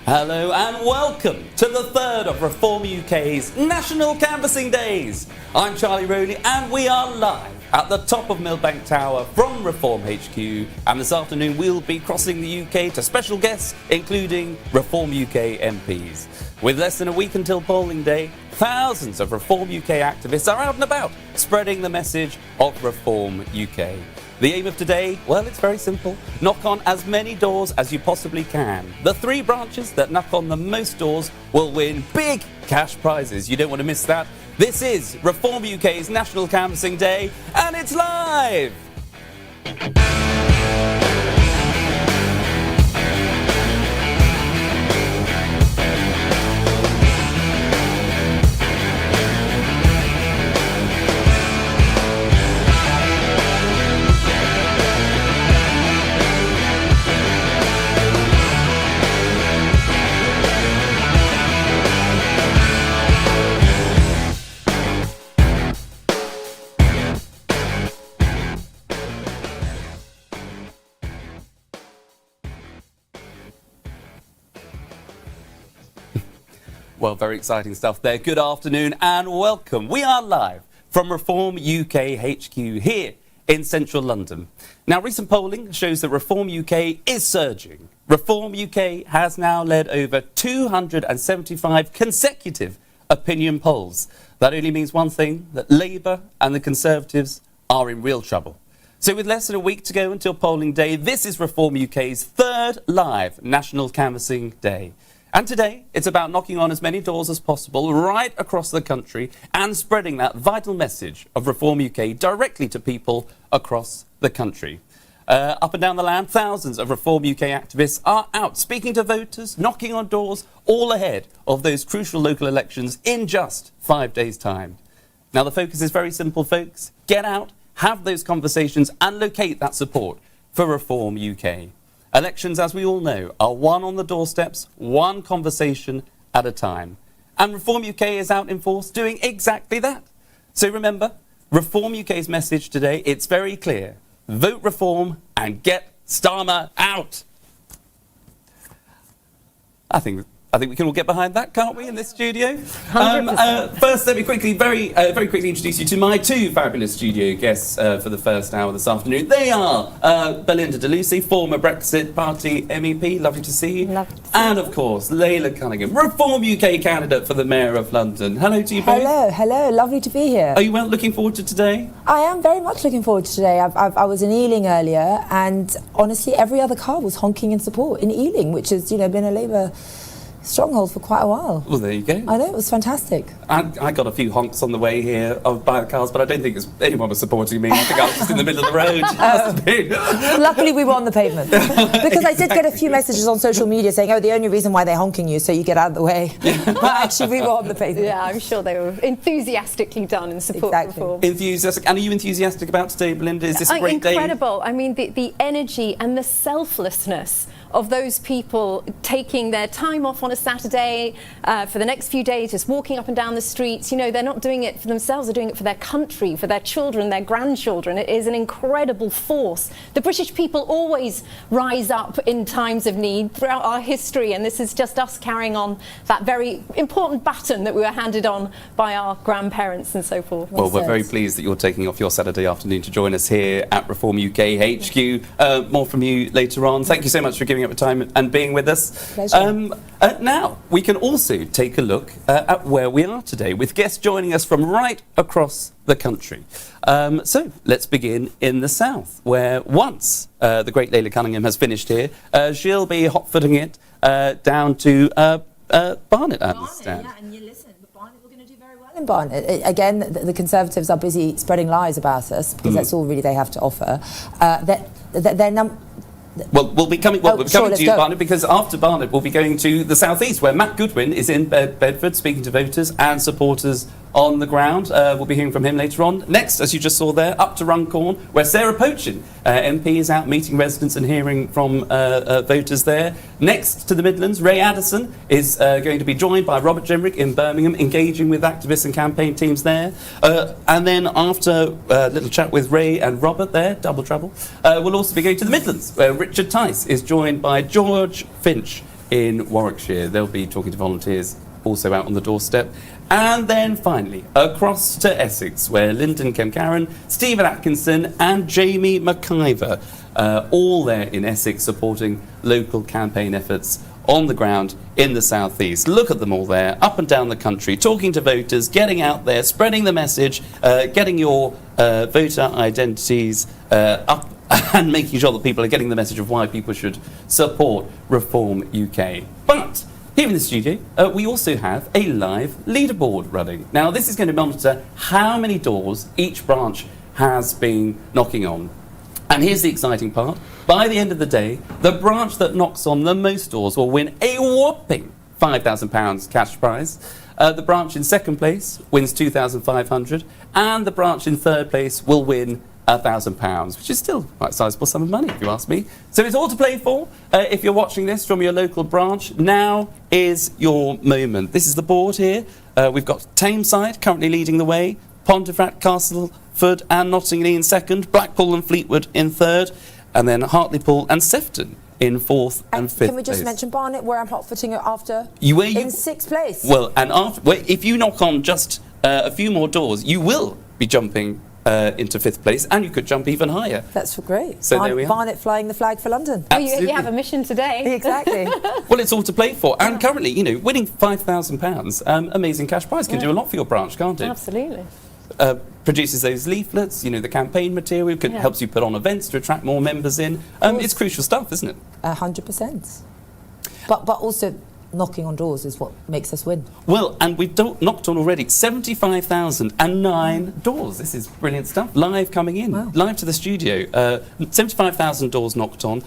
Hello and welcome to the third of Reform UK's National Canvassing Days. I'm Charlie Rowley and we are live at the top of Millbank Tower from Reform HQ, and this afternoon we'll be crossing the UK to special guests including Reform UK MPs. With less than a week until polling day, thousands of Reform UK activists are out and about spreading the message of Reform UK. The aim of today, well, it's very simple. Knock on as many doors as you possibly can. The 3 branches that knock on the most doors will win big cash prizes. You don't want to miss that. This is Reform UK's National Canvassing Day, and it's live! Well, very exciting stuff there. Good afternoon and welcome. We are live from Reform UK HQ here in central London. Now, recent polling shows that Reform UK is surging. Reform UK has now led over 275 consecutive opinion polls. That only means one thing, that Labour and the Conservatives are in real trouble. So with less than a week to go until polling day, this is Reform UK's third live national canvassing day. And today, it's about knocking on as many doors as possible right across the country and spreading that vital message of Reform UK directly to people across the country. Up and down the land, thousands of Reform UK activists are out speaking to voters, knocking on doors, all ahead of those crucial local elections in just 5 days' time. Now, the focus is very simple, folks. Get out, have those conversations and locate that support for Reform UK. Elections, as we all know, are one on the doorsteps, one conversation at a time. And Reform UK is out in force doing exactly that. So remember, Reform UK's message today, it's very clear. Vote Reform and get Starmer out. I think we can all get behind that, can't we, in this studio? First, let me very quickly introduce you to my 2 fabulous studio guests for the first hour this afternoon. They are Belinda de Lucy, former Brexit Party MEP, lovely to see you. Lovely to see and, of course, Layla Cunningham, Reform UK candidate for the Mayor of London. Hello to you both. Hello, lovely to be here. Are you looking forward to today? I am very much looking forward to today. I was in Ealing earlier, and honestly, every other car was honking in support in Ealing, which has been a Labour stronghold for quite a while. Well, there you go. I know, it was fantastic. I got a few honks on the way here by the cars, but I don't think anyone was supporting me. I think I was just in the middle of the road. Luckily, we were on the pavement. Because I did get a few messages on social media saying, oh, the only reason why they're honking you is so you get out of the way. But actually, we were on the pavement. Yeah, I'm sure they were enthusiastically done in support of Reform. Enthusiastic. And are you enthusiastic about today, Belinda? Is this a great day? Incredible. I mean, the energy and the selflessness of those people taking their time off on a Saturday for the next few days, just walking up and down the streets. You know, they're not doing it for themselves, they're doing it for their country, for their children, their grandchildren. It is an incredible force. The British people always rise up in times of need throughout our history, and this is just us carrying on that very important baton that we were handed on by our grandparents and so forth. Well, we're very pleased that you're taking off your Saturday afternoon to join us here at Reform UK HQ. More from you later on. Thank you so much for giving up the time and being with us. Pleasure. Now, we can also take a look at where we are today, with guests joining us from right across the country. So, let's begin in the south, where once the great Layla Cunningham has finished here, she'll be hot-footing it down to Barnet, I understand. Yeah, and you listen, but Barnet, we're going to do very well in Barnet. Again, the Conservatives are busy spreading lies about us, because that's all really they have to offer. Well, we'll be coming to you, Barnet, because after Barnet, we'll be going to the southeast, where Matt Goodwin is in Bedford, speaking to voters and supporters on the ground. We'll be hearing from him later on. Next, as you just saw there, up to Runcorn, where Sarah Pochin, MP, is out meeting residents and hearing from voters there. Next to the Midlands, Ray Addison is going to be joined by Robert Jemrick in Birmingham, engaging with activists and campaign teams there. And then after a little chat with Ray and Robert there, double trouble, we'll also be going to the Midlands, where Richard Tice is joined by George Finch in Warwickshire. They'll be talking to volunteers also out on the doorstep. And then finally, across to Essex, where Lyndon Kemcaran, Stephen Atkinson and Jamie McIver, all there in Essex supporting local campaign efforts on the ground in the southeast. Look at them all there, up and down the country, talking to voters, getting out there, spreading the message, getting your voter identities up and making sure that people are getting the message of why people should support Reform UK. But here in the studio, we also have a live leaderboard running. Now, this is going to monitor how many doors each branch has been knocking on. And here's the exciting part. By the end of the day, the branch that knocks on the most doors will win a whopping £5,000 cash prize. The branch in second place wins £2,500, and the branch in third place will win £1,000, which is still quite a sizable sum of money, if you ask me. So it's all to play for. If you're watching this from your local branch, now is your moment. This is the board here. We've got Tameside currently leading the way, Pontefract, Castleford and Nottingham in second, Blackpool and Fleetwood in third, and then Hartlepool and Sefton in fourth and fifth. Can we just mention Barnet, where I'm hot-footing it after? In sixth place. Well, and after, if you knock on just a few more doors, you will be jumping into fifth place, and you could jump even higher. That's great. So there we are. Barnet flying the flag for London. Well, you have a mission today. Exactly. Well, it's all to play for, and currently, you know, winning £5,000, amazing cash prize can do a lot for your branch, can't it? Absolutely. Produces those leaflets, you know, the campaign material, helps you put on events to attract more members in. It's crucial stuff, isn't it? 100%. But also, knocking on doors is what makes us win. Well, and we've knocked on already 75,009 doors. This is brilliant stuff. Live coming in, live to the studio. 75,000 doors knocked on,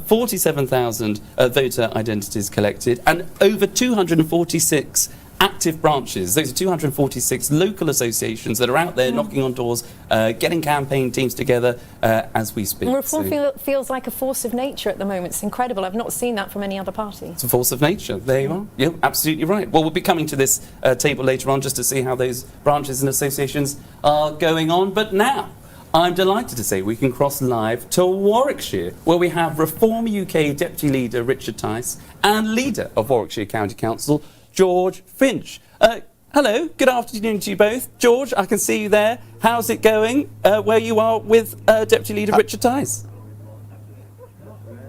47,000 voter identities collected, and over 246 active branches. Those are 246 local associations that are out there knocking on doors, getting campaign teams together as we speak. Reform feels like a force of nature at the moment. It's incredible. I've not seen that from any other party. It's a force of nature. There you are. You're absolutely right. Well, we'll be coming to this table later on just to see how those branches and associations are going on. But now, I'm delighted to say we can cross live to Warwickshire, where we have Reform UK Deputy Leader Richard Tice and Leader of Warwickshire County Council, George Finch. Hello, good afternoon to you both. George, I can see you there. How's it going where you are with Deputy Leader Richard Tice?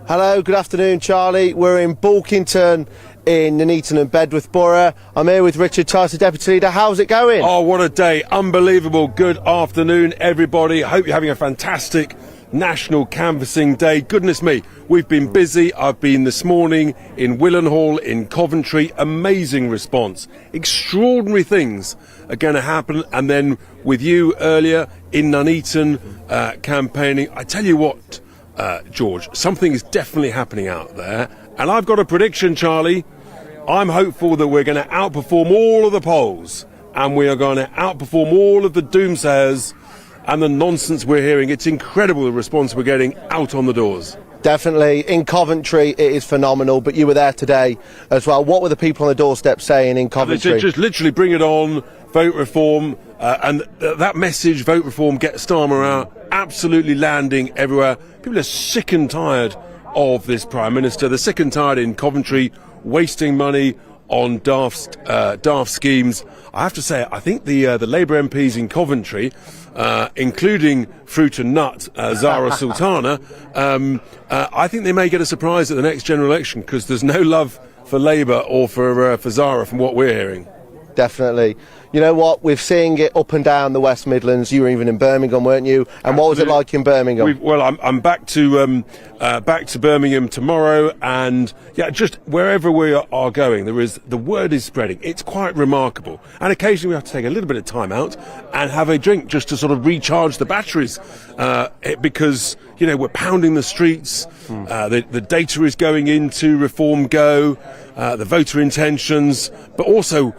Hello, good afternoon, Charlie. We're in Bulkington in Nuneaton and Bedworth Borough. I'm here with Richard Tice, the Deputy Leader. How's it going? Oh, what a day. Unbelievable. Good afternoon, everybody. I hope you're having a fantastic national canvassing day. Goodness me, we've been busy. I've been this morning in Willenhall in Coventry. Amazing response. Extraordinary things are going to happen. And then with you earlier in Nuneaton campaigning. I tell you what, George, something is definitely happening out there. And I've got a prediction, Charlie. I'm hopeful that we're going to outperform all of the polls. And we are going to outperform all of the doomsayers and the nonsense we're hearing. It's incredible the response we're getting out on the doors. Definitely. In Coventry, it is phenomenal, but you were there today as well. What were the people on the doorstep saying in Coventry? Just literally bring it on, vote reform, and that message, vote reform, get Starmer out, absolutely landing everywhere. People are sick and tired of this Prime Minister. They're sick and tired in Coventry, wasting money on daft schemes. I have to say, I think the Labour MPs in Coventry, including Fruit and Nut, Zara Sultana, I think they may get a surprise at the next general election because there's no love for Labour or for Zara from what we're hearing. Definitely. You know what? We're seeing it up and down the West Midlands. You were even in Birmingham, weren't you? And Absolutely. What was it like in Birmingham? I'm back to Birmingham tomorrow, and yeah, just wherever we are going, the word is spreading. It's quite remarkable. And occasionally we have to take a little bit of time out and have a drink just to sort of recharge the batteries, because we're pounding the streets. The data is going into Reform Go, the voter intentions, but also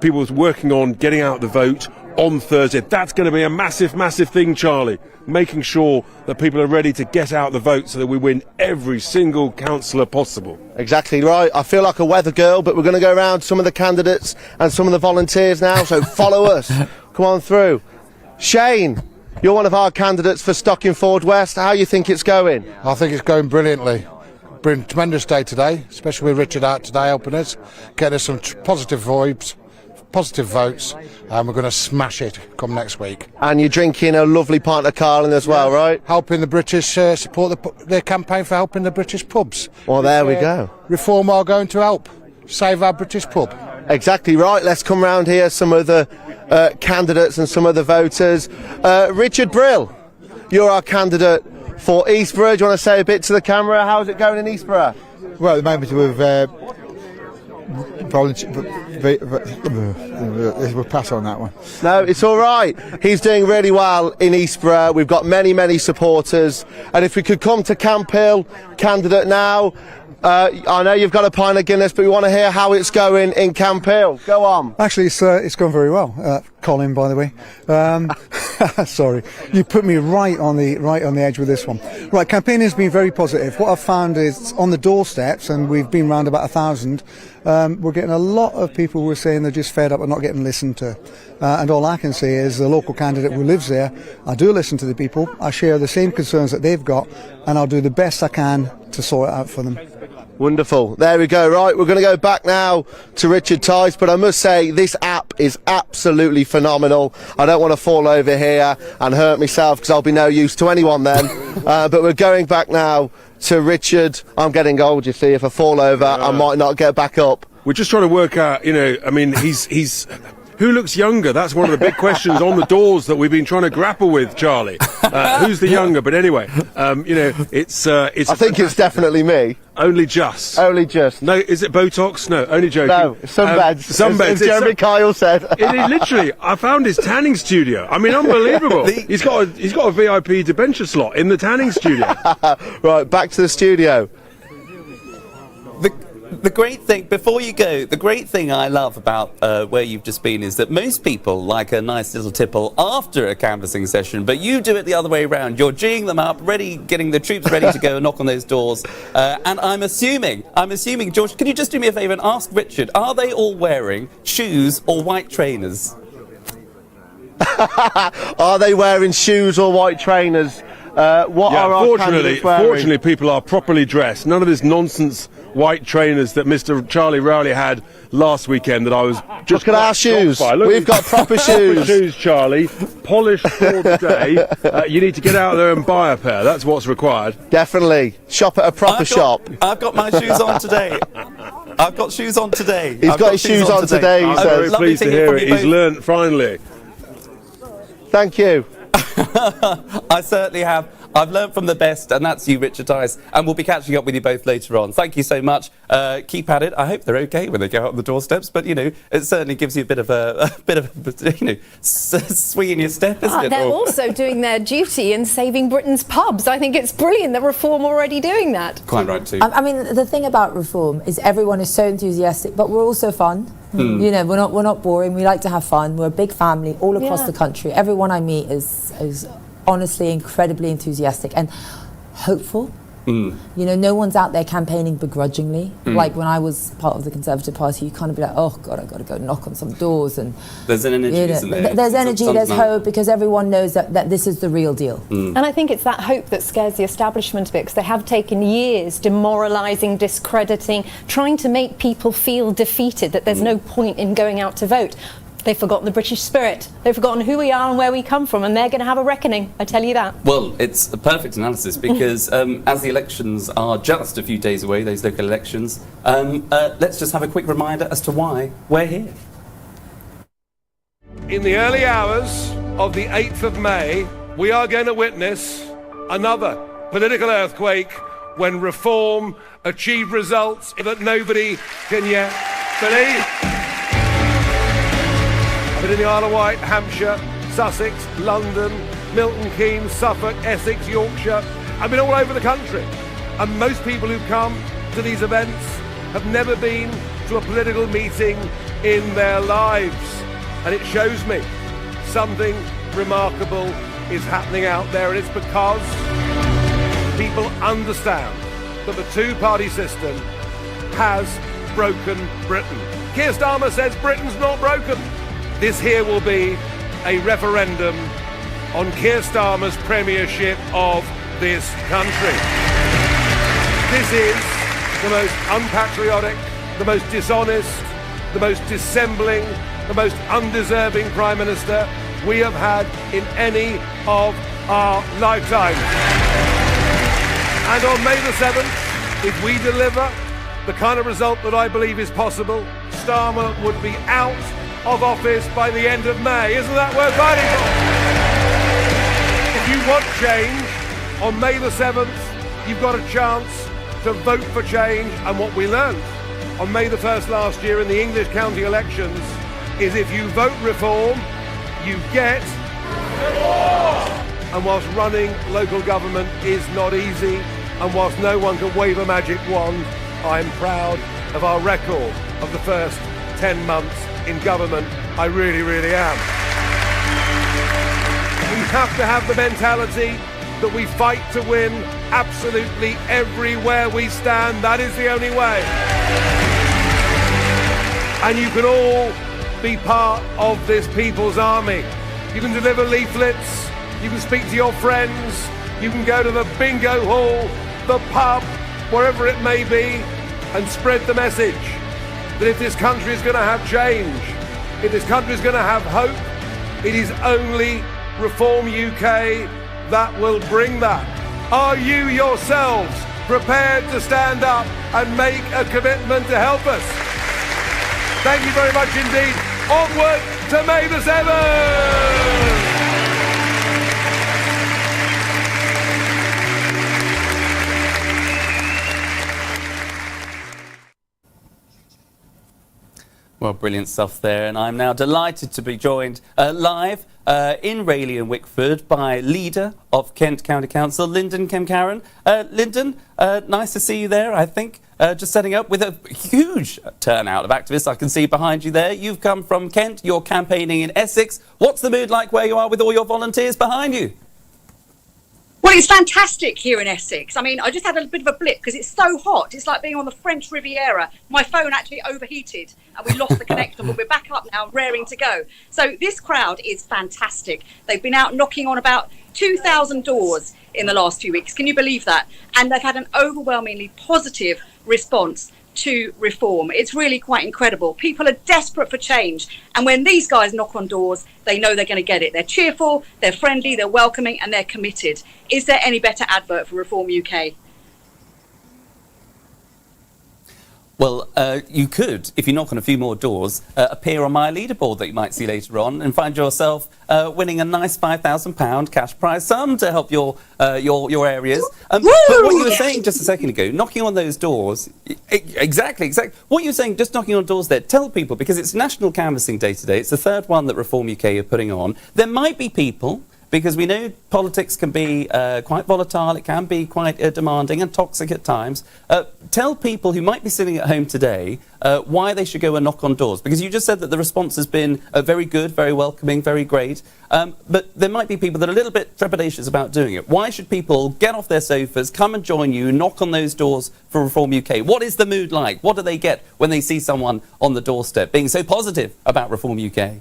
people working on getting out the vote on Thursday. That's going to be a massive, massive thing, Charlie. Making sure that people are ready to get out the vote so that we win every single councillor possible. Exactly right. I feel like a weather girl, but we're going to go around some of the candidates and some of the volunteers now, so follow us. Come on through. Shane, you're one of our candidates for Stockingford West. How do you think it's going? I think it's going brilliantly. been a tremendous day today, especially with Richard out today helping us, getting us some positive vibes, positive votes, and we're going to smash it come next week. And you're drinking a lovely pint of Carling as well, right? Helping the British, support their campaign for helping the British pubs. Well, there we go. Reform are going to help save our British pub. Exactly right. Let's come round here, some other candidates and some other voters. Richard Brill, you're our candidate for Eastborough. Do you want to say a bit to the camera? How's it going in Eastborough? Well, at the moment we'll pass on that one. No, it's all right. He's doing really well in Eastborough. We've got many, many supporters. And if we could come to Camp Hill, candidate now. I know you've got a pint of Guinness, but we want to hear how it's going in Camp Hill. Go on. Actually, it's gone very well. Colin, by the way. Sorry, you put me right on the edge with this one. Right, campaigning has been very positive. What I've found is on the doorsteps, and we've been round about 1,000. We're getting a lot of people who are saying they're just fed up and not getting listened to. And all I can say is the local candidate who lives there, I do listen to the people. I share the same concerns that they've got, and I'll do the best I can to sort it out for them. Wonderful. There we go. Right, we're going to go back now to Richard Tice, but I must say this app is absolutely phenomenal. I don't want to fall over here and hurt myself because I'll be no use to anyone then. But we're going back now to Richard. I'm getting old, you see. If I fall over, I might not get back up. We're just trying to work out, I mean, he's who looks younger? That's one of the big questions on the doors that we've been trying to grapple with, Charlie. Who's the younger? But anyway, it's. I think it's definitely me. Only just. Only just. No, is it Botox? No, only joking. No, sunbeds. Sunbeds. As Jeremy Kyle said. Literally, I found his tanning studio. I mean, unbelievable. He's got a VIP debenture slot in the tanning studio. Right, back to the studio. The great thing, before you go, the great thing I love about where you've just been is that most people like a nice little tipple after a canvassing session, but you do it the other way around. You're geeing them up, getting the troops ready to go and knock on those doors. And I'm assuming, George, can you just do me a favour and ask Richard, are they all wearing shoes or white trainers? Are they wearing shoes or white trainers? What are our candidates wearing? Fortunately, people are properly dressed. None of this nonsense white trainers that Mr. Charlie Rowley had last weekend that I was just... Look at our shoes. We've got proper shoes. Proper shoes, Charlie. Polished for the day. You need to get out there and buy a pair. That's what's required. Definitely. Shop at a proper shop. I've got my shoes on today. I've got shoes on today. He's got his shoes on today. I'm very pleased to hear it. He's learnt finally. Thank you. I certainly have. I've learned from the best, and that's you, Richard Tice, and we'll be catching up with you both later on. Thank you so much. Keep at it. I hope they're okay when they go out on the doorsteps, but it certainly gives you a bit of swing in your step, isn't it? They're also doing their duty in saving Britain's pubs. I think it's brilliant that Reform are already doing that. Quite right too. I mean, the thing about Reform is everyone is so enthusiastic, but we're also fun. We're not boring. We like to have fun. We're a big family all across the country. Everyone I meet is honestly incredibly enthusiastic and hopeful. No one's out there campaigning begrudgingly. Like when I was part of the Conservative Party, you kind of be like, oh God, I've got to go knock on some doors. And there's an energy, isn't there? There's energy, there's hope, because everyone knows that this is the real deal. And I think it's that hope that scares the establishment a bit, because they have taken years demoralising, discrediting, trying to make people feel defeated, that there's no point in going out to vote. They've forgotten the British spirit. They've forgotten who we are and where we come from, and they're going to have a reckoning, I tell you that. Well, it's a perfect analysis because as the elections are just a few days away, those local elections, let's just have a quick reminder as to why we're here. In the early hours of the 8th of May, we are going to witness another political earthquake when Reform achieve results that nobody can yet believe. But in the Isle of Wight, Hampshire, Sussex, London, Milton Keynes, Suffolk, Essex, Yorkshire, I've been all over the country. And most people who've come to these events have never been to a political meeting in their lives. And it shows me something remarkable is happening out there, and it's because people understand that the two-party system has broken Britain. Keir Starmer says Britain's not broken. This here will be a referendum on Keir Starmer's premiership of this country. This is the most unpatriotic, the most dishonest, the most dissembling, the most undeserving Prime Minister we have had in any of our lifetimes. And on May the 7th, if we deliver the kind of result that I believe is possible, Starmer would be out of office by the end of May. Isn't that worth fighting for? If you want change, on May the 7th, you've got a chance to vote for change. And what we learned on May the 1st last year in the English county elections is if you vote reform, you get reform. And whilst running local government is not easy, and whilst no one can wave a magic wand, I'm proud of our record of the first 10 months in government. I really, really am. We have to have the mentality that we fight to win absolutely everywhere we stand. That is the only way. And you can all be part of this people's army. You can deliver leaflets, you can speak to your friends, you can go to the bingo hall, the pub, wherever it may be, and spread the message that if this country is going to have change, if this country is going to have hope, it is only Reform UK that will bring that. Are you yourselves prepared to stand up and make a commitment to help us? Thank you very much indeed. Onward to May the 7th! Well, brilliant stuff there, and I'm now delighted to be joined live in Rayleigh and Wickford by leader of Kent County Council, Lyndon Kemcaran. Lyndon, nice to see you there, I think. Just setting up with a huge turnout of activists I can see behind you there. You've come from Kent, you're campaigning in Essex. What's the mood like where you are with all your volunteers behind you? Well, it's fantastic here in Essex. I mean, I just had a bit of a blip because it's so hot. It's like being on the French Riviera. My phone actually overheated and we lost the connection, but we're back up now, raring to go. So this crowd is fantastic. They've been out knocking on about 2,000 doors in the last few weeks. Can you believe that? And they've had an overwhelmingly positive response to reform. It's really quite incredible. People are desperate for change. And when these guys knock on doors, they know they're going to get it. They're cheerful, they're friendly, they're welcoming, and they're committed. Is there any better advert for Reform UK? Well, you could, if you knock on a few more doors, appear on my leaderboard that you might see later on and find yourself winning a nice £5,000 cash prize sum to help your areas. But what you were saying just a second ago, knocking on those doors, exactly. What you were saying, just knocking on doors there, tell people, because it's National Canvassing Day today, it's the third one that Reform UK are putting on. There might be people, because we know politics can be quite volatile, it can be quite demanding and toxic at times. Tell people who might be sitting at home today why they should go and knock on doors. Because you just said that the response has been very good, very welcoming, very great. But there might be people that are a little bit trepidatious about doing it. Why should people get off their sofas, come and join you, knock on those doors for Reform UK? What is the mood like? What do they get when they see someone on the doorstep being so positive about Reform UK?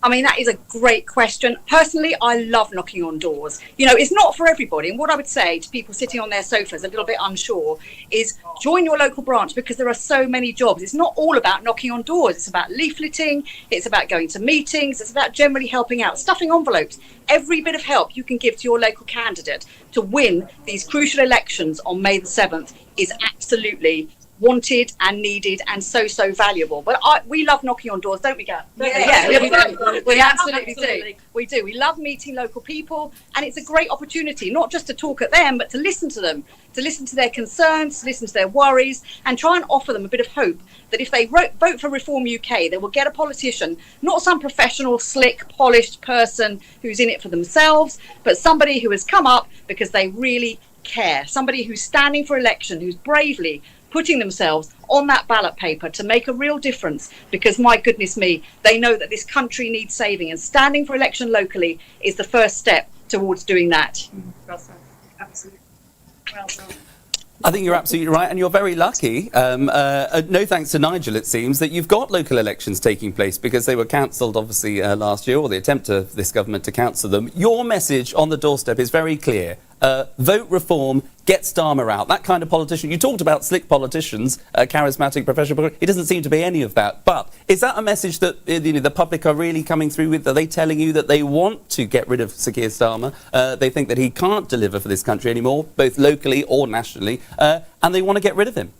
I mean, that is a great question. Personally, I love knocking on doors. You know, it's not for everybody. And what I would say to people sitting on their sofas, a little bit unsure, is join your local branch because there are so many jobs. It's not all about knocking on doors. It's about leafleting. It's about going to meetings. It's about generally helping out, stuffing envelopes. Every bit of help you can give to your local candidate to win these crucial elections on May the 7th is absolutely wanted and needed and so valuable. But we love knocking on doors, don't we, Gav? Yeah, we absolutely do. We do. We love meeting local people, and it's a great opportunity not just to talk at them, but to listen to them, to listen to their concerns, to listen to their worries, and try and offer them a bit of hope that if they vote for Reform UK, they will get a politician, not some professional, slick, polished person who's in it for themselves, but somebody who has come up because they really care, somebody who's standing for election, who's bravely putting themselves on that ballot paper to make a real difference, because my goodness me, they know that this country needs saving, and standing for election locally is the first step towards doing that. Absolutely. Well done. I think you're absolutely right, and you're very lucky, no thanks to Nigel it seems, that you've got local elections taking place, because they were cancelled obviously last year, or the attempt of this government to cancel them. Your message on the doorstep is very clear. vote reform, get Starmer out. That kind of politician. You talked about slick politicians, charismatic, professional. He doesn't seem to be any of that. But is that a message that the public are really coming through with? Are they telling you that they want to get rid of Sir Keir Starmer? They think that he can't deliver for this country anymore, both locally or nationally, and they want to get rid of him?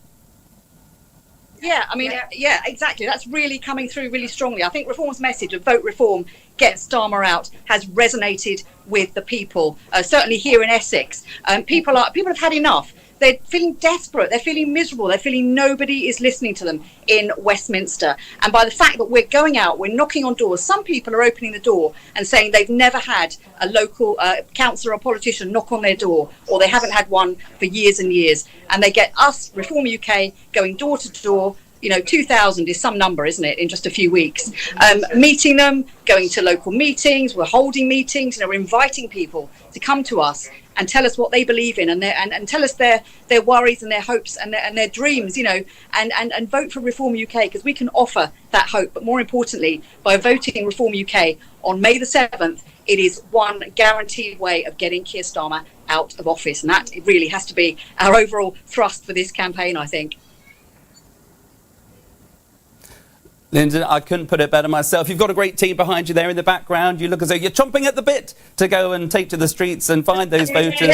Yeah, I mean, yeah, exactly. That's really coming through really strongly. I think Reform's message of vote reform, get Starmer out, has resonated with the people. Certainly here in Essex, people have had enough. They're feeling desperate. They're feeling miserable. They're feeling nobody is listening to them in Westminster. And by the fact that we're going out, we're knocking on doors. Some people are opening the door and saying they've never had a local councillor or politician knock on their door, or they haven't had one for years and years. And they get us, Reform UK, going door to door. 2,000 is some number, isn't it, in just a few weeks. Meeting them, going to local meetings, we're holding meetings, we're inviting people to come to us and tell us what they believe in and tell us their worries and their hopes and their dreams, and vote for Reform UK, because we can offer that hope. But more importantly, by voting Reform UK on May the 7th, it is one guaranteed way of getting Keir Starmer out of office. And that really has to be our overall thrust for this campaign, I think. Lyndon, I couldn't put it better myself. You've got a great team behind you there in the background. You look as though you're chomping at the bit to go and take to the streets and find those voters,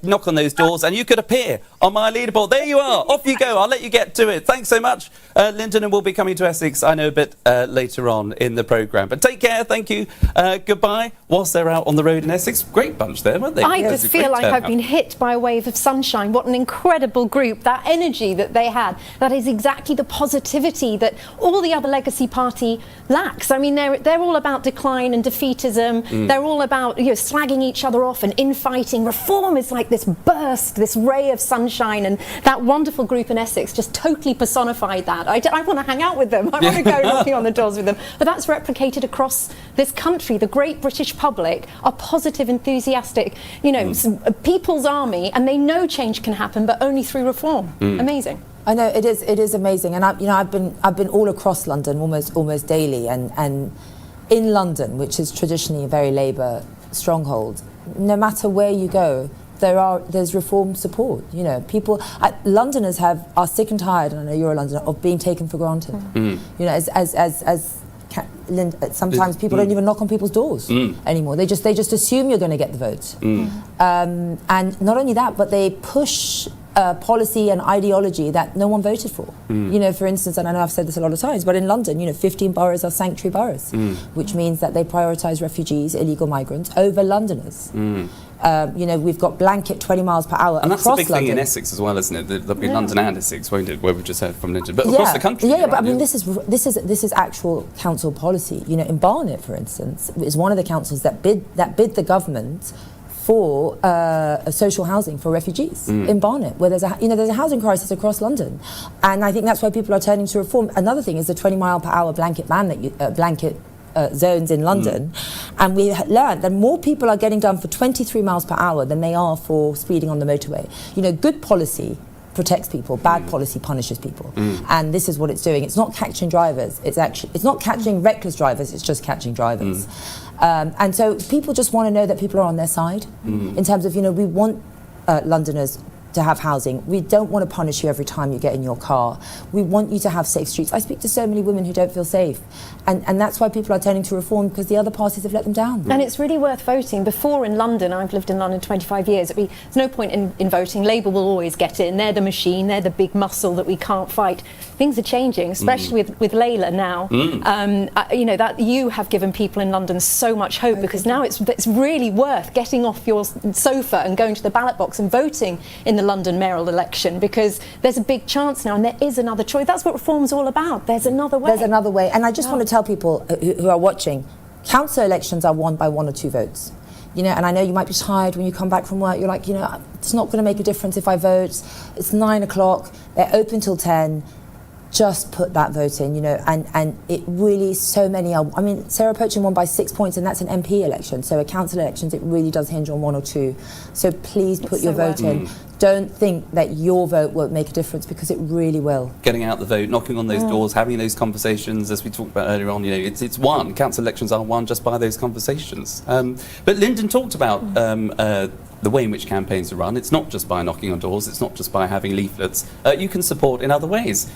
knock on those doors, and you could appear on my leaderboard. There you are. Off you go. I'll let you get to it. Thanks so much, Lyndon, and we'll be coming to Essex, I know, a bit later on in the programme. But take care. Thank you. Goodbye. Whilst they're out on the road in Essex, great bunch there, weren't they? I just feel like I've been hit by a wave of sunshine. What an incredible group. That energy that they had, that is exactly the positivity that all the other legacy party lacks. I mean, they're all about decline and defeatism. They're all about slagging each other off and infighting. Reform is like this burst, this ray of sunshine, and that wonderful group in Essex just totally personified that. I want to hang out with them. I want to go knocking on the doors with them. But that's replicated across this country. The great British public are positive, enthusiastic, people's army, and they know change can happen, but only through reform. Amazing. I know it is amazing, and I've been all across London almost daily, and in London, which is traditionally a very Labour stronghold, no matter where you go, there's reform support. Londoners are sick and tired, and I know you're a Londoner, of being taken for granted. Sometimes people don't even knock on people's doors anymore. They just assume you're going to get the vote, and not only that, but they push policy and ideology that no one voted for. For instance, and I know I've said this a lot of times, but in London, 15 boroughs are sanctuary boroughs, which means that they prioritise refugees, illegal migrants, over Londoners. We've got blanket 20 miles per hour and across that's a big London. thing in Essex as well, isn't it? There'll be London and Essex, won't it? Where we've just heard from Lyndon, but across the country. But I mean, this is actual council policy. In Barnet, for instance, is one of the councils that bid the government for social housing for refugees in Barnet, where there's a housing crisis across London, and I think that's why people are turning to reform. Another thing is the 20 mile per hour blanket ban blanket zones in London, and we learned that more people are getting done for 23 miles per hour than they are for speeding on the motorway. Good policy protects people, bad policy punishes people, and this is what it's doing. It's not catching drivers. It's not catching reckless drivers. It's just catching drivers. And so people just want to know that people are on their side in terms of, we want Londoners to have housing. We don't want to punish you every time you get in your car. We want you to have safe streets. I speak to so many women who don't feel safe, and that's why people are turning to reform, because the other parties have let them down. And it's really worth voting. Before in London, I've lived in London 25 years, there's no point in voting. Labour will always get in. They're the machine, they're the big muscle that we can't fight. Things are changing, especially with Layla now. That you have given people in London so much hope, because now it's really worth getting off your sofa and going to the ballot box and voting in the London mayoral election, because there's a big chance now, and there is another choice. That's what reform's all about. There's another way. There's another way. And I just want to tell people who are watching, council elections are won by 1 or 2 votes. And I know you might be tired when you come back from work. You're like, it's not going to make a difference if I vote. It's 9 o'clock. They're open till 10. Just put that vote in, and it really, so many are. I mean, Sarah Poaching won by 6 points, and that's an MP election. So a council elections, it really does hinge on 1 or 2. So please put your vote in. don't think that your vote won't make a difference, because it really will. Getting out the vote, knocking on those doors, having those conversations, as we talked about earlier on, it's won. Council elections are won just by those conversations. But Lyndon talked about the way in which campaigns are run. It's not just by knocking on doors, it's not just by having leaflets. You can support in other ways.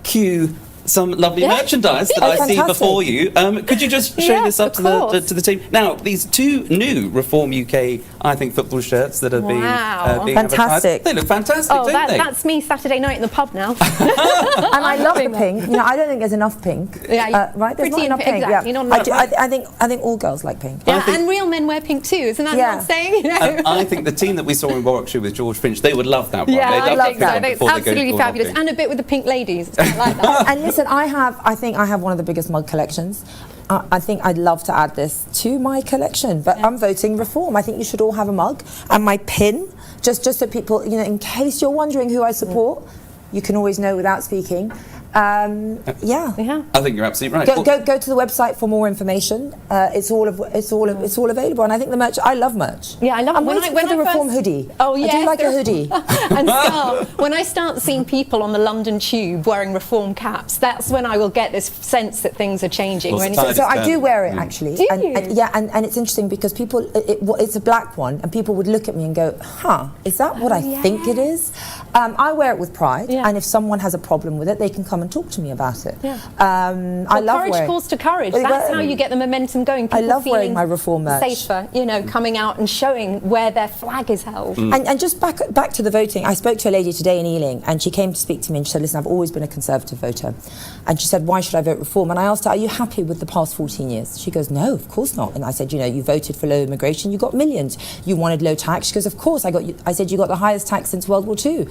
Cue some lovely merchandise that I see before you. Could you just show this up to the team? Now, these 2 new Reform UK, I think, football shirts that are being fantastic. Advertised. They look fantastic, don't they? That's me Saturday night in the pub now. And I love the pink. I don't think there's enough pink. Right? There's not enough pink. Exactly, not enough, I think all girls like pink. Yeah, and real men wear pink too. Isn't that what I'm saying? I think the team that we saw in Warwickshire with George Finch, they would love that one. Yeah, I love that. It's absolutely fabulous, and a bit with the pink ladies. It's quite like that. And listen, I think I have one of the biggest mug collections. I think I'd love to add this to my collection, but I'm voting Reform. I think you should all have a mug, and my pin, just so people, in case you're wondering who I support, you can always know without speaking. I think you're absolutely right. Go to the website for more information. It's all available, and I think the merch. I love merch. Yeah, I love. I'm waiting for the Reform hoodie. Oh yeah, I do like a hoodie. And scarf. When I start seeing people on the London Tube wearing Reform caps, that's when I will get this sense that things are changing. So I do wear it actually. Do you? And it's interesting because people, it's a black one, and people would look at me and go, "Huh, is that what I think it is?" I wear it with pride, and if someone has a problem with it, they can come and talk to me about it. I love courage calls to courage. That's how you get the momentum going. People I love wearing my Reform merch. Safer, coming out and showing where their flag is held. And just back to the voting, I spoke to a lady today in Ealing, and she came to speak to me, and she said, "Listen, I've always been a Conservative voter," and she said, "Why should I vote Reform?" And I asked her, "Are you happy with the past 14 years?" She goes, "No, of course not." And I said, "You voted for low immigration, you got millions. You wanted low tax." She goes, "Of course, I said, "You got the highest tax since World War II.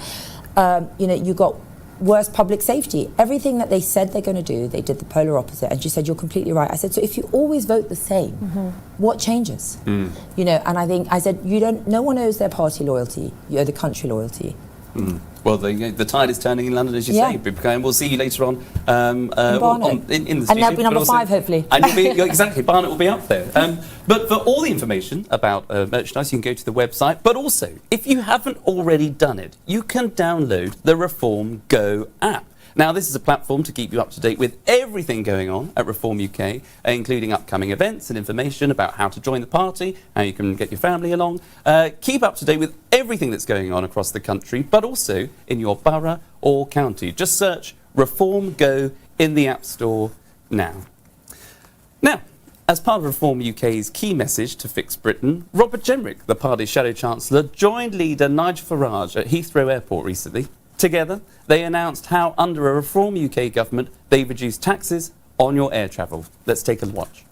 You got worse public safety. Everything that they said they're going to do, they did the polar opposite." And she said, "You're completely right." I said, "So if you always vote the same, what changes?" And I said, no one owes their party loyalty, you owe the country loyalty. Well, the tide is turning in London, as you say. We'll see you later on in the studio. And there'll be number 5, hopefully. And exactly, Barnet will be up there. But for all the information about merchandise, you can go to the website. But also, if you haven't already done it, you can download the Reform Go app. Now, this is a platform to keep you up to date with everything going on at Reform UK, including upcoming events and information about how to join the party, how you can get your family along. Keep up to date with everything that's going on across the country, but also in your borough or county. Just search Reform Go in the App Store now. Now, as part of Reform UK's key message to fix Britain, Robert Jenrick, the party's Shadow Chancellor, joined leader Nigel Farage at Heathrow Airport recently. Together, they announced how, under a Reform UK government, they reduced taxes on your air travel. Let's take a watch.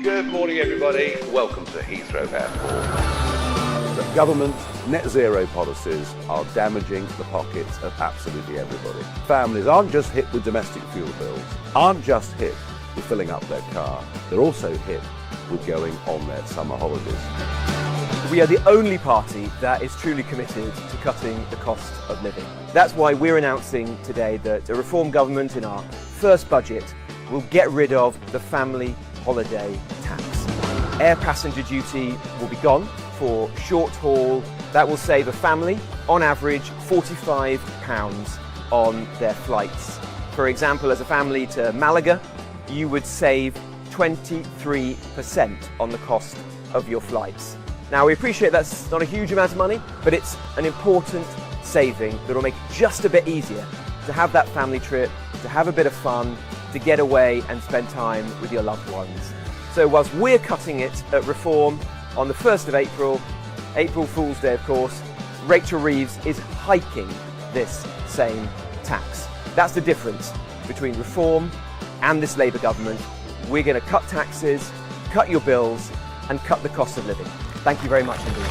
Good morning, everybody. Welcome to Heathrow Airport. The government's net zero policies are damaging the pockets of absolutely everybody. Families aren't just hit with domestic fuel bills, aren't just hit with filling up their car, they're also hit with going on their summer holidays. We are the only party that is truly committed to cutting the cost of living. That's why we're announcing today that a Reform government in our first budget will get rid of the family holiday tax. Air passenger duty will be gone for short haul. That will save a family, on average, £45 on their flights. For example, as a family to Malaga, you would save 23% on the cost of your flights. Now, we appreciate that's not a huge amount of money, but it's an important saving that will make it just a bit easier to have that family trip, to have a bit of fun, to get away and spend time with your loved ones. So whilst we're cutting it at Reform on the 1st of April, April Fool's Day of course, Rachel Reeves is hiking this same tax. That's the difference between Reform and this Labour government. We're going to cut taxes, cut your bills, and cut the cost of living. Thank you very much indeed.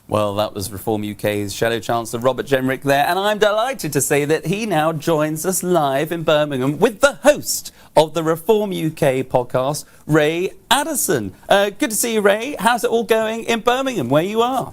Well, that was Reform UK's Shadow Chancellor Robert Jenrick there, and I'm delighted to say that he now joins us live in Birmingham with the host of the Reform UK podcast, Ray Addison. Good to see you, Ray. How's it all going in Birmingham, where you are?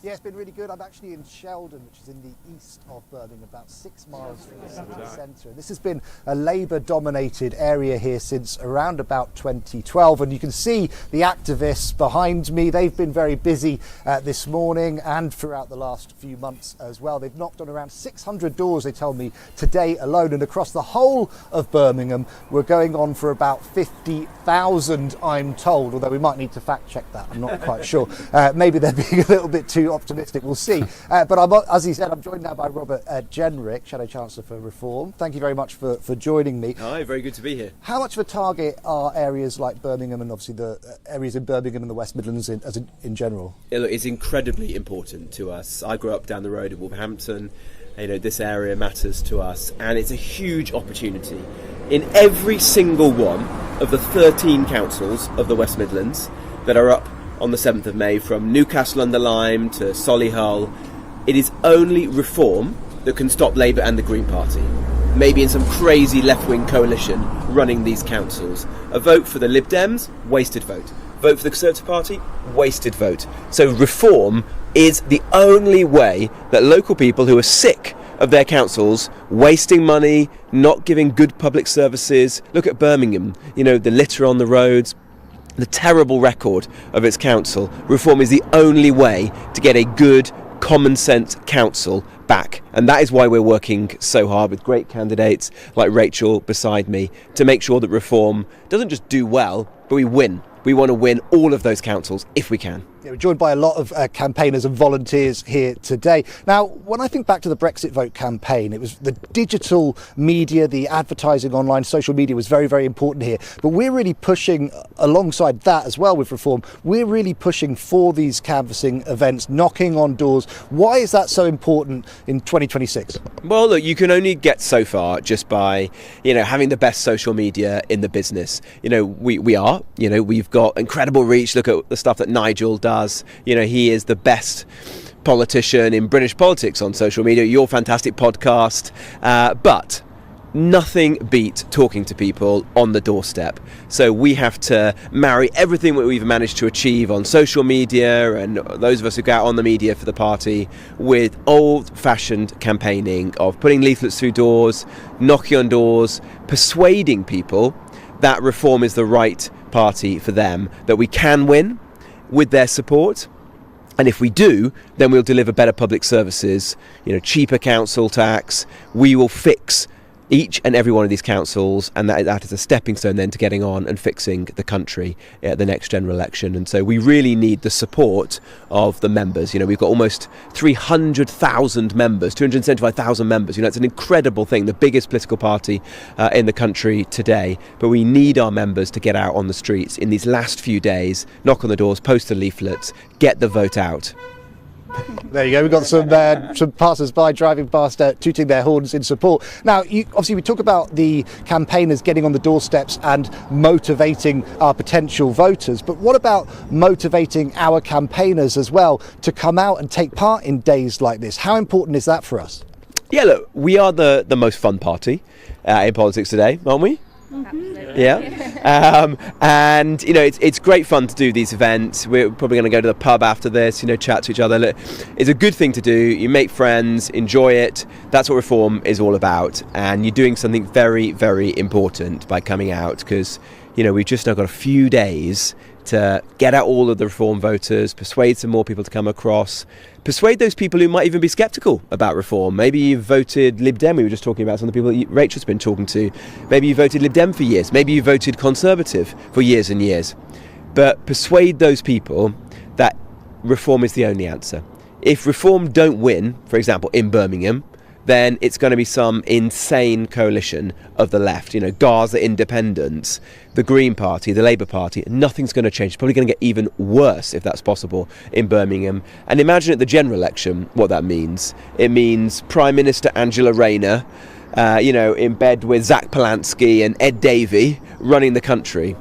Yeah, it's been really good. I'm actually in Sheldon, which is in the east of Birmingham, about 6 miles from the city centre. This has been a Labour-dominated area here since around about 2012, and you can see the activists behind me. They've been very busy this morning and throughout the last few months as well. They've knocked on around 600 doors, they tell me, today alone, and across the whole of Birmingham, we're going on for about 50,000, I'm told, although we might need to fact check that. I'm not quite sure. Maybe they're being a little bit too optimistic, we'll see. But as he said, I'm joined now by Robert Jenrick, Shadow Chancellor for Reform. Thank you very much for joining me. Hi, very good to be here. How much of a target are areas like Birmingham and obviously the areas in Birmingham and the West Midlands in general? Yeah, look, it's incredibly important to us. I grew up down the road in Wolverhampton. This area matters to us, and it's a huge opportunity. In every single one of the 13 councils of the West Midlands that are up on the 7th of May, from Newcastle under Lyme to Solihull, it is only Reform that can stop Labour and the Green Party. Maybe in some crazy left-wing coalition running these councils. A vote for the Lib Dems, wasted vote. Vote for the Conservative Party, wasted vote. So Reform is the only way that local people who are sick of their councils wasting money, not giving good public services. Look at Birmingham, the litter on the roads, the terrible record of its council. Reform is the only way to get a good, common sense council back, and that is why we're working so hard with great candidates like Rachel beside me to make sure that Reform doesn't just do well, but we win. We want to win all of those councils if we can. We're joined by a lot of campaigners and volunteers here today. Now, when I think back to the Brexit vote campaign, it was the digital media, the advertising online, social media was very, very important here. But we're really pushing alongside that as well with Reform. We're really pushing for these canvassing events, knocking on doors. Why is that so important in 2026? Well, look, you can only get so far just by, having the best social media in the business. We've got incredible reach. Look at the stuff that Nigel does. He is the best politician in British politics on social media. Your fantastic podcast, but nothing beat talking to people on the doorstep. So we have to marry everything that we've managed to achieve on social media and those of us who go out on the media for the party with old-fashioned campaigning of putting leaflets through doors, knocking on doors, persuading people that Reform is the right party for them, that we can win with their support, and if we do, then we'll deliver better public services, cheaper council tax. We will fix each and every one of these councils, and that is a stepping stone then to getting on and fixing the country at the next general election. And so we really need the support of the members. We've got almost 300,000 members, 275,000 members. It's an incredible thing, the biggest political party in the country today. But we need our members to get out on the streets in these last few days, knock on the doors, post the leaflets, get the vote out. There you go. We've got some passers-by driving past, tooting their horns in support. Now, obviously, we talk about the campaigners getting on the doorsteps and motivating our potential voters. But what about motivating our campaigners as well to come out and take part in days like this? How important is that for us? Yeah, look, we are the most fun party in politics today, aren't we? Absolutely. Yeah. And it's great fun to do these events. We're probably going to go to the pub after this, chat to each other. Look, it's a good thing to do. You make friends, enjoy it. That's what Reform is all about. And you're doing something very, very important by coming out, because we've just now got a few days to get out all of the Reform voters, persuade some more people to come across, persuade those people who might even be sceptical about Reform. Maybe you've voted Lib Dem. We were just talking about some of the people that Rachel's been talking to. Maybe you voted Lib Dem for years. Maybe you voted Conservative for years and years. But persuade those people that Reform is the only answer. If Reform don't win, for example, in Birmingham, then it's going to be some insane coalition of the left, Gaza independents, the Green Party, the Labour Party. Nothing's going to change. It's probably going to get even worse, if that's possible, in Birmingham. And imagine at the general election what that means. It means Prime Minister Angela Rayner, in bed with Zach Polanski and Ed Davey running the country.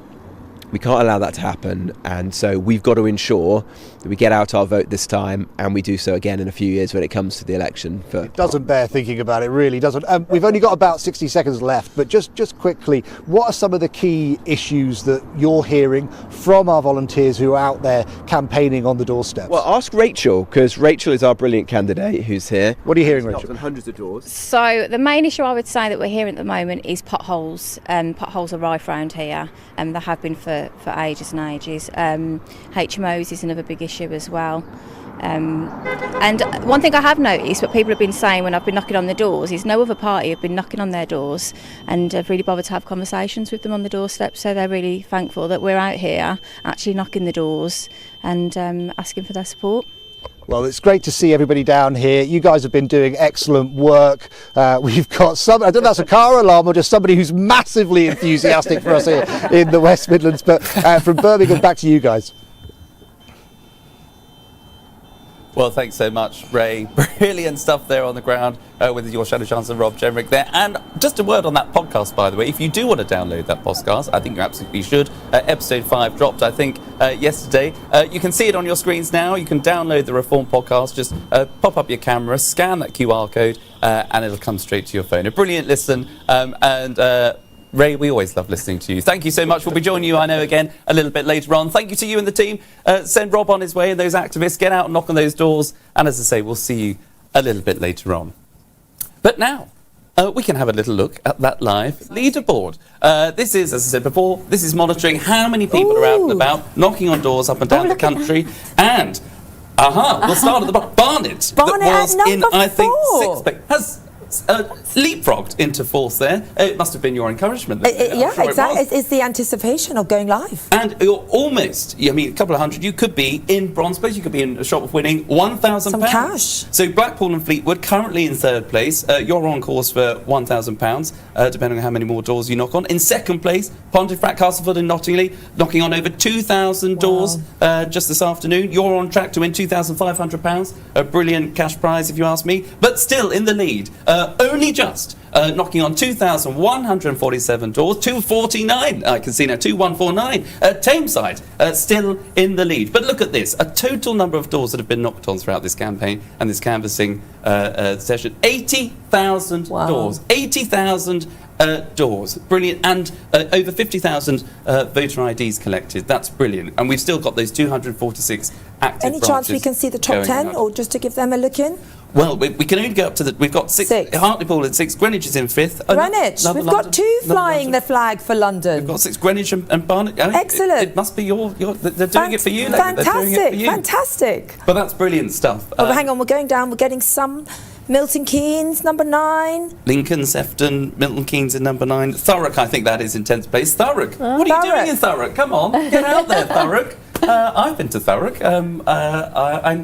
We can't allow that to happen, and so we've got to ensure that we get out our vote this time, and we do so again in a few years when it comes to the election. It doesn't bear thinking about, it really doesn't. We've only got about 60 seconds left, but just quickly, what are some of the key issues that you're hearing from our volunteers who are out there campaigning on the doorsteps? Well, ask Rachel, because Rachel is our brilliant candidate who's here. What are you hearing, Rachel? On hundreds of doors. So the main issue I would say that we're hearing at the moment is potholes. Potholes are rife around here, and they have been for ages and ages. HMOs is another big issue as well. And one thing I have noticed, what people have been saying when I've been knocking on the doors, is no other party have been knocking on their doors and have really bothered to have conversations with them on the doorstep. So they're really thankful that we're out here actually knocking the doors and asking for their support. Well, it's great to see everybody down here. You guys have been doing excellent work. We've got some, I don't know if that's a car alarm or just somebody who's massively enthusiastic for us here in the West Midlands. But from Birmingham, back to you guys. Well, thanks so much, Ray. Brilliant stuff there on the ground with your Shadow Chancellor, Rob Jenrick there. And just a word on that podcast, by the way. If you do want to download that podcast, I think you absolutely should. Episode 5 dropped, I think, yesterday. You can see it on your screens now. You can download the Reform podcast. Just pop up your camera, scan that QR code, and it'll come straight to your phone. A brilliant listen. Ray, we always love listening to you. Thank you so much. We'll be joining you, I know, again a little bit later on. Thank you to you and the team. Send Rob on his way and those activists. Get out and knock on those doors. And as I say, we'll see you a little bit later on. But now, we can have a little look at that live leaderboard. This is, as I said before, this is monitoring how many people are out and about, knocking on doors up and down the country. And, we'll start at the bottom. Barnet, that was in, I think, 6th place, has leapfrogged into 4th there. It must have been your encouragement. Yeah, exactly. It's the anticipation of going live. And you're almost, I mean, a couple of hundred, you could be in bronze place, you could be in a shot of winning £1,000. Some cash. So Blackpool and Fleetwood currently in 3rd place. You're on course for £1,000, depending on how many more doors you knock on. In 2nd place, Pontefract, Castleford and Nottingley, knocking on over 2,000 doors just this afternoon. You're on track to win £2,500, a brilliant cash prize if you ask me, but still in the lead. Only just knocking on 2,147 doors, 249. I can see now 2,149. Tameside still in the lead. But look at this, a total number of doors that have been knocked on throughout this campaign and this canvassing session. 80,000 doors. 80,000 doors. Brilliant. And over 50,000 voter IDs collected. That's brilliant. And we've still got those 246 active Any chance we can see the top 10 up. or just to give them a look in? Well, we can only go up to the... We've got 6. Hartlepool in 6. Greenwich is in 5th. Greenwich. We've got 2 flying the flag for London. We've got 6. Greenwich and Barnet. Excellent. It must be your... They're doing it for you. Fantastic. Fantastic. But that's brilliant stuff. Oh, hang on. We're going down. We're getting some... Milton Keynes, number 9. Lincoln, Sefton, Milton Keynes in number 9. Thurrock, I think that is in 10th place. Thurrock. What are you doing in Thurrock? Come on. Get out there, Thurrock. I've been to Thurrock.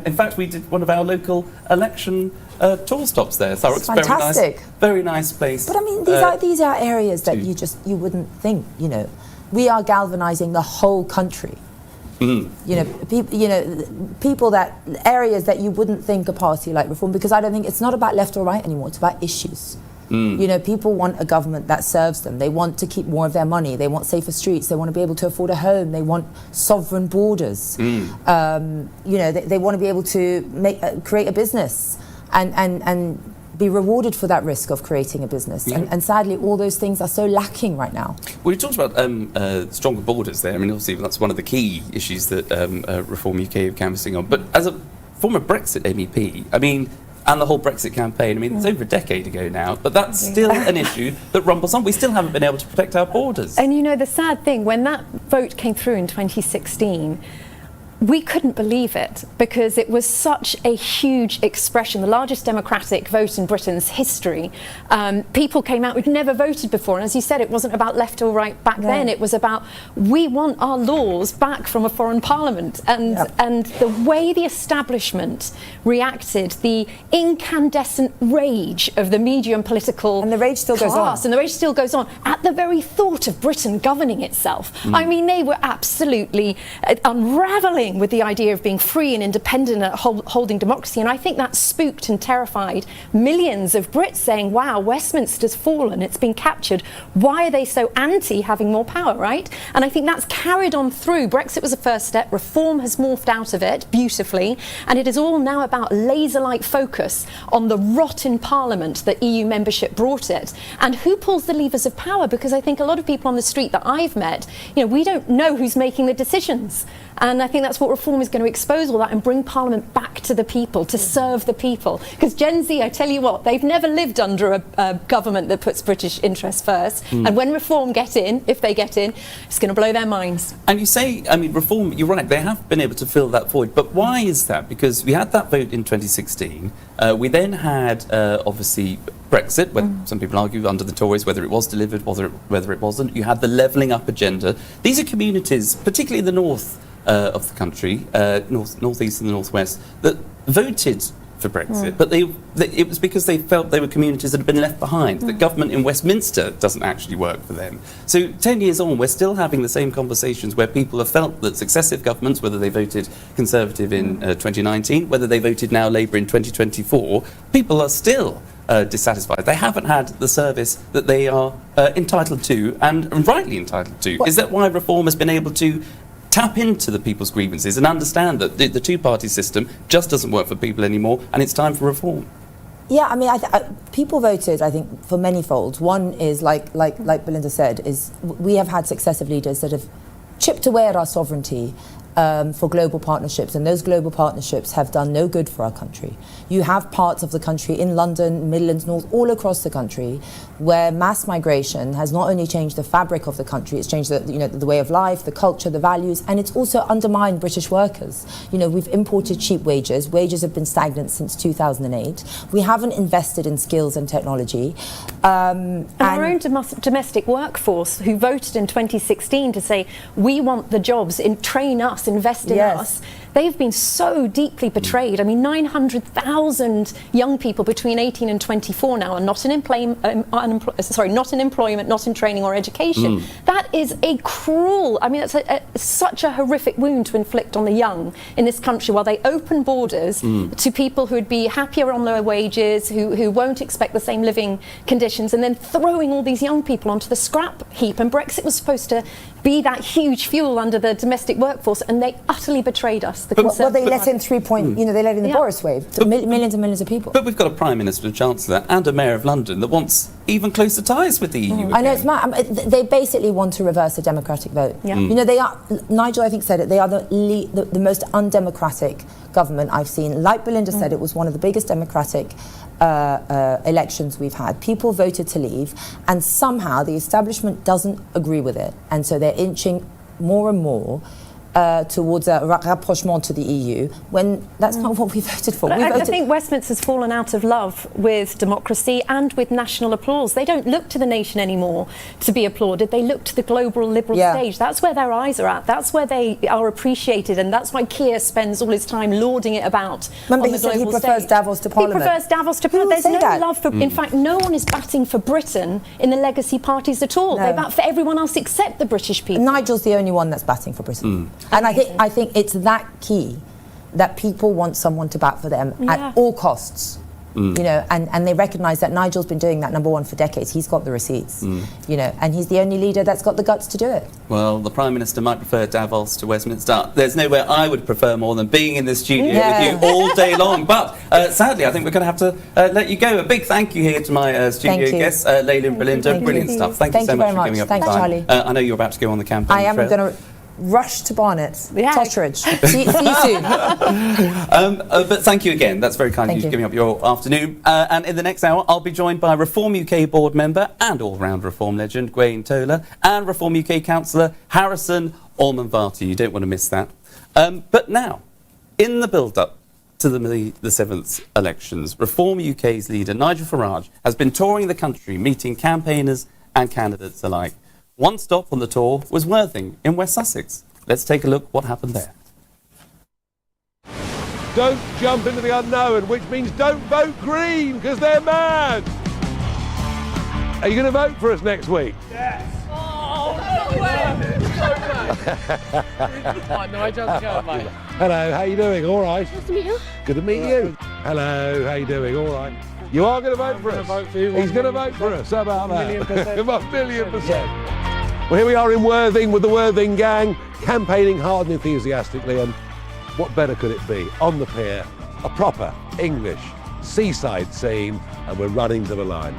In fact, we did one of our local election tour stops there. Thurrock's fantastic. Very nice place. But I mean, these are areas that you wouldn't think. You know, we are galvanising the whole country. You know, people that areas that you wouldn't think a party like Reform, because I don't think it's not about left or right anymore. It's about issues. You know, people want a government that serves them. They want to keep more of their money. They want safer streets. They want to be able to afford a home. They want sovereign borders. You know, they want to be able to create a business and be rewarded for that risk of creating a business. And sadly, all those things are so lacking right now. Well, we talked about stronger borders there. I mean, obviously, that's one of the key issues that Reform UK are canvassing on. But as a former Brexit MEP, I mean, and the whole Brexit campaign, I mean, it's over a decade ago now, but that's still an issue that rumbles on. We still haven't been able to protect our borders. And you know, the sad thing, when that vote came through in 2016, we couldn't believe it because it was such a huge expression, the largest democratic vote in Britain's history. People came out who'd never voted before, and as you said, it wasn't about left or right back then. It was about, we want our laws back from a foreign parliament. And the way the establishment reacted, the incandescent rage of the media and political and the rage still goes on. And the rage still goes on at the very thought of Britain governing itself. I mean, they were absolutely unravelling running with the idea of being free and independent and holding democracy. And I think that spooked and terrified millions of Brits, saying, wow, Westminster's fallen, it's been captured. Why are they so anti having more power, right? And I think that's carried on through. Brexit was a first step. Reform has morphed out of it beautifully. And it is all now about laser-like focus on the rot in Parliament that EU membership brought it. And who pulls the levers of power? Because I think a lot of people on the street that I've met, we don't know who's making the decisions. And I think that's what reform is going to expose, all that, and bring Parliament back to the people, to serve the people. Because Gen Z, I tell you what, they've never lived under a government that puts British interests first. And when reform get in, if they get in, it's going to blow their minds. And you say, reform, you're right, they have been able to fill that void. But why is that? Because we had that vote in 2016. We then had, obviously, Brexit, when some people argue under the Tories whether it was delivered, whether it wasn't. You had the levelling up agenda. These are communities, particularly in the north of the country, northeast and the northwest, that voted for Brexit, but it was because they felt they were communities that had been left behind. The government in Westminster doesn't actually work for them. So 10 years on, we're still having the same conversations where people have felt that successive governments, whether they voted Conservative in 2019, whether they voted now Labour in 2024, people are still dissatisfied. They haven't had the service that they are entitled to, and rightly entitled to. Is that why reform has been able to tap into the people's grievances and understand that the two-party system just doesn't work for people anymore, and it's time for reform? Yeah, people voted, I think, for many folds. One is, like Belinda said, is we have had successive leaders that have chipped away at our sovereignty for global partnerships, and those global partnerships have done no good for our country. You have parts of the country in London, Midlands, North, all across the country, where mass migration has not only changed the fabric of the country, it's changed the way of life, the culture, the values, and it's also undermined British workers. We've imported cheap wages. Wages have been stagnant since 2008. We haven't invested in skills and technology. And our own domestic workforce, who voted in 2016 to say, we want the jobs, train us, invest in us, they've been so deeply betrayed. 900,000 young people between 18 and 24 now are not in employment, not in training or education. That is a cruel, that's such a horrific wound to inflict on the young in this country, while they open borders to people who would be happier on lower wages, who won't expect the same living conditions, and then throwing all these young people onto the scrap heap. And Brexit was supposed to be that huge fuel under the domestic workforce, and they utterly betrayed us. They let in they let in the Boris wave to millions and millions of people. But we've got a Prime Minister, a Chancellor, and a Mayor of London that wants even closer ties with the EU. I know, it's mad. They basically want to reverse the democratic vote. They are, Nigel, I think, said it, they are the most undemocratic government I've seen. Like Belinda said, it was one of the biggest democratic elections we've had. People voted to leave, and somehow the establishment doesn't agree with it, and so they're inching more and more towards a rapprochement to the EU, when that's not what we voted for. I think Westminster's fallen out of love with democracy and with national applause. They don't look to the nation anymore to be applauded. They look to the global liberal stage. That's where their eyes are at. That's where they are appreciated, and that's why Keir spends all his time lauding it about. Remember, he said he prefers Davos to Parliament. He prefers Davos to Parliament. There's no love for. In fact, no one is batting for Britain in the legacy parties at all. They bat for everyone else except the British people. Nigel's the only one that's batting for Britain. And I think it's that key, that people want someone to bat for them at all costs. And they recognise that Nigel's been doing that, number one, for decades. He's got the receipts, and he's the only leader that's got the guts to do it. Well, the Prime Minister might prefer Davos to Westminster. There's nowhere I would prefer more than being in the studio with you all day long. But sadly, I think we're going to have to let you go. A big thank you here to my studio guests, Layla and Belinda. Brilliant stuff. Thank you so much for giving up your time. Thanks, Charlie. I know you're about to go on the campaign trail. I am going to rush to Barnet, Totteridge. See you soon. But thank you again. That's very kind of you for giving up your afternoon. And in the next hour, I'll be joined by Reform UK board member and all-round Reform legend Gwaine Tola and Reform UK councillor Harrison Allman-Varty. You don't want to miss that. But now, in the build-up to the 7th elections, Reform UK's leader Nigel Farage has been touring the country, meeting campaigners and candidates alike. One stop on the tour was Worthing in West Sussex. Let's take a look what happened there. Don't jump into the unknown, which means don't vote Green, because they're mad. Are you going to vote for us next week? Yes. Oh, no way. Hi, Nigel. How's it going, mate? Hello, how you doing? All right. Nice to meet you. Good to meet you. Hello, how you doing? All right. You are going to vote for us? Vote for you. He's going to vote for us. How about that? 1,000,000%. 1,000,000%. Well, here we are in Worthing with the Worthing gang, campaigning hard and enthusiastically, and what better could it be? On the pier, a proper English seaside scene, and we're running to the line.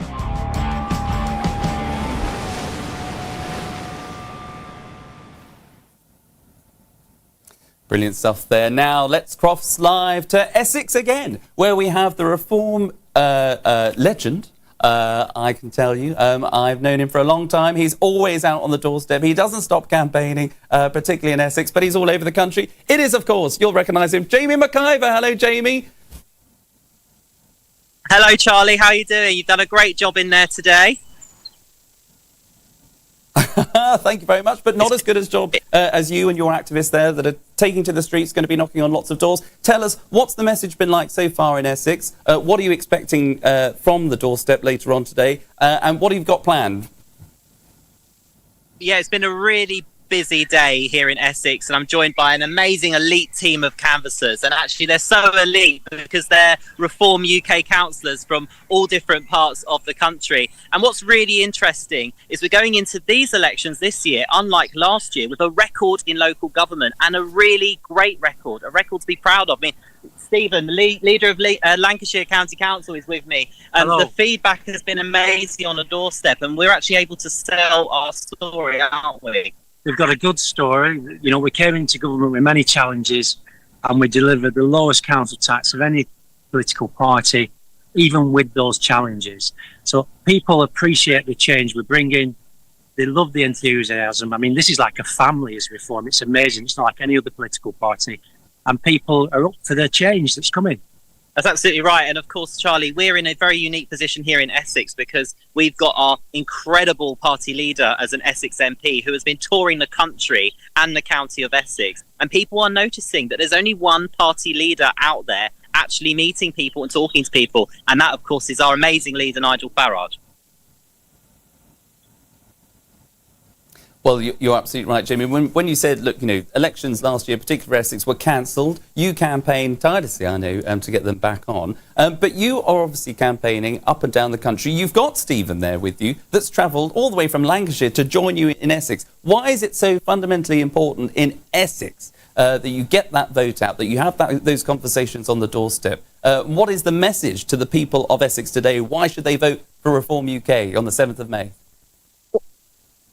Brilliant stuff there. Now let's cross live to Essex again, where we have the Reform legend. I can tell you, I've known him for a long time. He's always out on the doorstep. He doesn't stop campaigning, particularly in Essex, but he's all over the country. It is, of course, you'll recognise him, Jamie McIver. Hello, Jamie. Hello, Charlie. How are you doing? You've done a great job in there today. Thank you very much, but not as good as job as you and your activists there that are taking to the streets, going to be knocking on lots of doors. Tell us, what's the message been like so far in Essex? What are you expecting from the doorstep later on today? And what have you got planned? Yeah, it's been a really busy day here in Essex, and I'm joined by an amazing elite team of canvassers. And actually they're so elite because they're Reform UK councillors from all different parts of the country. And what's really interesting is we're going into these elections this year, unlike last year, with a record in local government, and a really great record, a record to be proud of. I mean, Stephen, the leader of Lancashire County Council, is with me. The feedback has been amazing on the doorstep, and we're actually able to sell our story, aren't we? We've got a good story. You know, we came into government with many challenges, and we delivered the lowest council tax of any political party, even with those challenges. So people appreciate the change we're bringing. They love the enthusiasm. I mean, this is like a family as Reform. It's amazing. It's not like any other political party. And people are up for the change that's coming. That's absolutely right. And of course, Charlie, we're in a very unique position here in Essex because we've got our incredible party leader as an Essex MP who has been touring the country and the county of Essex. And people are noticing that there's only one party leader out there actually meeting people and talking to people. And that, of course, is our amazing leader, Nigel Farage. Well, you're absolutely right, Jamie. When you said, look, you know, elections last year, particularly for Essex, were cancelled, you campaigned tirelessly, I know, to get them back on. But you are obviously campaigning up and down the country. You've got Stephen there with you that's travelled all the way from Lancashire to join you in Essex. Why is it so fundamentally important in Essex that you get that vote out, that you have those conversations on the doorstep? What is the message to the people of Essex today? Why should they vote for Reform UK on the 7th of May?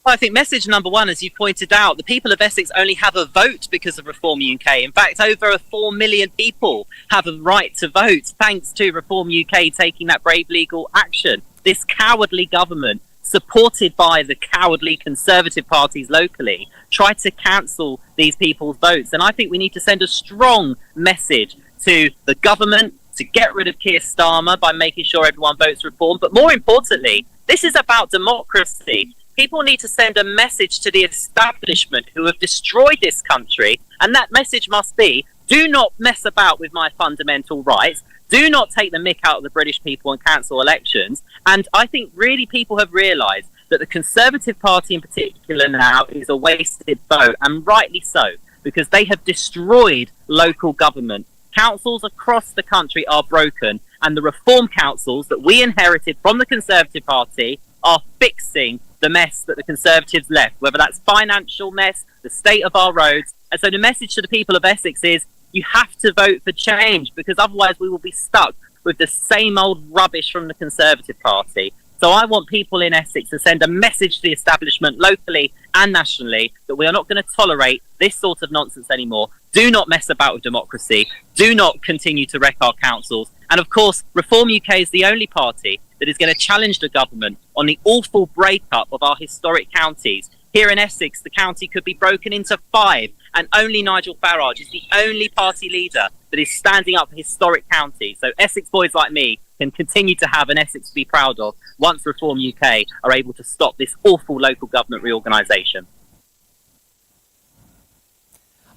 Well, I think message number one, as you pointed out, the people of Essex only have a vote because of Reform UK. In fact, over 4 million people have a right to vote thanks to Reform UK taking that brave legal action. This cowardly government, supported by the cowardly Conservative parties locally, tried to cancel these people's votes. And I think we need to send a strong message to the government to get rid of Keir Starmer by making sure everyone votes Reform. But more importantly, this is about democracy. People need to send a message to the establishment who have destroyed this country, and that message must be, do not mess about with my fundamental rights, do not take the mick out of the British people and cancel elections. And I think really people have realised that the Conservative Party in particular now is a wasted vote, and rightly so, because they have destroyed local government. Councils across the country are broken, and the Reform councils that we inherited from the Conservative Party are fixing the mess that the Conservatives left, whether that's financial mess, the state of our roads. And so the message to the people of Essex is you have to vote for change, because otherwise we will be stuck with the same old rubbish from the Conservative Party. So I want people in Essex to send a message to the establishment locally and nationally that we are not going to tolerate this sort of nonsense anymore. Do not mess about with democracy. Do not continue to wreck our councils. And of course, Reform UK is the only party that is going to challenge the government on the awful breakup of our historic counties. Here in Essex, the county could be broken into 5, and only Nigel Farage is the only party leader that is standing up for historic counties. So Essex boys like me can continue to have an Essex to be proud of once Reform UK are able to stop this awful local government reorganisation.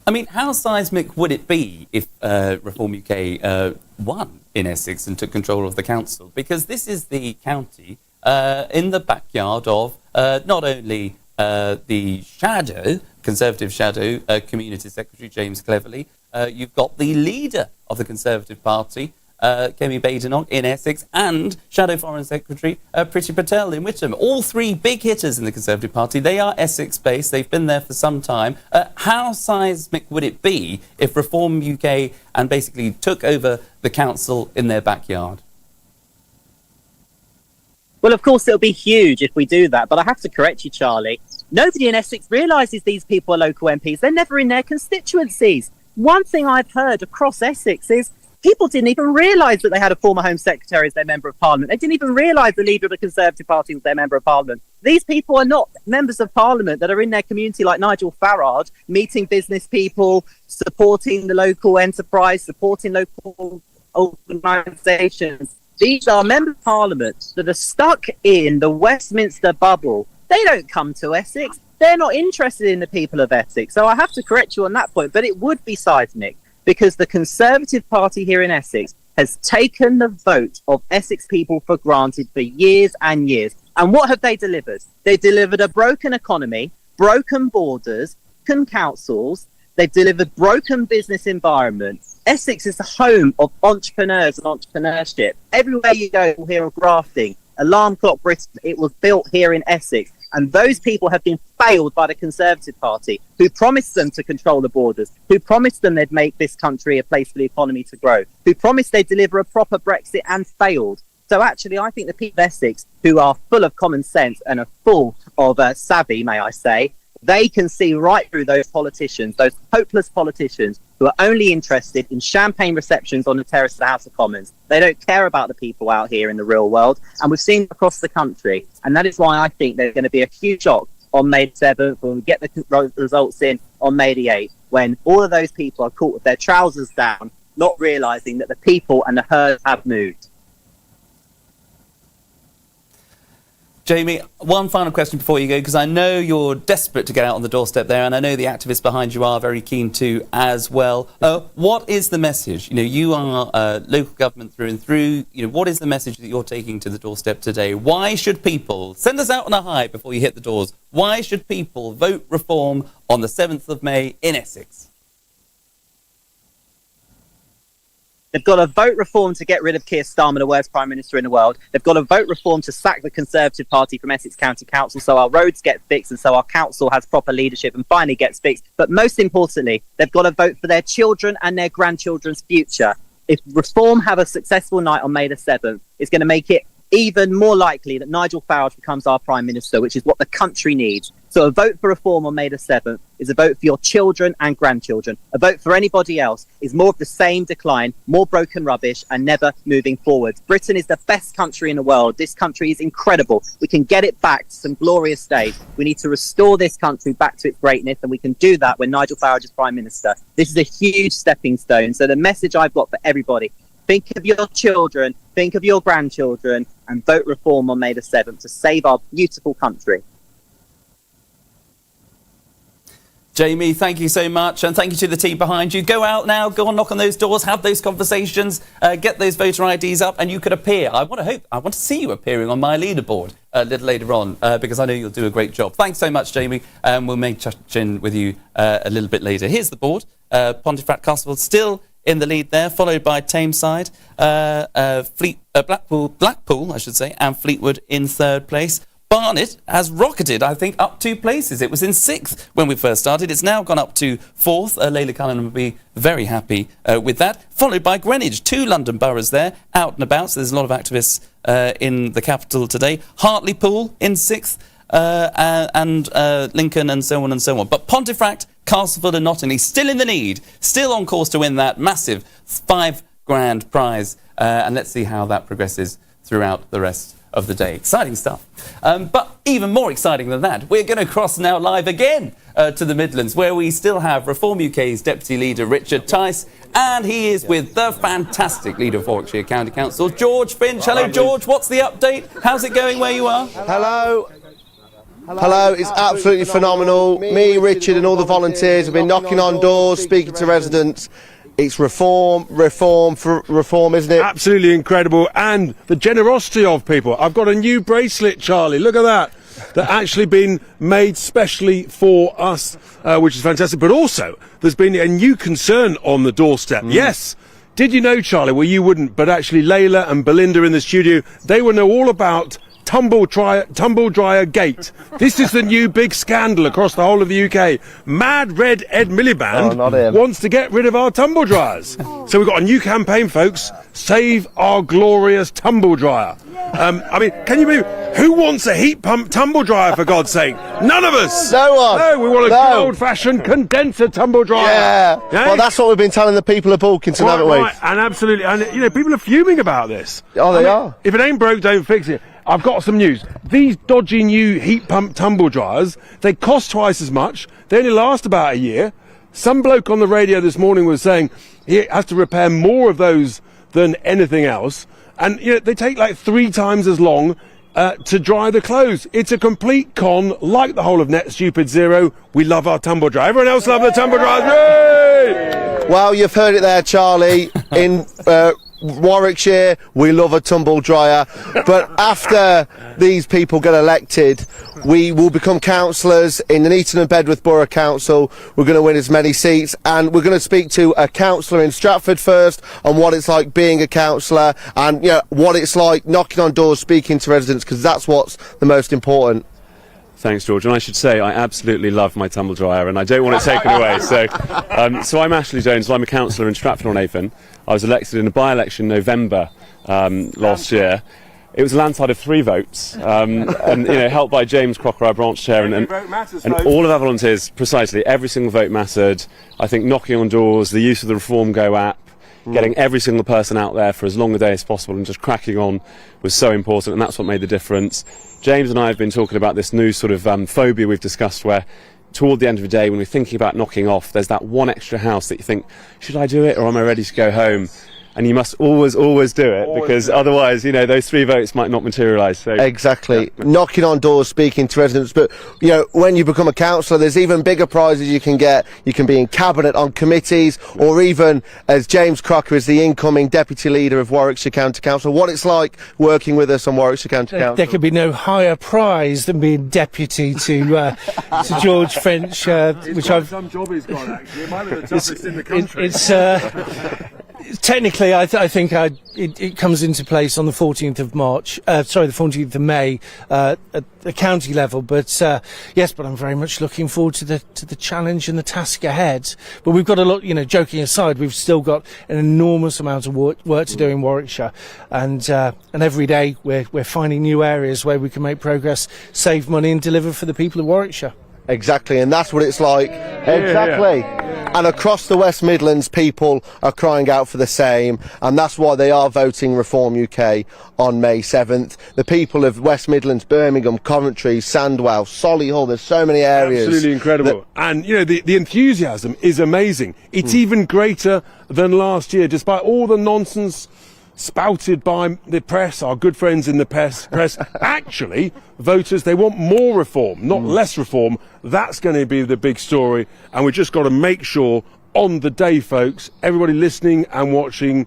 I mean, how seismic would it be if Reform UK won in Essex and took control of the council? Because this is the county in the backyard of not only the shadow Conservative Shadow Community Secretary, James Cleverly. You've got the leader of the Conservative Party, Kemi Badenoch in Essex, and Shadow Foreign Secretary Priti Patel in Witham. All three big hitters in the Conservative Party. They are Essex-based. They've been there for some time. How seismic would it be if Reform UK and basically took over the council in their backyard? Well, of course, it'll be huge if we do that. But I have to correct you, Charlie. Nobody in Essex realises these people are local MPs. They're never in their constituencies. One thing I've heard across Essex is people didn't even realise that they had a former Home Secretary as their Member of Parliament. They didn't even realise the leader of the Conservative Party was their Member of Parliament. These people are not Members of Parliament that are in their community like Nigel Farage, meeting business people, supporting the local enterprise, supporting local organisations. These are Members of Parliament that are stuck in the Westminster bubble. They don't come to Essex. They're not interested in the people of Essex. So I have to correct you on that point, but it would be seismic, because the Conservative Party here in Essex has taken the vote of Essex people for granted for years and years. And what have they delivered? They delivered a broken economy, broken borders, broken councils. They've delivered broken business environment. Essex is the home of entrepreneurs and entrepreneurship. Everywhere you go, you'll hear of grafting. Alarm Clock Britain, it was built here in Essex. And those people have been failed by the Conservative Party, who promised them to control the borders, who promised them they'd make this country a place for the economy to grow, who promised they'd deliver a proper Brexit and failed. So actually, I think the people of Essex, who are full of common sense and are full of savvy, may I say, they can see right through those politicians, those hopeless politicians who are only interested in champagne receptions on the terrace of the House of Commons. They don't care about the people out here in the real world, and we've seen across the country. And that is why I think there's going to be a huge shock on May 7th when we get the results in on May the 8th, when all of those people are caught with their trousers down, not realising that the people and the herd have moved. Jamie, one final question before you go, because I know you're desperate to get out on the doorstep there, and I know the activists behind you are very keen to as well. What is the message? You know, you are local government through and through. You know, what is the message that you're taking to the doorstep today? Why should people, send us out on a high before you hit the doors, why should people vote Reform on the 7th of May in Essex? They've got to vote Reform to get rid of Keir Starmer, the worst Prime Minister in the world. They've got to vote Reform to sack the Conservative Party from Essex County Council so our roads get fixed and so our council has proper leadership and finally gets fixed. But most importantly, they've got to vote for their children and their grandchildren's future. If Reform have a successful night on May the 7th, it's going to make it even more likely that Nigel Farage becomes our Prime Minister, which is what the country needs. So a vote for Reform on May the 7th is a vote for your children and grandchildren. A vote for anybody else is more of the same decline, more broken rubbish, and never moving forward. Britain is the best country in the world. This country is incredible. We can get it back to some glorious days. We need to restore this country back to its greatness, and we can do that when Nigel Farage is Prime Minister. This is a huge stepping stone. So the message I've got for everybody, think of your children, think of your grandchildren, and vote Reform on May the 7th to save our beautiful country. Jamie, thank you so much, and thank you to the team behind you. Go out now, go and knock on those doors, have those conversations, get those voter IDs up, and you could appear. I want to see you appearing on my leaderboard a little later on, because I know you'll do a great job. Thanks so much, Jamie, and we'll make touch in with you a little bit later. Here's the board. Pontefract Castle still in the lead there, followed by Tameside, Blackpool, I should say, and Fleetwood in third place. Barnet has rocketed, I think, up 2 places. It was in 6th when we first started. It's now gone up to 4th. Layla Cullen will be very happy with that. Followed by Greenwich. 2 London boroughs there, out and about. So there's a lot of activists in the capital today. Hartlepool in 6th, and Lincoln and so on and so on. But Pontefract, Castleford and Nottingham still in the lead, still on course to win that massive £5,000 prize. And let's see how that progresses throughout the rest of the day. Exciting stuff. But even more exciting than that, we're going to cross now live again to the Midlands, where we still have Reform UK's Deputy Leader Richard Tice, and he is with the fantastic Leader of Warwickshire County Council, George Finch. Hello, George. What's the update? How's it going where you are? Hello. Hello, it's absolutely phenomenal. Me, Richard and all the volunteers have been knocking on doors, speaking to residents. It's reform, isn't it? Absolutely incredible. And the generosity of people. I've got a new bracelet, Charlie. Look at that. that actually been made specially for us, which is fantastic. But also, there's been a new concern on the doorstep. Yes. Did you know, Charlie? Well, you wouldn't, but actually Layla and Belinda in the studio, they will know all about tumble dryer gate. This is the new big scandal across the whole of the UK. Mad Red Ed Miliband wants to get rid of our tumble dryers. So we've got a new campaign, folks. Save our glorious tumble dryer. I mean, can you believe who wants a heat pump tumble dryer, for God's sake? None of us. No one. No, we want a good old-fashioned condenser tumble dryer. Yeah. Well, that's what we've been telling the people of Bulkington, haven't we? Right, and absolutely. And, you know, people are fuming about this. Oh, they are. If it ain't broke, don't fix it. I've got some news. These dodgy new heat pump tumble dryers, they cost twice as much. They only last about a year. Some bloke on the radio this morning was saying he has to repair more of those than anything else. And you know, they take like 3 times as long to dry the clothes. It's a complete con, like the whole of Net Stupid Zero. We love our tumble dryer. Everyone else love the tumble dryers. Yay! Well, you've heard it there, Charlie. In Warwickshire, we love a tumble dryer, but after these people get elected, we will become councillors in Nuneaton and Bedworth Borough Council. We're going to win as many seats, and we're going to speak to a councillor in Stratford first on what it's like being a councillor, and you know, what it's like knocking on doors, speaking to residents, because that's what's the most important. Thanks, George. And I should say, I absolutely love my tumble dryer, and I don't want it taken away. So I'm Ashley Jones. I'm a councillor in Stratford-on-Avon. I was elected in a by-election in November last year. It was a landslide of 3 votes, and you know, helped by James Crocker, our branch chair, and all of our volunteers. Precisely, every single vote mattered. I think knocking on doors, the use of the Reform Go app, getting every single person out there for as long a day as possible and just cracking on was so important, and that's what made the difference. James and I have been talking about this new sort of phobia we've discussed, where toward the end of the day, when we're thinking about knocking off, there's that one extra house that you think, should I do it or am I ready to go home? And you must always do it, because otherwise, you know, those 3 votes might not materialise. So. Exactly. Yeah. Knocking on doors, speaking to residents. But, you know, when you become a councillor, there's even bigger prizes you can get. You can be in cabinet, on committees, or even, as James Crocker is the incoming deputy leader of Warwickshire County Council, what it's like working with us on Warwickshire County Council. There could be no higher prize than being deputy to George French, which I've... Some job he's got, actually. It might be the toughest in the country. Technically, I think it comes into place on the 14th of March. The 14th of May at the county level. But yes, but I'm very much looking forward to the challenge and the task ahead. But we've got a lot. You know, joking aside, we've still got an enormous amount of work to do in Warwickshire, and every day we're finding new areas where we can make progress, save money, and deliver for the people of Warwickshire. Exactly, and that's what it's like. Exactly. And across the West Midlands, people are crying out for the same, and that's why they are voting Reform UK on May 7th. The people of West Midlands, Birmingham, Coventry, Sandwell, Solihull, there's so many areas. Absolutely incredible. And, you know, the enthusiasm is amazing. It's even greater than last year, despite all the nonsense spouted by the press, our good friends in the press. Actually, voters, they want more reform, not less reform. That's going to be the big story, and we've just got to make sure on the day, folks, everybody listening and watching,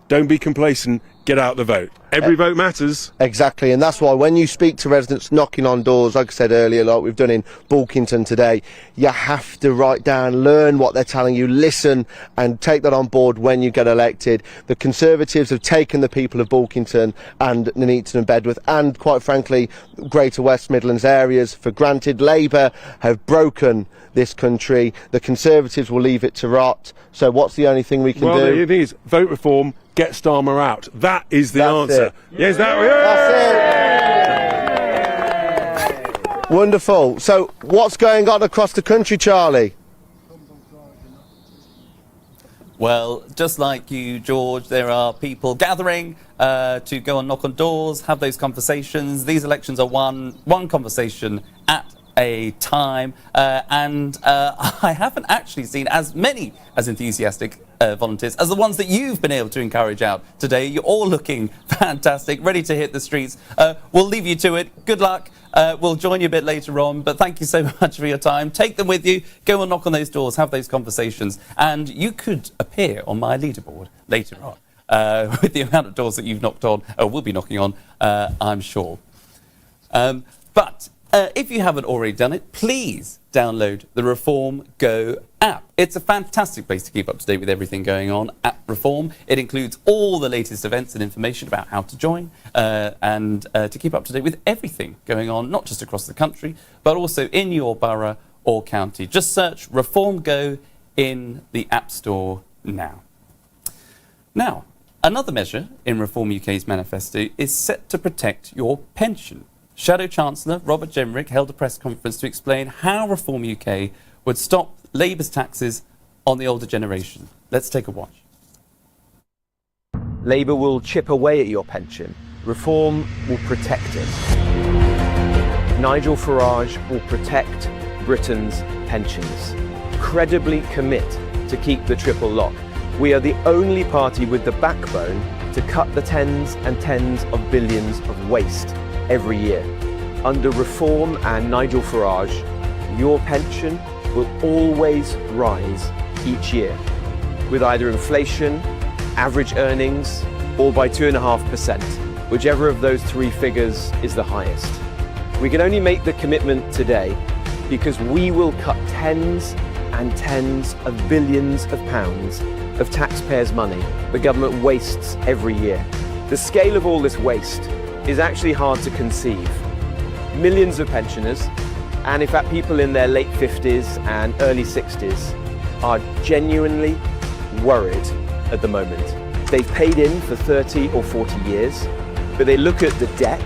don't be complacent, get out the vote. Every vote matters. Exactly, and that's why when you speak to residents knocking on doors, like I said earlier, like we've done in Bulkington today, you have to write down, learn what they're telling you, listen, and take that on board when you get elected. The Conservatives have taken the people of Bulkington and Nuneaton and Bedworth, and quite frankly, Greater West Midlands areas for granted. Labour have broken this country. The Conservatives will leave it to rot. So what's the only thing we can do? Well, the thing is, vote reform, get Starmer out. That is the answer. Yes, That's it. Wonderful. So what's going on across the country, Charlie? Well, just like you, George, there are people gathering to go and knock on doors, have those conversations. These elections are one conversation at a time, and I haven't actually seen as many as enthusiastic volunteers as the ones that you've been able to encourage out today. You're all looking fantastic, ready to hit the streets. We'll leave you to it. Good luck. We'll join you a bit later on, but thank you so much for your time. Take them with you, go and knock on those doors, have those conversations, and you could appear on my leaderboard later on with the amount of doors that you've knocked on, or will be knocking on, I'm sure. But If you haven't already done it, please download the Reform Go app. It's a fantastic place to keep up to date with everything going on at Reform. It includes all the latest events and information about how to join and to keep up to date with everything going on, not just across the country, but also in your borough or county. Just search Reform Go in the App Store now. Now, another measure in Reform UK's manifesto is set to protect your pension. Shadow Chancellor Robert Jenrick held a press conference to explain how Reform UK would stop Labour's taxes on the older generation. Let's take a watch. Labour will chip away at your pension. Reform will protect it. Nigel Farage will protect Britain's pensions. Credibly commit to keep the triple lock. We are the only party with the backbone to cut the tens and tens of billions of waste every year. Under Reform and Nigel Farage, your pension will always rise each year, with either inflation, average earnings, or by 2.5%, whichever of those three figures is the highest. We can only make the commitment today because we will cut tens and tens of billions of pounds of taxpayers' money the government wastes every year. The scale of all this waste is actually hard to conceive. Millions of pensioners, and in fact people in their late 50s and early 60s, are genuinely worried at the moment. They've paid in for 30 or 40 years, but they look at the debt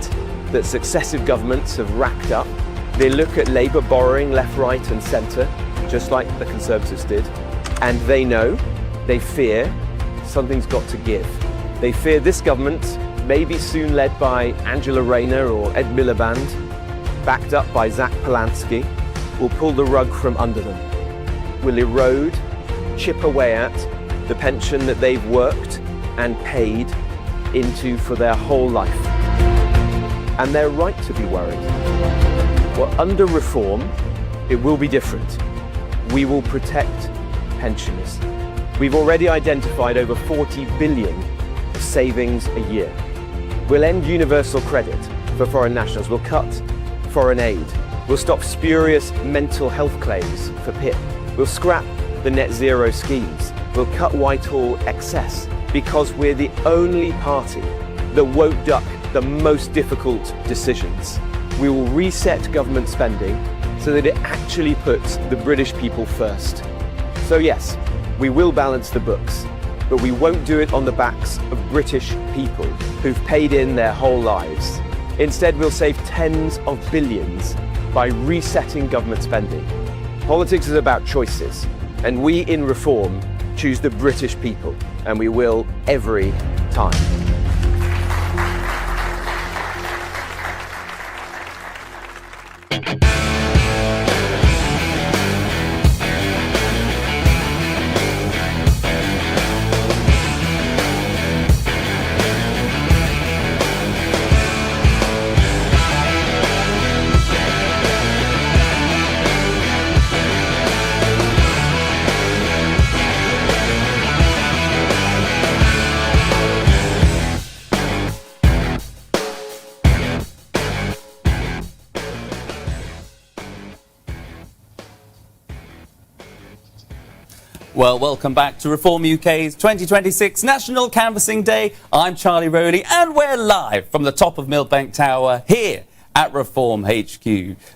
that successive governments have racked up. They look at Labour borrowing left, right and centre, just like the Conservatives did, and they know, they fear, something's got to give. They fear this government, maybe soon led by Angela Rayner or Ed Miliband, backed up by Zach Polanski, will pull the rug from under them, will erode, chip away at the pension that they've worked and paid into for their whole life. And they're right to be worried. Well, under Reform, it will be different. We will protect pensioners. We've already identified over 40 billion of savings a year. We'll end universal credit for foreign nationals. We'll cut foreign aid. We'll stop spurious mental health claims for PIP. We'll scrap the net zero schemes. We'll cut Whitehall excess because we're the only party that won't duck the most difficult decisions. We will reset government spending so that it actually puts the British people first. So yes, we will balance the books, but we won't do it on the backs of British people who've paid in their whole lives. Instead, we'll save tens of billions by resetting government spending. Politics is about choices, and we in Reform choose the British people, and we will every time. Well, welcome back to Reform UK's 2026 National Canvassing Day. I'm Charlie Rowley and we're live from the top of Millbank Tower here at Reform HQ.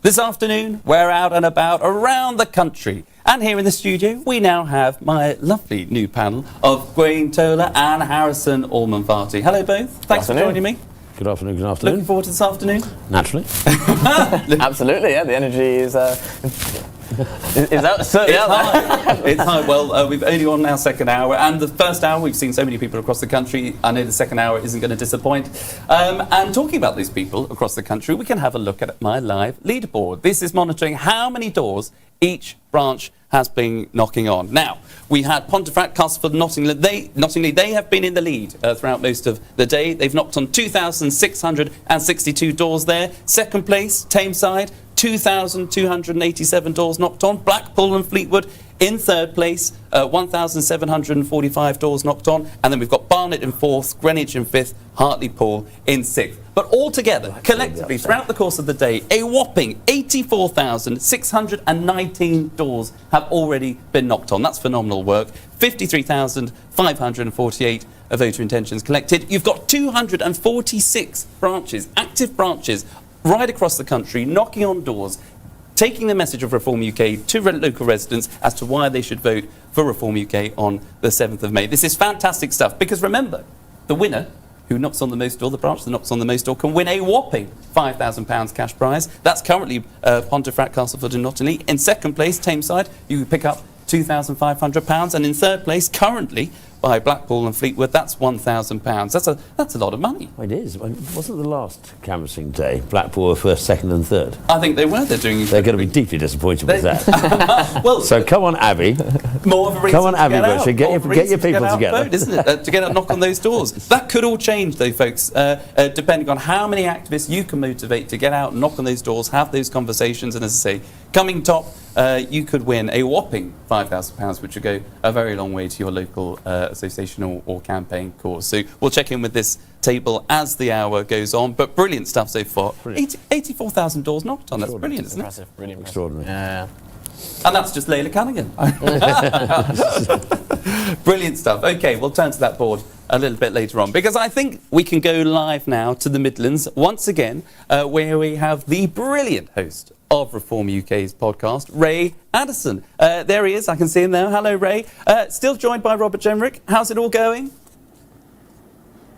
This afternoon, we're out and about around the country. And here in the studio, we now have my lovely new panel of Gwaine Tola and Harrison Allman-Farty. Hello both. Thanks for joining me. Good afternoon, good afternoon. Looking forward to this afternoon? Naturally. Absolutely, yeah. The energy is that certainly high. It's high. Well, we've only on our second hour, and the first hour we've seen so many people across the country. I know the second hour isn't going to disappoint. And talking about these people across the country, we can have a look at my live leaderboard. This is monitoring how many doors each branch has been knocking on. Now, we had Pontefract, Castleford, Nottingley. They have been in the lead throughout most of the day. They've knocked on 2,662 doors there. Second place, Tameside, 2,287 doors knocked on. Blackpool and Fleetwood In third place, 1,745 doors knocked on. And then we've got Barnet in fourth, Greenwich in fifth, Hartlepool in sixth. But altogether, collectively, throughout the course of the day, a whopping 84,619 doors have already been knocked on. That's phenomenal work. 53,548 voter intentions collected. You've got 246 branches, active branches, right across the country, knocking on doors, taking the message of Reform UK to local residents as to why they should vote for Reform UK on the 7th of May. This is fantastic stuff, because remember, the winner who knocks on the most door, the branch that knocks on the most door, can win a whopping £5,000 cash prize. That's currently Pontefract, Castleford and Knottingley. In second place, Tameside, you can pick up £2,500, and in third place, currently, by Blackpool and Fleetwood, that's £1,000. That's a lot of money. It is. Wasn't the last canvassing day Blackpool were first, second and third? I think they were. They're going to be deeply disappointed with that. Well, so come on, Abby. More of a reason come on, to Abby, get out. get your people together. Vote, isn't it? To get a knock on those doors. That could all change, though, folks, depending on how many activists you can motivate to get out, knock on those doors, have those conversations, and as I say, coming top, you could win a whopping £5,000, which would go a very long way to your local association or campaign cause. So we'll check in with this table as the hour goes on, but brilliant stuff so far. 84,000 doors knocked on. That's brilliant, isn't it? Brilliant. Extraordinary. Yeah. And that's just Layla Cunningham. Brilliant stuff. OK, we'll turn to that board a little bit later on, because I think we can go live now to the Midlands once again, where we have the brilliant host of Reform UK's podcast, Ray Addison. There he is. I can see him there. Hello, Ray. Still joined by Robert Jenrick. How's it all going?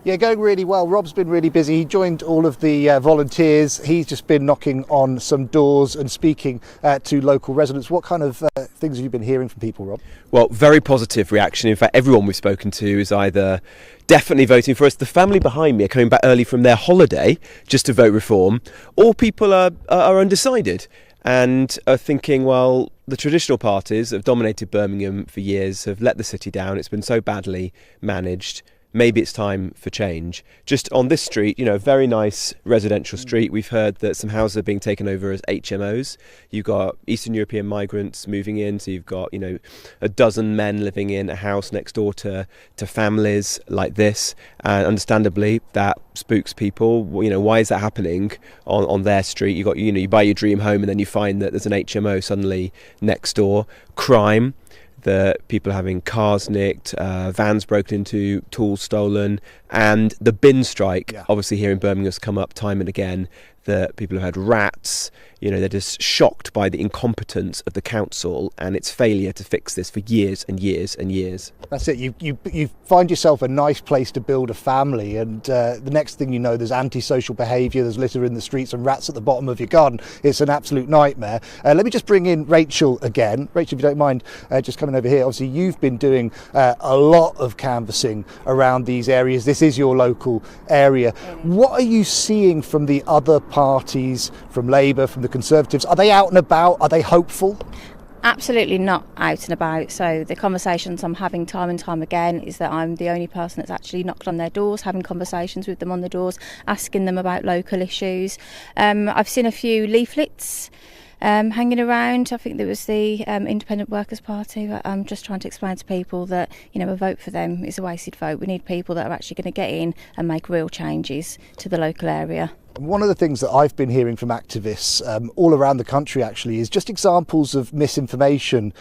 Yeah, going really well. Rob's been really busy. He joined all of the volunteers. He's just been knocking on some doors and speaking to local residents. What kind of things have you been hearing from people, Rob? Well, very positive reaction. In fact, everyone we've spoken to is either definitely voting for us. The family behind me are coming back early from their holiday just to vote Reform, or people are undecided and are thinking, well, the traditional parties that have dominated Birmingham for years have let the city down. It's been so badly managed. Maybe it's time for change. Just on this street, a very nice residential street, we've heard that some houses are being taken over as HMOs. You've got Eastern European migrants moving in, so you've got, a dozen men living in a house next door to families like this. And understandably, that spooks people. Why is that happening on their street? You buy your dream home and then you find that there's an HMO suddenly next door. Crime. That people are having cars nicked, vans broken into, tools stolen, and the bin strike, obviously here in Birmingham, has come up time and again, that people have had rats. They're just shocked by the incompetence of the council and its failure to fix this for years and years and years. That's it. You find yourself a nice place to build a family, and the next thing you know, there's antisocial behaviour, there's litter in the streets and rats at the bottom of your garden. It's an absolute nightmare. Let me just bring in Rachel again. Rachel, if you don't mind just coming over here. Obviously, you've been doing a lot of canvassing around these areas. This is your local area. What are you seeing from the other parties, from Labour, from the Conservatives? Are they out and about? Are they hopeful? Absolutely not out and about. So the conversations I'm having time and time again is that I'm the only person that's actually knocked on their doors, having conversations with them on the doors, asking them about local issues. I've seen a few leaflets hanging around. I think there was the Independent Workers' Party. I'm just trying to explain to people that a vote for them is a wasted vote. We need people that are actually going to get in and make real changes to the local area. One of the things that I've been hearing from activists all around the country actually is just examples of misinformation,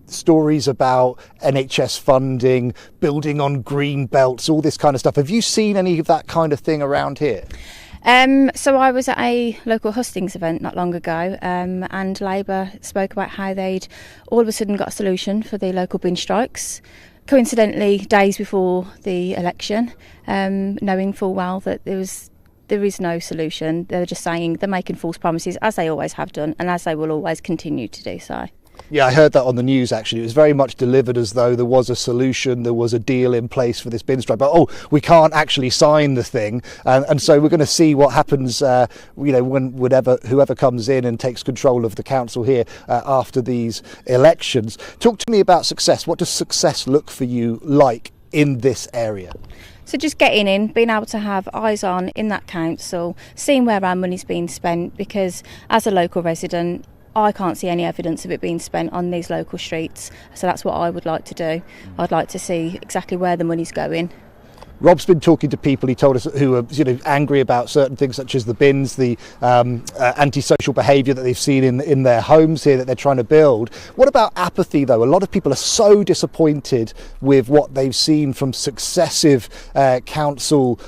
stories about NHS funding, building on green belts, all this kind of stuff. Have you seen any of that kind of thing around here? So I was at a local hustings event not long ago, and Labour spoke about how they'd all of a sudden got a solution for the local bin strikes, coincidentally days before the election, knowing full well that there is no solution. They're just saying they're making false promises, as they always have done and as they will always continue to do so. Yeah, I heard that on the news actually. It was very much delivered as though there was a solution, there was a deal in place for this bin strike, but we can't actually sign the thing, and so we're going to see what happens when whoever comes in and takes control of the council here after these elections. Talk to me about success. What does success look for you like in this area? So just getting in, being able to have eyes on in that council, seeing where our money's being spent, because as a local resident, I can't see any evidence of it being spent on these local streets. So that's what I would like to do. I'd like to see exactly where the money's going. Rob's been talking to people, he told us, who are angry about certain things such as the bins, the antisocial behaviour that they've seen in their homes here that they're trying to build. What about apathy, though? A lot of people are so disappointed with what they've seen from successive council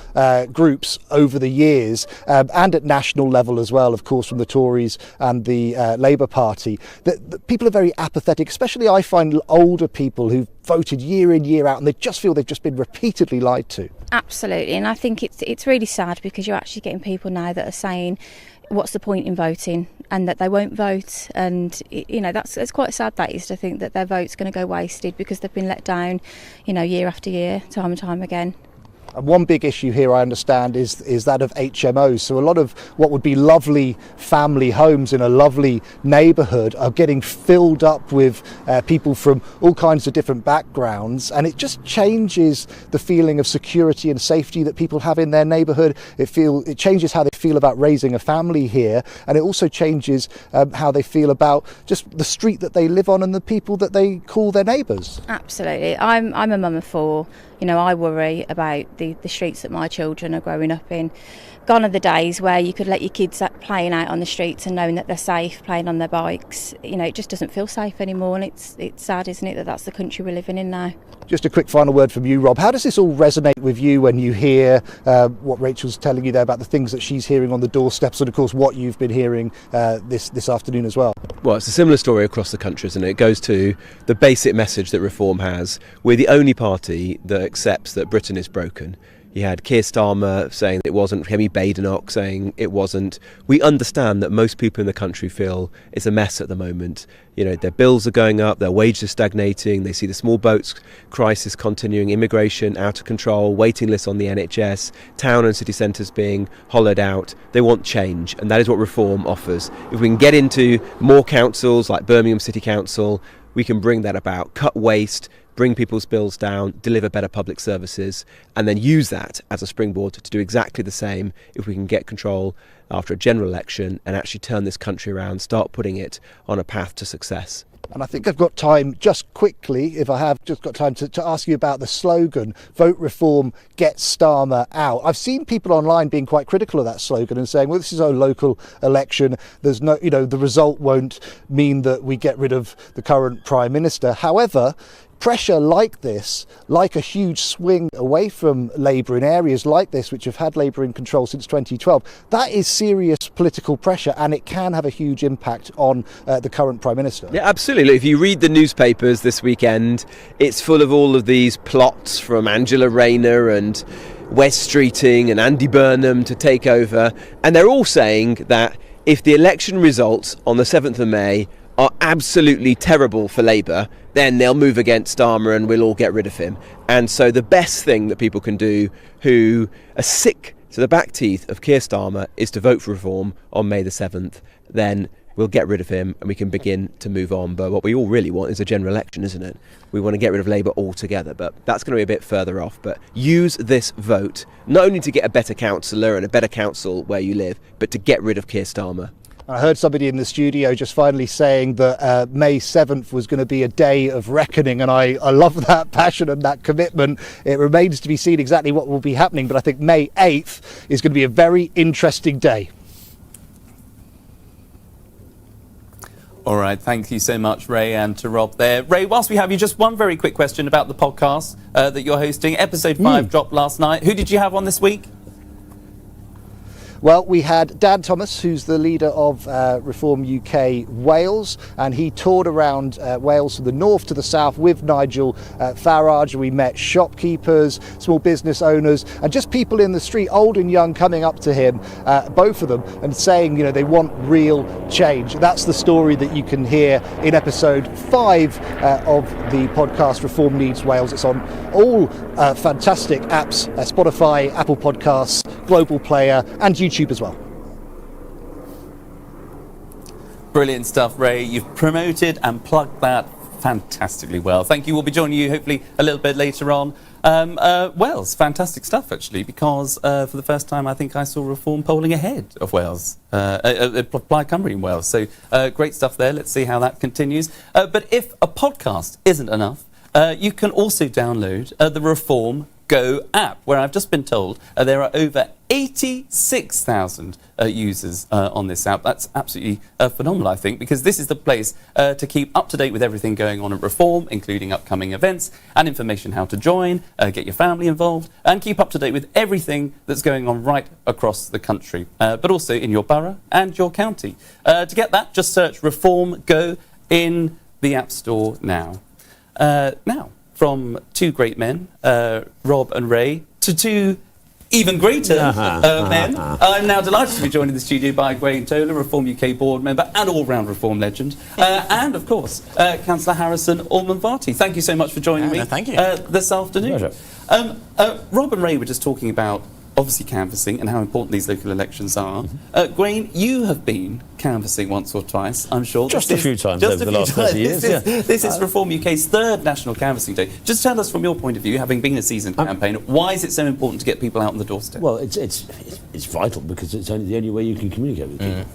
groups over the years, and at national level as well, of course, from the Tories and the Labour Party. That people are very apathetic, especially I find older people who've voted year in, year out, and they just feel they've just been repeatedly lied to. Absolutely, and I think it's really sad because you're actually getting people now that are saying, what's the point in voting, and that they won't vote, and it's quite sad, that is, to think that their vote's going to go wasted because they've been let down, year after year, time and time again. And one big issue here, I understand, is that of HMOs. So a lot of what would be lovely family homes in a lovely neighbourhood are getting filled up with people from all kinds of different backgrounds, and it just changes the feeling of security and safety that people have in their neighbourhood. It changes how they feel about raising a family here, and it also changes how they feel about just the street that they live on and the people that they call their neighbours. Absolutely. I'm a mum of four. I worry about the streets that my children are growing up in. Gone are the days where you could let your kids playing out on the streets and knowing that they're safe, playing on their bikes. It just doesn't feel safe anymore, and it's sad, isn't it, that that's the country we're living in now. Just a quick final word from you, Rob. How does this all resonate with you when you hear what Rachel's telling you there about the things that she's hearing on the doorsteps, and of course what you've been hearing this afternoon as well? Well, it's a similar story across the country, isn't it? It goes to the basic message that Reform has. We're the only party that accepts that Britain is broken. You had Keir Starmer saying it wasn't, Kemi Badenoch saying it wasn't. We understand that most people in the country feel it's a mess at the moment. Their bills are going up, their wages are stagnating, they see the small boats crisis continuing, immigration out of control, waiting lists on the NHS, town and city centres being hollowed out. They want change, and that is what Reform offers. If we can get into more councils like Birmingham City Council, we can bring that about, cut waste, bring people's bills down, deliver better public services, and then use that as a springboard to do exactly the same if we can get control after a general election and actually turn this country around, start putting it on a path to success. And I think I've got time, just quickly, if I have just got time, to ask you about the slogan, Vote Reform, Get Starmer Out. I've seen people online being quite critical of that slogan and saying, well, this is a local election. There's no, the result won't mean that we get rid of the current Prime Minister. However, pressure like this, like a huge swing away from Labour in areas like this, which have had Labour in control since 2012, that is serious political pressure, and it can have a huge impact on the current Prime Minister. Yeah, absolutely. If you read the newspapers this weekend, it's full of all of these plots from Angela Rayner and West Streeting and Andy Burnham to take over, and they're all saying that if the election results on the 7th of May are absolutely terrible for Labour, then they'll move against Starmer and we'll all get rid of him. And so the best thing that people can do who are sick to the back teeth of Keir Starmer is to vote for Reform on May the 7th. Then we'll get rid of him and we can begin to move on. But what we all really want is a general election, isn't it? We want to get rid of Labour altogether, but that's going to be a bit further off. But use this vote not only to get a better councillor and a better council where you live, but to get rid of Keir Starmer. I heard somebody in the studio just finally saying that May 7th was going to be a day of reckoning, and I love that passion and that commitment. It remains to be seen exactly what will be happening, but I think May 8th is going to be a very interesting day. All right, thank you so much, Ray, and to Rob there. Ray, whilst we have you, just one very quick question about the podcast that you're hosting. Episode 5 dropped last night. Who did you have on this week? Well, we had Dan Thomas, who's the leader of Reform UK Wales, and he toured around Wales from the north to the south with Nigel Farage. We met shopkeepers, small business owners, and just people in the street, old and young, coming up to him, both of them, and saying, they want real change. That's the story that you can hear in episode 5 of the podcast Reform Needs Wales. It's on all fantastic apps, Spotify, Apple Podcasts, Global Player, and YouTube as well. Brilliant stuff, Ray. You've promoted and plugged that fantastically well. Thank you. We'll be joining you hopefully a little bit later on. Wales, fantastic stuff actually, because for the first time I think I saw Reform polling ahead of Wales, Plaid Cymru in Wales. So great stuff there. Let's see how that continues. But if a podcast isn't enough, you can also download the Reform Go app, where I've just been told there are over 86,000 users on this app. That's absolutely phenomenal, I think, because this is the place to keep up to date with everything going on at Reform, including upcoming events and information how to join, get your family involved, and keep up to date with everything that's going on right across the country, but also in your borough and your county. To get that, just search Reform Go in the App Store now. Now, from two great men, Rob and Ray, to two even greater men. I'm now delighted to be joined in the studio by Graham Toller, Reform UK board member and all-round Reform legend, and of course, Councillor Harrison Allman-Varty. Thank you so much for joining me thank you. this afternoon. Rob and Ray were just talking about obviously canvassing and how important these local elections are. Graham, you have been canvassing once or twice, I'm sure. Just a few times over the last 30 years. This is Reform UK's third National Canvassing Day. Just tell us from your point of view, having been a seasoned campaigner, why is it so important to get people out on the doorstep? Well, it's vital because it's the only way you can communicate with people.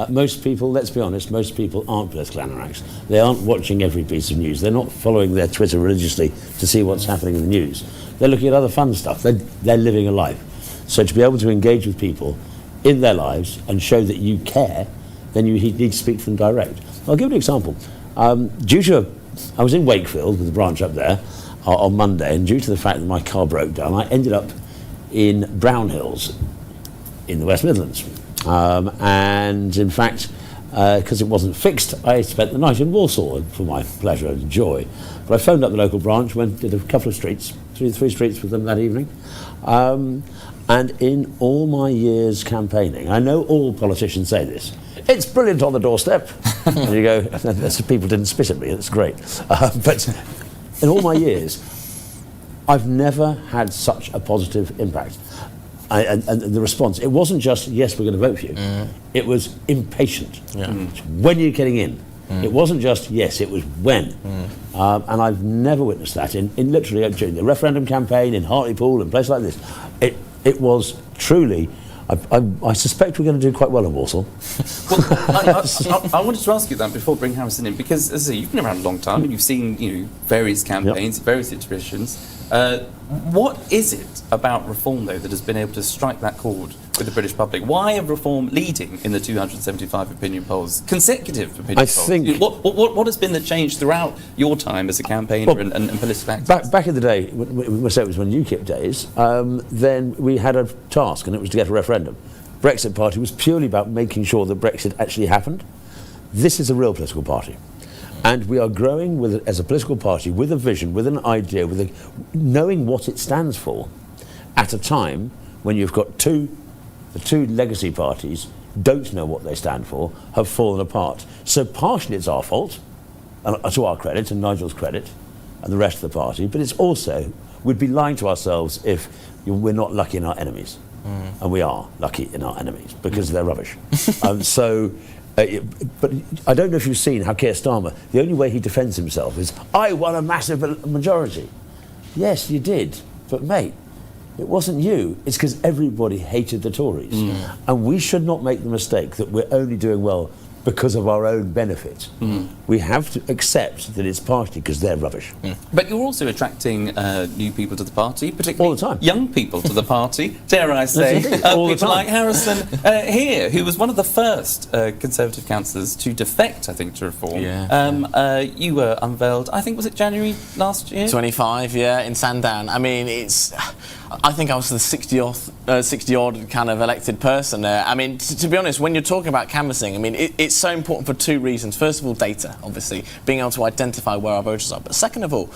Most people, let's be honest, most people aren't political anoraks. They aren't watching every piece of news. They're not following their Twitter religiously to see what's happening in the news. They're looking at other fun stuff. They're living a life. So to be able to engage with people in their lives and show that you care, then you need to speak to them direct. I'll give you an example. I was in Wakefield with the branch up there on Monday, and due to the fact that my car broke down, I ended up in Brownhills in the West Midlands. And in fact, because it wasn't fixed, I spent the night in Walsall for my pleasure and joy. But I phoned up the local branch, did a couple of streets, three streets with them that evening. And in all my years campaigning, I know all politicians say this, it's brilliant on the doorstep. And you go, people didn't spit at me, that's great. But in all my years, I've never had such a positive impact. And the response, it wasn't just, yes, we're going to vote for you. It was impatient. When are you getting in? It wasn't just, yes, it was when. And I've never witnessed that in literally during the referendum campaign, in Hartlepool and places like this. It was truly, I suspect we're going to do quite well in Walsall. Well, I wanted to ask you that before bringing Harrison in, because as I say, you've been around a long time and you've seen various campaigns, various iterations. What is it about Reform, though, that has been able to strike that chord with the British public? Why are Reform leading in the 275 opinion polls, consecutive opinion polls? Think what has been the change throughout your time as a campaigner and political activist? Back in the day, it was when UKIP days, then we had a task, and it was to get a referendum. Brexit Party was purely about making sure that Brexit actually happened. This is a real political party. And we are growing as a political party with a vision, with an idea, knowing what it stands for at a time when you've got the two legacy parties don't know what they stand for, have fallen apart. So partially it's our fault, to our credit and Nigel's credit and the rest of the party, but it's also, we'd be lying to ourselves if we're not lucky in our enemies. And we are lucky in our enemies because they're rubbish. But I don't know if you've seen how Keir Starmer, the only way he defends himself is, I won a massive majority. Yes, you did, but mate, it wasn't you. It's because everybody hated the Tories. And we should not make the mistake that we're only doing well because of our own benefit. We have to accept that it's partly because they're rubbish. But you're also attracting new people to the party, particularly all the time. Young people to the party, dare I say. People like Harrison here, who was one of the first Conservative councillors to defect, I think, to Reform. You were unveiled, I think, was it January last year? 25, in Sandown. I mean, I think I was the 60-odd kind of elected person there. I mean, to be honest, when you're talking about canvassing, I mean, it's so important for two reasons. First of all, data, obviously, being able to identify where our voters are. But second of all,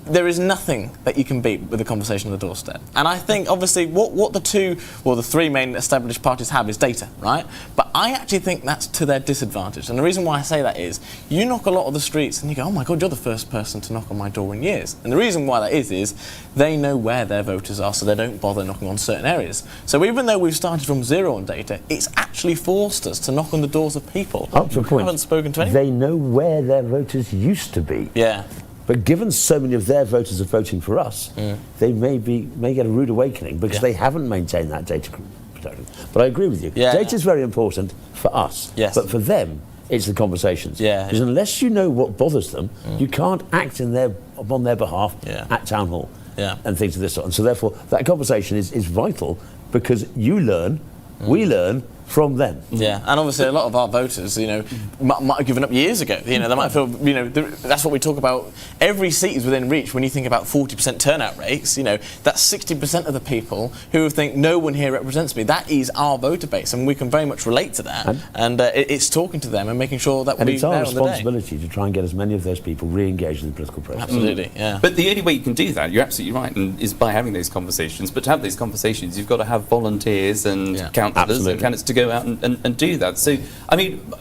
there is nothing that you can beat with a conversation on the doorstep. And I think, obviously, what the three main established parties have is data, right? But I actually think that's to their disadvantage. And the reason why I say that is, you knock a lot of the streets and you go, oh my God, you're the first person to knock on my door in years. And the reason why that is they know where their voters are, so they don't bother knocking on certain areas. So even though we've started from zero on data, it's actually forced us to knock on the doors of people Up to a point, haven't spoken to anyone. they know where their voters used to be. Yeah. But given so many of their voters are voting for us, they may get a rude awakening because they haven't maintained that data protection. But I agree with you. Yeah. Data is very important for us. Yes. But for them, it's the conversations. Yeah. Because unless you know what bothers them, you can't act on their behalf at town hall and things of this sort. And so therefore, that conversation is vital because you learn, we learn from them. Yeah, and obviously a lot of our voters, might have given up years ago. They might feel, that's what we talk about. Every seat is within reach. When you think about 40% turnout rates, that's 60% of the people who think no one here represents me. That is our voter base, and we can very much relate to that. And it's talking to them and making sure that and we're it's our there on the day. responsibility to try and get as many of those people re-engaged in the political process. Absolutely, yeah. But the only way you can do that, you're absolutely right, is by having those conversations. But to have those conversations, you've got to have volunteers and councillors and candidates to go out and do that. So, I mean,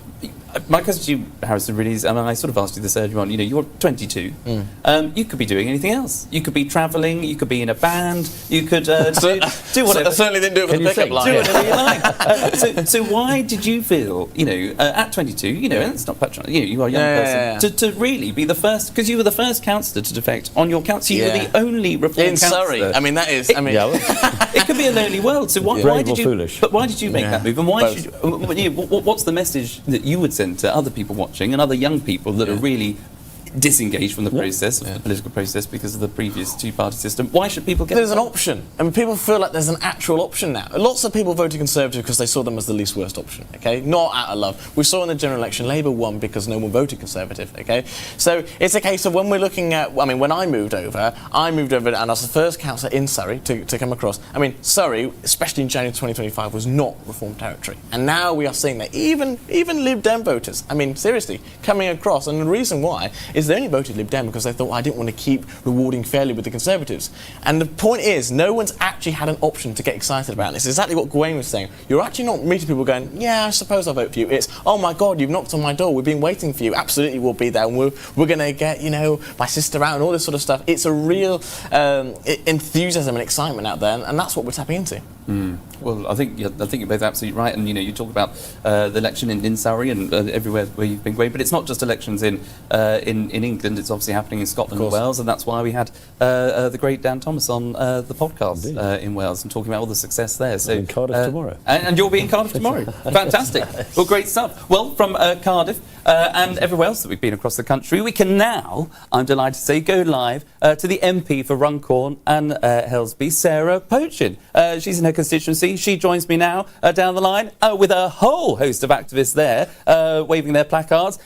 my question to you, Harrison, really is, and I sort of asked you this earlier on, you're 22. You could be doing anything else. You could be travelling, you could be in a band, you could do whatever. I certainly didn't do it for the pickup line. Do whatever you like. So why did you feel, at 22, and it's not patronising, you are a young person, to really be the first, because you were the first councillor to defect on your council. You were the only Reform in councillor. Surrey. I mean, that is, it could be a lonely world. So why did you, foolish. But why did you make that move? And why should, what's the message that you would send to other people watching and other young people that are really disengaged from the process, of the political process, because of the previous two-party system? Why should people get There's an option. I mean, people feel like there's an actual option now. Lots of people voted Conservative because they saw them as the least worst option, okay? Not out of love. We saw in the general election, Labour won because no one voted Conservative, okay? So it's a case of when we're looking at, when I moved over and I was the first councillor in Surrey to come across. I mean, Surrey, especially in January 2025, was not Reform territory. And now we are seeing that even Lib Dem voters, I mean, seriously, coming across. And the reason why is they only voted Lib Dem because they thought, I didn't want to keep rewarding fairly with the Conservatives. And the point is, no one's actually had an option to get excited about. And it's exactly what Gawain was saying. You're actually not meeting people going, yeah, I suppose I'll vote for you. It's, oh my God, you've knocked on my door. We've been waiting for you. Absolutely, we'll be there. And we're going to get, my sister out and all this sort of stuff. It's a real enthusiasm and excitement out there. And that's what we're tapping into. Well, I think you're both absolutely right, and you talk about the election in Surrey and everywhere where you've been going, but it's not just elections in England. It's obviously happening in Scotland and Wales, and that's why we had the great Dan Thomas on the podcast in Wales and talking about all the success there. So in Cardiff tomorrow, and you'll be in Cardiff tomorrow. Fantastic. Well, great stuff. Well, from Cardiff and everywhere else that we've been across the country, we can now, I'm delighted to say, go live to the MP for Runcorn and Helsby, Sarah Pochin. She's in her constituency. She joins me now down the line with a whole host of activists there waving their placards.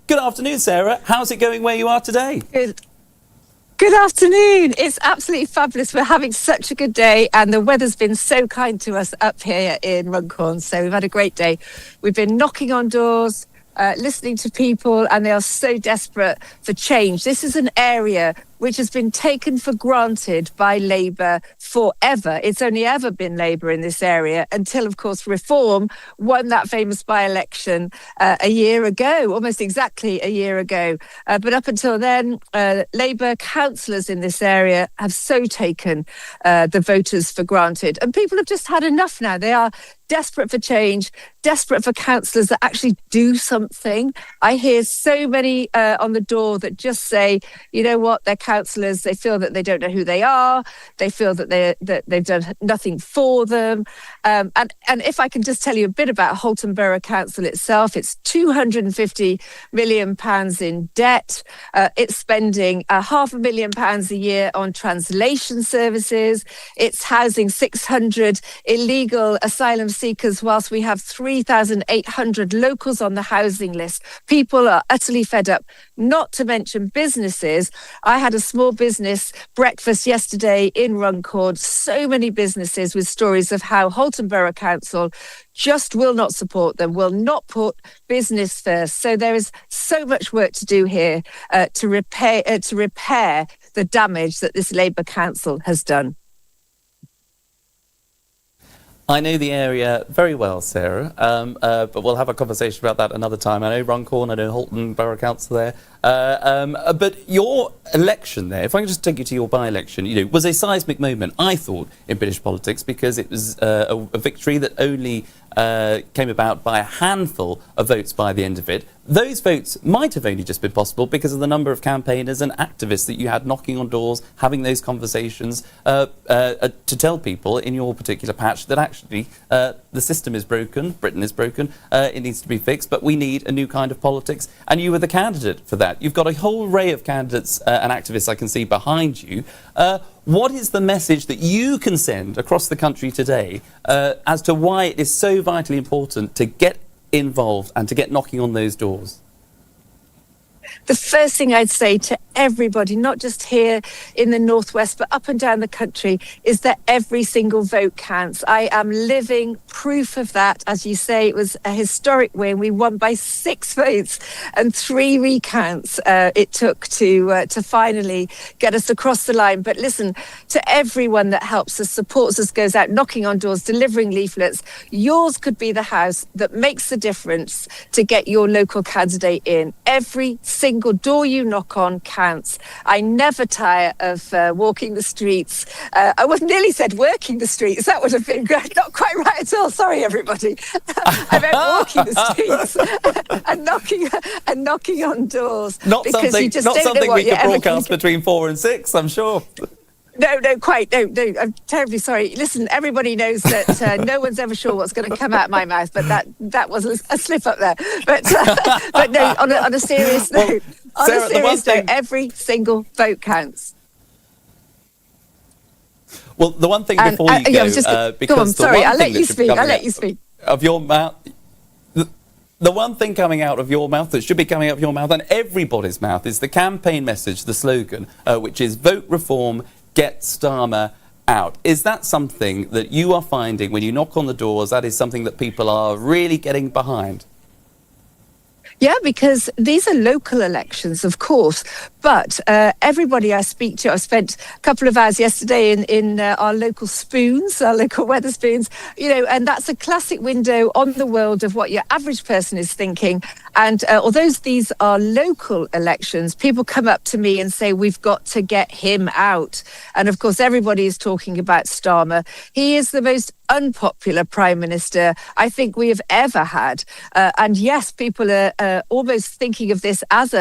Good afternoon, Sarah. How's it going where you are today? Good afternoon. It's absolutely fabulous. We're having such a good day and the weather's been so kind to us up here in Runcorn. So we've had a great day. We've been knocking on doors, listening to people, and they are so desperate for change. This is an area which has been taken for granted by Labour forever. It's only ever been Labour in this area until, of course, Reform won that famous by-election a year ago, almost exactly a year ago. But up until then, Labour councillors in this area have so taken the voters for granted. And people have just had enough now. They are desperate for change, desperate for councillors that actually do something. I hear so many on the door that just say, you know what, they're councillors, they feel that they don't know who they are, they feel that they've done nothing for them. And if I can just tell you a bit about Halton Borough Council itself, it's £250 million in debt. It's spending £500,000 a year on translation services. It's housing 600 illegal asylum seekers whilst we have 3,800 locals on the housing list. People are utterly fed up, not to mention businesses. I had a small business breakfast yesterday in Runcorn. So many businesses with stories of how Halton Borough Council just will not support them, will not put business first. So there is so much work to do here to repair the damage that this Labour Council has done. I know the area very well, Sarah, but we'll have a conversation about that another time. I know Runcorn, I know Halton Borough Council there. But your election there, if I can just take you to your by-election, was a seismic moment, I thought, in British politics, because it was a victory that only came about by a handful of votes by the end of it. Those votes might have only just been possible because of the number of campaigners and activists that you had knocking on doors, having those conversations to tell people in your particular patch that actually the system is broken, Britain is broken, it needs to be fixed, but we need a new kind of politics. And you were the candidate for that. You've got a whole array of candidates and activists I can see behind you. What is the message that you can send across the country today as to why it is so vitally important to get involved and to get knocking on those doors? The first thing I'd say to everybody, not just here in the Northwest, but up and down the country, is that every single vote counts. I am living proof of that. As you say, it was a historic win. We won by 6 votes and 3 recounts it took to finally get us across the line. But listen, to everyone that helps us, supports us, goes out knocking on doors, delivering leaflets, yours could be the house that makes the difference to get your local candidate in. Every single door you knock on counts. I never tire of walking the streets. I was nearly said working the streets. That would have been not quite right at all. Sorry, everybody. I meant walking the streets and knocking on doors. Not something we could broadcast between 4 and 6, I'm sure. No, quite. No, I'm terribly sorry. Listen, everybody knows that no one's ever sure what's going to come out my mouth, but that was a slip up there. But no, on a serious note, every single vote counts. Well, the one thing before you go, because go on, sorry, I'll let you speak. Of your mouth. The one thing coming out of your mouth that should be coming out of your mouth and everybody's mouth is the campaign message, the slogan, which is vote reform, get Starmer out. Is that something that you are finding when you knock on the doors, that is something that people are really getting behind? Yeah, because these are local elections, of course. But everybody I speak to, I spent a couple of hours yesterday in our local spoons, our local Wetherspoons, and that's a classic window on the world of what your average person is thinking. And although these are local elections, people come up to me and say, we've got to get him out. And of course, everybody is talking about Starmer. He is the most unpopular Prime Minister I think we have ever had. And yes, people are almost thinking of this as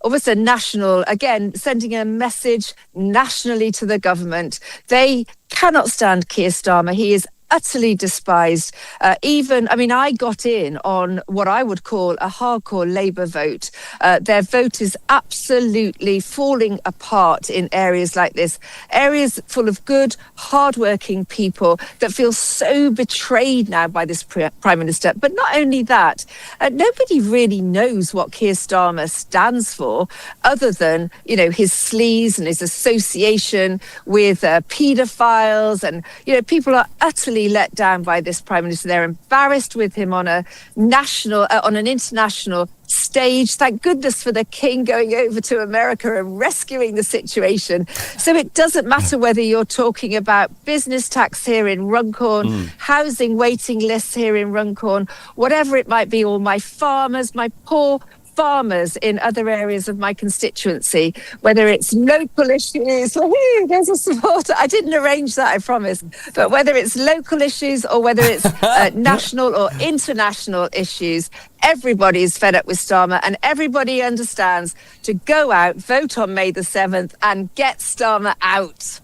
almost a national, again, sending a message nationally to the government. They cannot stand Keir Starmer. He is utterly despised. I got in on what I would call a hardcore Labour vote. Their vote is absolutely falling apart in areas like this, areas full of good, hard-working people that feel so betrayed now by this Prime Minister. But not only that, nobody really knows what Keir Starmer stands for, other than, his sleaze and his association with paedophiles. And, people are utterly let down by this Prime Minister. They're embarrassed with him on an international stage. Thank goodness for the King going over to America and rescuing the situation. So it doesn't matter whether you're talking about business tax here in Runcorn, housing waiting lists here in Runcorn, whatever it might be, or my farmers, my poor farmers in other areas of my constituency, whether it's local issues, there's a supporter. I didn't arrange that, I promise. But whether it's local issues or whether it's national or international issues, everybody is fed up with Starmer, and everybody understands to go out, vote on May the 7th and get Starmer out.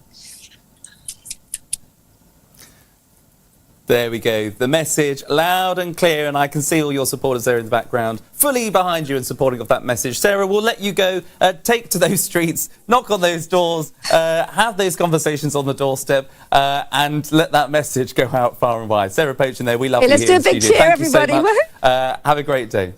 There we go. The message loud and clear, and I can see all your supporters there in the background, fully behind you and supporting of that message. Sarah, we'll let you go. Take to those streets, knock on those doors, have those conversations on the doorstep, and let that message go out far and wide. Sarah Poachin there, we love you here in the studio. Let's do a big cheer, everybody. So much. Have a great day.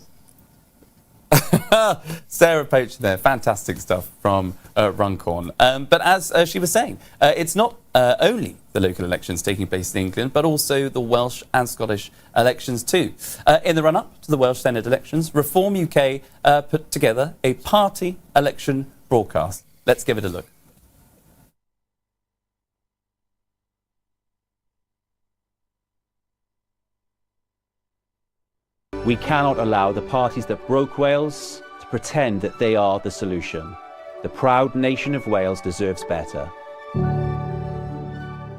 Sarah Poachin there, fantastic stuff from Runcorn. But as she was saying, it's not only the local elections taking place in England, but also the Welsh and Scottish elections too. In the run-up to the Welsh Senate elections, Reform UK put together a party election broadcast. Let's give it a look. We cannot allow the parties that broke Wales to pretend that they are the solution. The proud nation of Wales deserves better.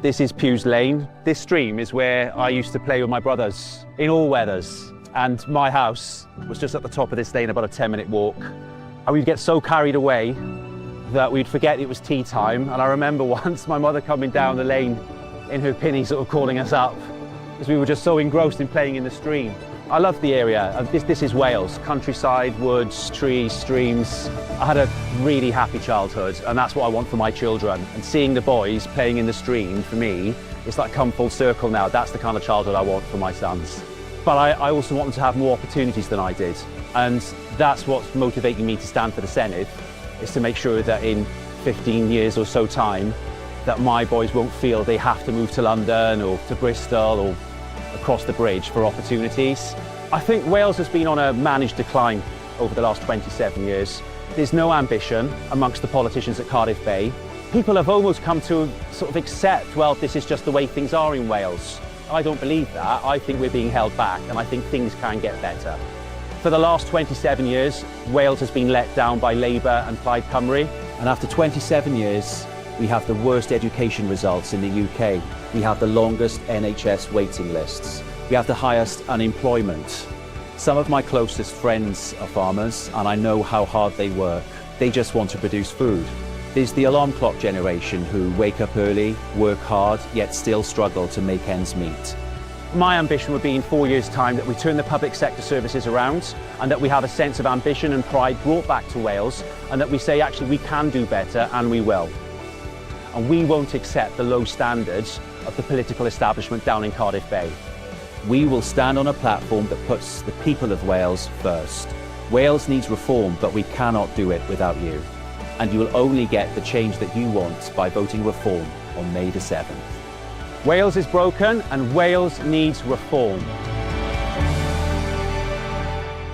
This is Pew's Lane. This stream is where I used to play with my brothers in all weathers. And my house was just at the top of this lane, about a 10-minute walk. And we'd get so carried away that we'd forget it was tea time. And I remember once my mother coming down the lane in her pinny, sort of calling us up, because we were just so engrossed in playing in the stream. I love the area. This is Wales. Countryside, woods, trees, streams. I had a really happy childhood, and that's what I want for my children. And seeing the boys playing in the stream, for me, it's like come full circle now. That's the kind of childhood I want for my sons. But I also want them to have more opportunities than I did. And that's what's motivating me to stand for the Senedd, is to make sure that in 15 years or so time, that my boys won't feel they have to move to London or to Bristol or across the bridge for opportunities. I think Wales has been on a managed decline over the last 27 years. There's no ambition amongst the politicians at Cardiff Bay. People have almost come to sort of accept, well, this is just the way things are in Wales. I don't believe that. I think we're being held back, and I think things can get better. For the last 27 years, Wales has been let down by Labour and Plaid Cymru. And after 27 years, we have the worst education results in the UK. We have the longest NHS waiting lists. We have the highest unemployment. Some of my closest friends are farmers, and I know how hard they work. They just want to produce food. There's the alarm clock generation who wake up early, work hard, yet still struggle to make ends meet. My ambition would be in 4 years' time that we turn the public sector services around, and that we have a sense of ambition and pride brought back to Wales, and that we say actually we can do better, and we will. And we won't accept the low standards of the political establishment down in Cardiff Bay. We will stand on a platform that puts the people of Wales first. Wales needs reform, but we cannot do it without you. And you will only get the change that you want by voting reform on May the 7th. Wales is broken and Wales needs reform.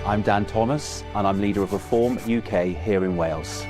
I'm Dan Thomas, and I'm leader of Reform UK here in Wales.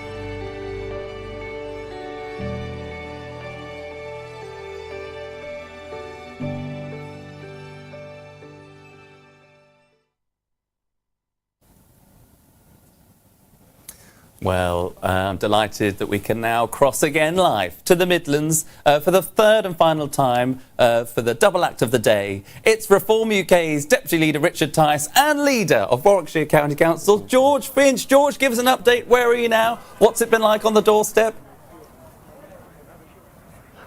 Well, I'm delighted that we can now cross again live to the Midlands for the third and final time for the double act of the day. It's Reform UK's Deputy Leader Richard Tice and Leader of Warwickshire County Council, George Finch. George, give us an update. Where are you now? What's it been like on the doorstep?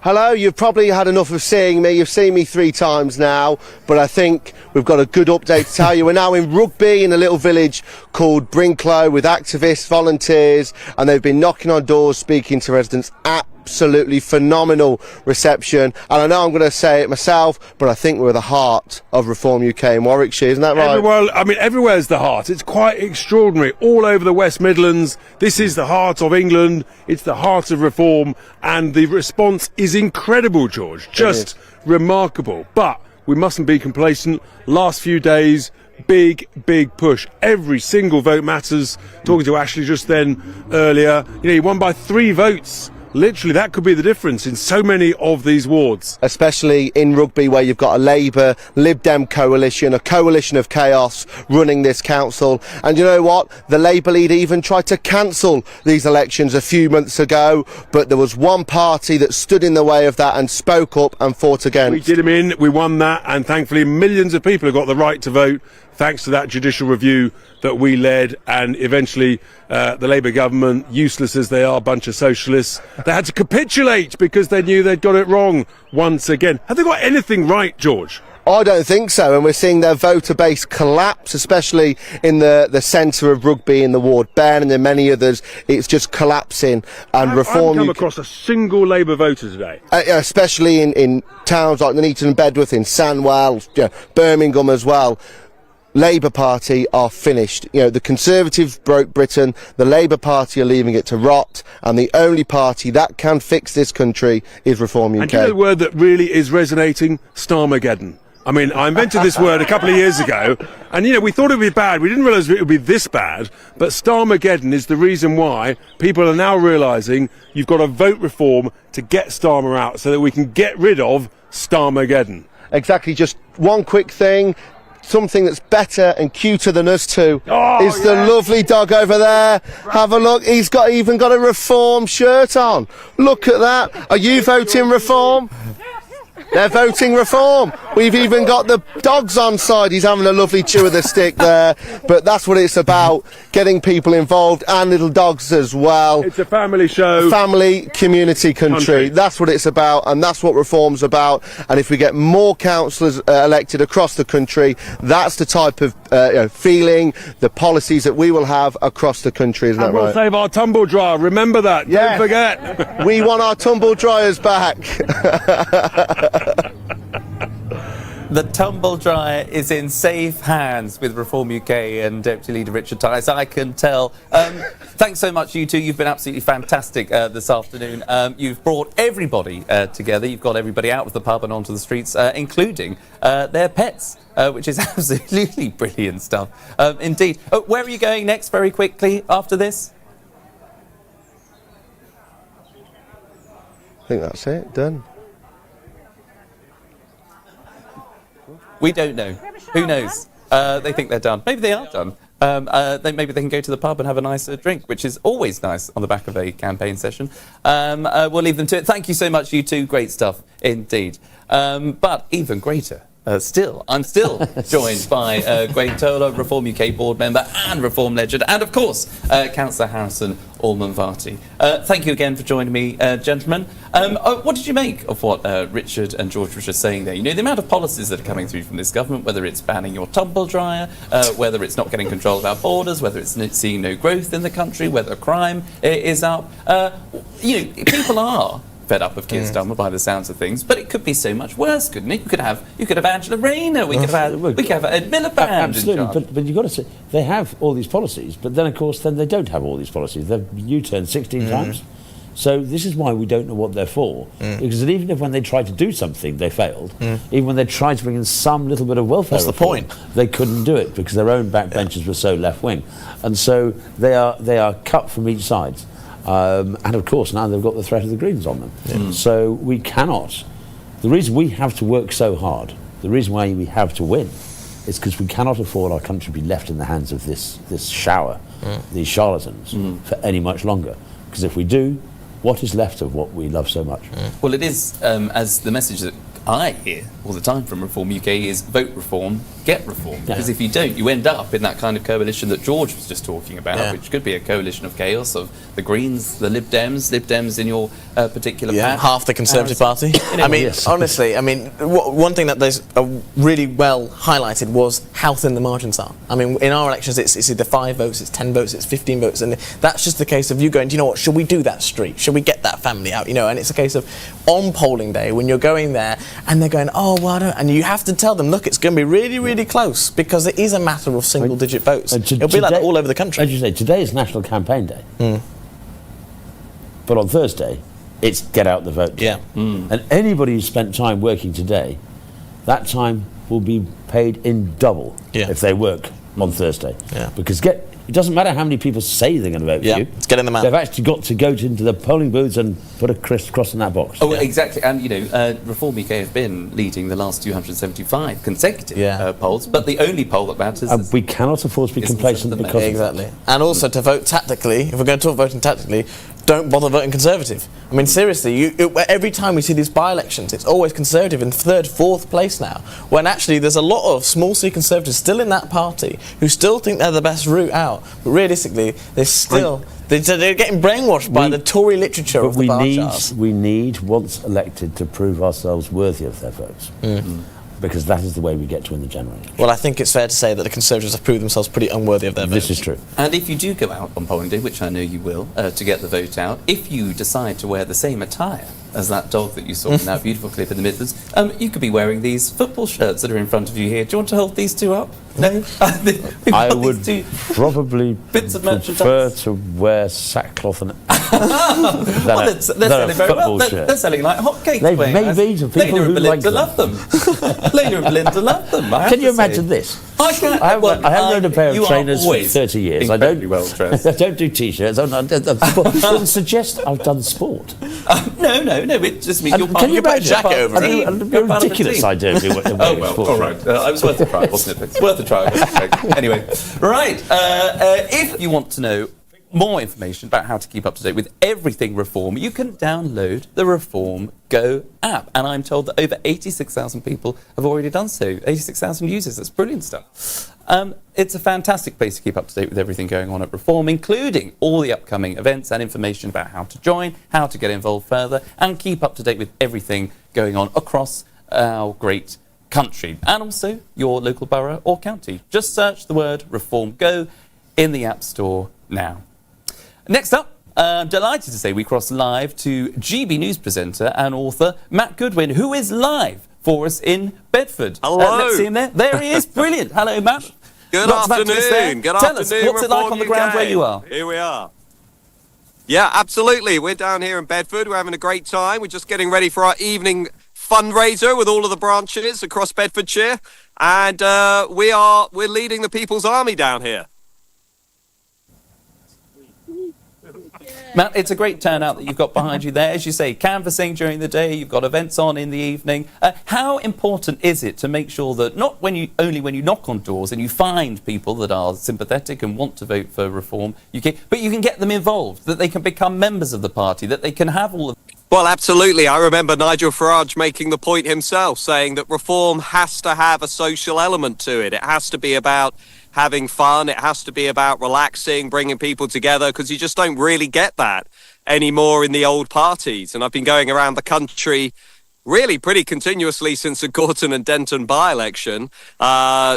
Hello, you've probably had enough of seeing me. You've seen me 3 times now, but I think we've got a good update to tell you. We're now in Rugby in a little village called Brinklow with activists, volunteers, and they've been knocking on doors, speaking to residents. Absolutely phenomenal reception. And I know I'm going to say it myself, but I think we're the heart of Reform UK in Warwickshire, isn't that right? Everywhere's the heart. It's quite extraordinary. All over the West Midlands, this is the heart of England. It's the heart of reform, and the response is incredible, George. Just remarkable. But we mustn't be complacent. Last few days, big push. Every single vote matters. Talking to Ashley just then earlier, he won by 3 votes. Literally, that could be the difference in so many of these wards. Especially in Rugby, where you've got a Labour, Lib Dem coalition, a coalition of chaos running this council. And you know what? The Labour leader even tried to cancel these elections a few months ago, but there was one party that stood in the way of that and spoke up and fought against. We did him in, we won that, and thankfully millions of people have got the right to vote thanks to that judicial review that we led, and eventually the Labour government, useless as they are, a bunch of socialists, they had to capitulate because they knew they'd got it wrong once again. Have they got anything right, George? I don't think so, and we're seeing their voter base collapse, especially in the centre of Rugby, in the Ward Ben, and in many others. It's just collapsing. And Reform I've come across a single Labour voter today. Especially in towns like Nuneaton and Bedworth, in Sandwell, Birmingham as well. Labour Party are finished. The Conservatives broke Britain, the Labour Party are leaving it to rot, and the only party that can fix this country is Reform UK. And do you know the word that really is resonating? Starmageddon. I invented this word a couple of years ago, and we thought it would be bad. We didn't realise it would be this bad, but Starmageddon is the reason why people are now realising you've got to vote reform to get Starmer out so that we can get rid of Starmageddon. Exactly, just one quick thing. something that's better and cuter than us two is the lovely dog over there. Have a look. He's even got a Reform shirt on. Look at that. Are you voting Reform? They're voting Reform. We've even got the dogs on side. He's having a lovely chew of the stick there. But that's what it's about, getting people involved and little dogs as well. It's a family show. Family, community, country. That's what it's about, and that's what Reform's about. And if we get more councillors elected across the country, that's the type of feeling, the policies that we will have across the country, isn't that right? We'll save our tumble dryer. Remember that. Yeah. Don't forget. We want our tumble dryers back. The tumble dryer is in safe hands with Reform UK and Deputy Leader Richard Tice, I can tell. Thanks so much, you two. You've been absolutely fantastic this afternoon. You've brought everybody together. You've got everybody out of the pub and onto the streets, including their pets, which is absolutely brilliant stuff. Indeed. Where are you going next, very quickly, after this? I think that's it. Done. We don't know. Who knows? They think they're done. Maybe they are done. Maybe they can go to the pub and have a nice drink, which is always nice on the back of a campaign session. We'll leave them to it. Thank you so much, you two. Great stuff indeed. But even greater I'm still joined by Greg Toller, Reform UK board member and Reform legend, and of course, Councillor Harrison Allman-Varty. Thank you again for joining me, gentlemen. What did you make of what Richard and George were just saying there? You know, the amount of policies that are coming through from this government, whether it's banning your tumble dryer, whether it's not getting control of our borders, whether it's seeing no growth in the country, whether crime is up. People are fed up of Keir Starmer by the sounds of things, but it could be so much worse, couldn't it? You could have Angela Rayner, we could have Ed Miliband. Absolutely, but you've got to say they have all these policies, but then of course they don't have all these policies. They've U-turned 16 times. So this is why we don't know what they're for, because even if when they tried to do something they failed, even when they tried to bring in some little bit of welfare reform, they couldn't do it because their own backbenchers were so left-wing, and so they are cut from each side. And of course now they've got the threat of the Greens on them. So we cannot, the reason we have to work so hard, the reason why we have to win, is because we cannot afford our country to be left in the hands of this shower, these charlatans, for any much longer. Because if we do, what is left of what we love so much? Well, it is, as the message that I hear all the time from Reform UK is vote reform, get reform. Because if you don't, you end up in that kind of coalition that George was just talking about, which could be a coalition of chaos of the Greens, the Lib Dems in your particular patch. Half the Conservative Party. I mean, honestly, one thing that there's really well highlighted was how thin the margins are. I mean, in our elections, it's either 5 votes, it's 10 votes, it's 15 votes, and that's just the case of you going, do you know what, should we do that street? Should we get that family out? You know, and it's a case of on polling day when you're going there and they're going, oh, well, I don't, and you have to tell them, look, it's going to be really, really close because it is a matter of single-digit votes. It'll be like that all over the country. As you say, today is National Campaign Day. But on Thursday, it's get out the vote. And anybody who's spent time working today, that time will be paid in double if they work on Thursday. Because it doesn't matter how many people say they're going to vote for you. It's getting them out. They've actually got to go into the polling booths and put a cross in that box. Oh, exactly. And, you know, Reform UK have been leading the last 275 consecutive polls, but the only poll that matters is... we cannot afford to be complacent because Exactly. And also to vote tactically, if we're going to talk voting tactically, don't bother voting Conservative. I mean, seriously, every time we see these by-elections, it's always Conservative in 3rd, 4th place now, when actually there's a lot of small C Conservatives still in that party who still think they're the best route out, but realistically, they're still... They're getting brainwashed by the Tory literature of the bar charts. We need, once elected, to prove ourselves worthy of their votes. Because that is the way we get to win the general election. Well, I think it's fair to say that the Conservatives have proved themselves pretty unworthy of their votes. This is true. And if you do go out on polling day, which I know you will, to get the vote out, if you decide to wear the same attire as that dog that you saw in that beautiful clip in the Midlands, you could be wearing these football shirts that are in front of you here. Do you want to hold these two up? No? I would probably prefer to wear sackcloth and they're selling very well. They're selling like hotcakes. They may be to people who like them. love them. Lena and Belinda love them. Can you imagine this? I haven't owned a pair of trainers for 30 years. I don't well dressed. I don't do T-shirts. I suggest I've done sport. No, it just means you're part Can of you the put a jacket over it? You're part of the ridiculous team. idea of doing Oh, well, all right. It was worth a try, wasn't it? It's worth a try. Anyway, right. If you want to know more information about how to keep up to date with everything Reform, you can download the Reform Go app. And I'm told that over 86,000 people have already done so. 86,000 users. That's brilliant stuff. It's a fantastic place to keep up to date with everything going on at Reform, including all the upcoming events and information about how to join, how to get involved further, and keep up to date with everything going on across our great country, and also your local borough or county. Just search the word Reform Go in the App Store now. Next up, I'm delighted to say we cross live to GB News presenter and author Matt Goodwin, who is live for us in Bedford. Hello. Let's see him there. There he is. Brilliant. Hello, Matt. Good afternoon. Tell us, what's it like on the ground where you are? Here we are. Yeah, absolutely. We're down here in Bedford. We're having a great time. We're just getting ready for our evening fundraiser with all of the branches across Bedfordshire, and we're leading the People's Army down here. Matt, it's a great turnout that you've got behind you there. As you say, canvassing during the day, you've got events on in the evening. How important is it to make sure that not only when you knock on doors and you find people that are sympathetic and want to vote for Reform UK, but you can get them involved, that they can become members of the party, that they can have all of... Well, absolutely. I remember Nigel Farage making the point himself, saying that Reform has to have a social element to it. It has to be about having fun. It has to be about relaxing, bringing people together, because you just don't really get that anymore in the old parties. And I've been going around the country really pretty continuously since the Gorton and Denton by-election,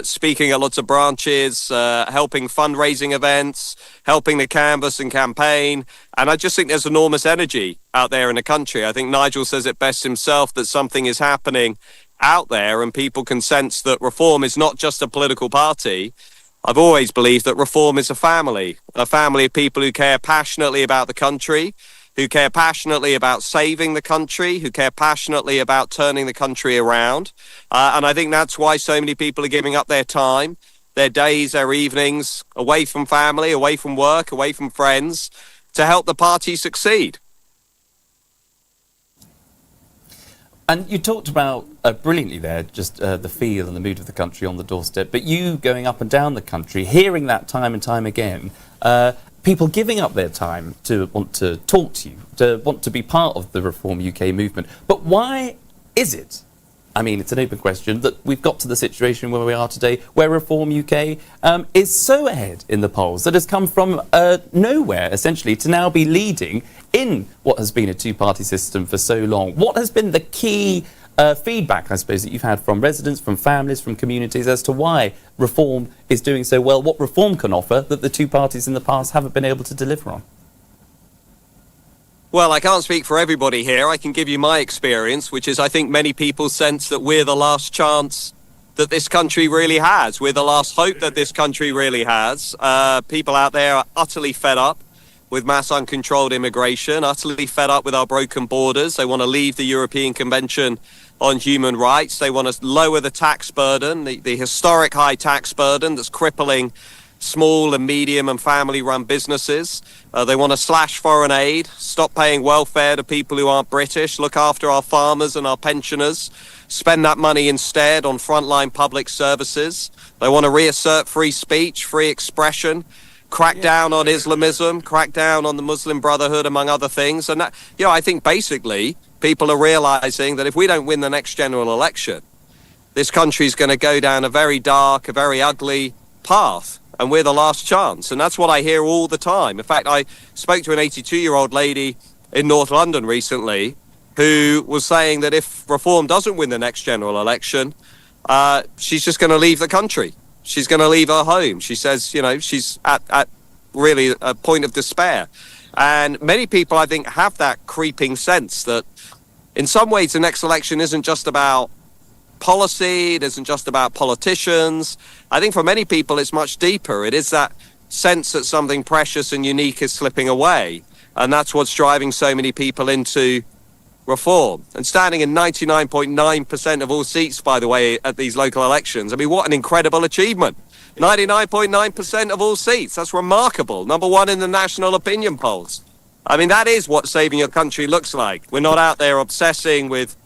speaking at lots of branches, helping fundraising events, helping the canvass and campaign. And I just think there's enormous energy out there in the country. I think Nigel says it best himself, that something is happening out there and people can sense that Reform is not just a political party. I've always believed that Reform is a family of people who care passionately about the country, who care passionately about saving the country, who care passionately about turning the country around. And I think that's why so many people are giving up their time, their days, their evenings, away from family, away from work, away from friends, to help the party succeed. And you talked about brilliantly there just the feel and the mood of the country on the doorstep, but you going up and down the country, hearing that time and time again, people giving up their time to want to talk to you, to want to be part of the Reform UK movement. But why is it, I mean, it's an open question, that we've got to the situation where we are today, where Reform UK is so ahead in the polls, that has come from nowhere, essentially, to now be leading in what has been a two-party system for so long? What has been the key feedback, I suppose, that you've had from residents, from families, from communities, as to why Reform is doing so well, what Reform can offer that the two parties in the past haven't been able to deliver on? Well, I can't speak for everybody here. I can give you my experience, which is I think many people sense that we're the last chance that this country really has. We're the last hope that this country really has. People out there are utterly fed up with mass uncontrolled immigration, utterly fed up with our broken borders. They want to leave the European Convention on Human Rights. They want to lower the tax burden, the historic high tax burden that's crippling small and medium and family-run businesses. They want to slash foreign aid, stop paying welfare to people who aren't British, look after our farmers and our pensioners, spend that money instead on frontline public services. They want to reassert free speech, free expression, crack down on Islamism, crack down on the Muslim Brotherhood, among other things. And that, I think basically people are realizing that if we don't win the next general election, this country is going to go down a very dark, a very ugly path. And we're the last chance. And that's what I hear all the time. In fact, I spoke to an 82-year-old lady in North London recently who was saying that if Reform doesn't win the next general election, she's just going to leave the country. She's going to leave her home. She says, she's at really a point of despair. And many people, I think, have that creeping sense that in some ways the next election isn't just about policy, it isn't just about politicians. I think for many people it's much deeper. It is that sense that something precious and unique is slipping away. And that's what's driving so many people into Reform. And standing in 99.9% of all seats, by the way, at these local elections. I mean, what an incredible achievement. 99.9% of all seats. That's remarkable. Number one in the national opinion polls. I mean, that is what saving your country looks like. We're not out there obsessing with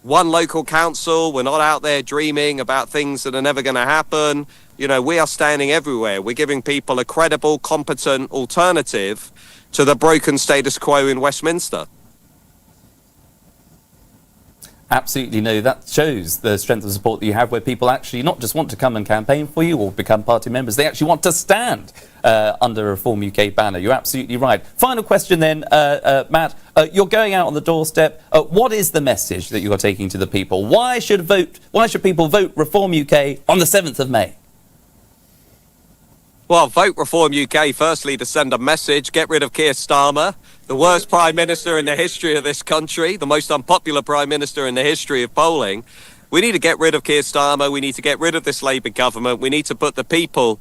one local council. We're not out there dreaming about things that are never going to happen. You know, we are standing everywhere. We're giving people a credible, competent alternative to the broken status quo in Westminster. Absolutely, no, that shows the strength of support that you have, where people actually not just want to come and campaign for you or become party members, they actually want to stand under a Reform UK banner. You're absolutely right. Final question then, Matt. You're going out on the doorstep. What is the message that you are taking to the people? Why should people vote Reform UK on the 7th of May? Well, vote Reform UK, firstly, to send a message. Get rid of Keir Starmer, the worst Prime Minister in the history of this country, the most unpopular Prime Minister in the history of polling. We need to get rid of Keir Starmer. We need to get rid of this Labour government. We need to put the people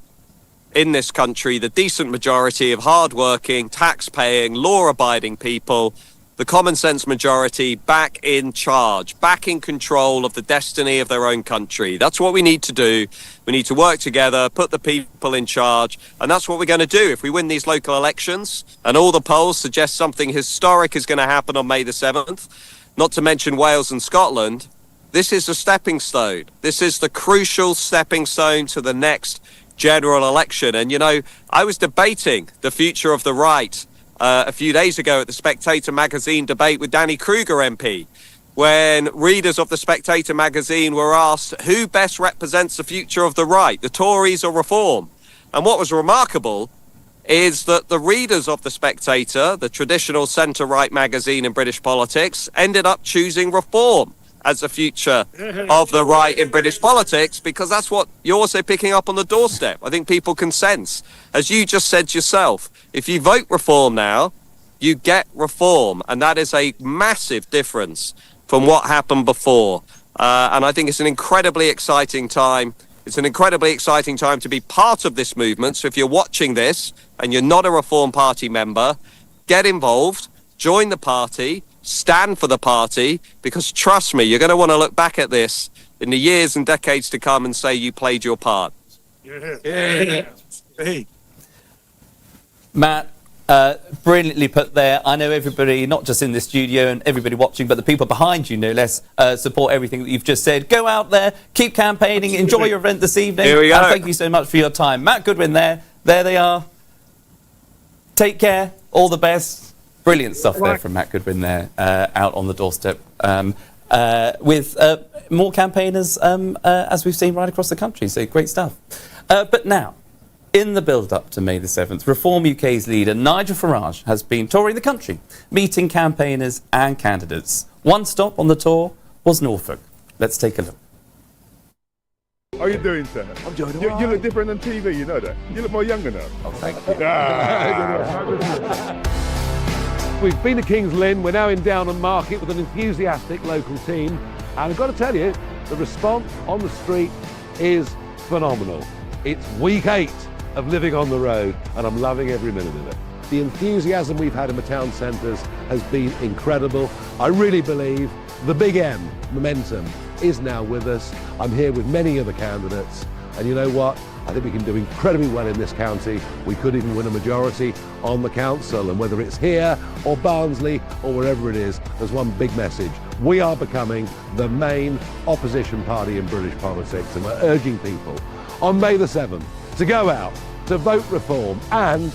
in this country, the decent majority of hard-working, tax-paying, law-abiding people, the common sense majority, back in charge, back in control of the destiny of their own country. That's what we need to do. We need to work together, put the people in charge, and that's what we're going to do. If we win these local elections, and all the polls suggest something historic is going to happen on May the 7th, not to mention Wales and Scotland, this is a stepping stone. This is the crucial stepping stone to the next general election. And, you know, I was debating the future of the right a few days ago at the Spectator magazine debate with Danny Kruger MP, when readers of the Spectator magazine were asked who best represents the future of the right, the Tories or Reform. And what was remarkable is that the readers of the Spectator, the traditional centre-right magazine in British politics, ended up choosing Reform as the future of the right in British politics, because that's what you're also picking up on the doorstep. I think people can sense, as you just said yourself, if you vote Reform now, you get Reform, and that is a massive difference from what happened before. And I think it's an incredibly exciting time. It's an incredibly exciting time to be part of this movement. So if you're watching this and you're not a Reform Party member, get involved, join the party, stand for the party, because trust me, you're going to want to look back at this in the years and decades to come and say you played your part. Matt, brilliantly put there. I know everybody, not just in the studio and everybody watching, but the people behind you, no less, support everything that you've just said. Go out there, keep campaigning, enjoy your event this evening. Here we go. And thank you so much for your time. Matt Goodwin there they are. Take care, all the best. Brilliant stuff there from Matt Goodwin there, out on the doorstep, with more campaigners, as we've seen right across the country. So great stuff. But now, in the build-up to May the 7th, Reform UK's leader, Nigel Farage, has been touring the country, meeting campaigners and candidates. One stop on the tour was Norfolk. Let's take a look. How are you doing, sir? I'm doing well. You look different on TV, you know that. You look more younger now. Oh, thank you. We've been to King's Lynn, we're now in Downham Market with an enthusiastic local team, and I've got to tell you, the response on the street is phenomenal. It's week 8 of living on the road, and I'm loving every minute of it. The enthusiasm we've had in the town centres has been incredible. I really believe the big M, momentum, is now with us. I'm here with many other candidates, and you know what? I think we can do incredibly well in this county. We could even win a majority on the council, and whether it's here or Barnsley or wherever it is, there's one big message. We are becoming the main opposition party in British politics, and we're urging people on May the 7th to go out, to vote Reform and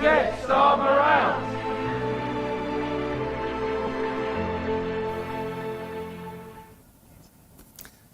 get Starmer out!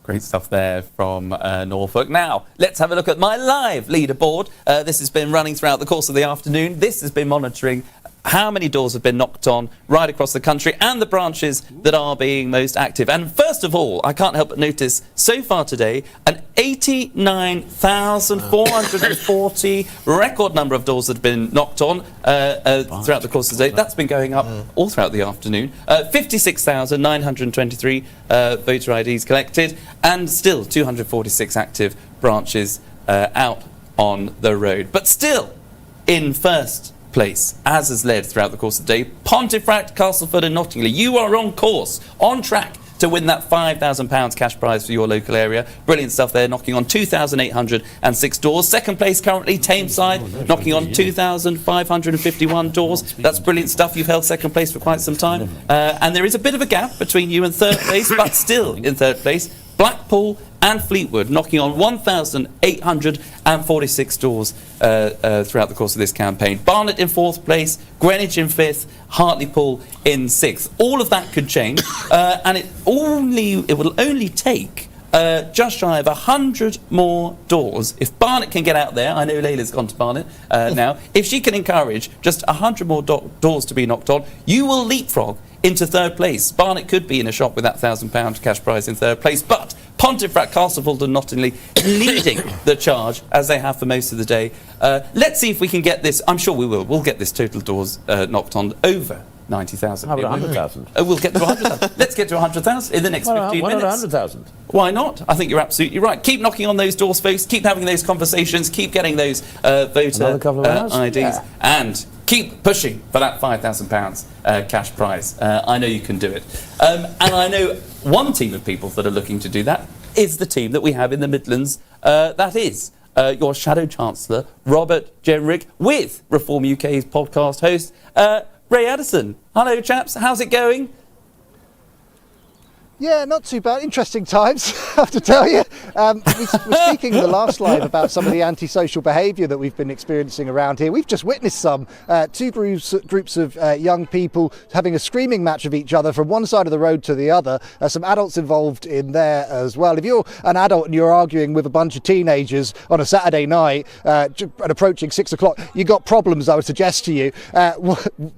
Great stuff there from Norfolk. Now, let's have a look at my live leaderboard. This has been running throughout the course of the afternoon. This has been monitoring how many doors have been knocked on right across the country and the branches that are being most active. And first of all, I can't help but notice so far today an 89,440 record number of doors that have been knocked on throughout the course of the day. That's been going up all throughout the afternoon. 56,923 voter IDs collected, and still 246 active branches out on the road. But still in first place, as has led throughout the course of the day, Pontefract, Castleford and Nottingham. You are on course, on track to win that £5,000 cash prize for your local area. Brilliant stuff there, knocking on 2,806 doors. Second place currently, Tameside, knocking on 2,551 doors. That's brilliant stuff. You've held second place for quite some time. And there is a bit of a gap between you and third place, but still in third place, Blackpool and Fleetwood, knocking on 1,846 doors throughout the course of this campaign. Barnet in fourth place, Greenwich in fifth, Hartlepool in sixth. All of that could change, and it will only take just shy of 100 more doors. If Barnet can get out there, I know Layla's gone to Barnet now, if she can encourage just 100 more doors to be knocked on, you will leapfrog into third place. Barnet could be in a shop with that £1,000 cash prize in third place, but Pontefract, Castleford and Nottingham leading the charge, as they have for most of the day. Let's see if we can get this. I'm sure we will. We'll get this total doors knocked on over 90,000. How about 100,000? We'll get to 100,000. Let's get to 100,000 in the next 15 minutes. Why not 100,000? Why not? I think you're absolutely right. Keep knocking on those doors, folks. Keep having those conversations. Keep getting those voter IDs. And keep pushing for that £5,000 cash prize. I know you can do it. And I know one team of people that are looking to do that is the team that we have in the Midlands. That is your Shadow Chancellor, Robert Jenrick, with Reform UK's podcast host, Ray Addison. Hello, chaps. How's it going? Yeah, not too bad. Interesting times, I have to tell you. We were speaking in the last live about some of the antisocial behaviour that we've been experiencing around here. We've just witnessed some. Two groups of young people having a screaming match of each other from one side of the road to the other. Some adults involved in there as well. If you're an adult and you're arguing with a bunch of teenagers on a Saturday night and approaching 6 o'clock, you've got problems, I would suggest to you. I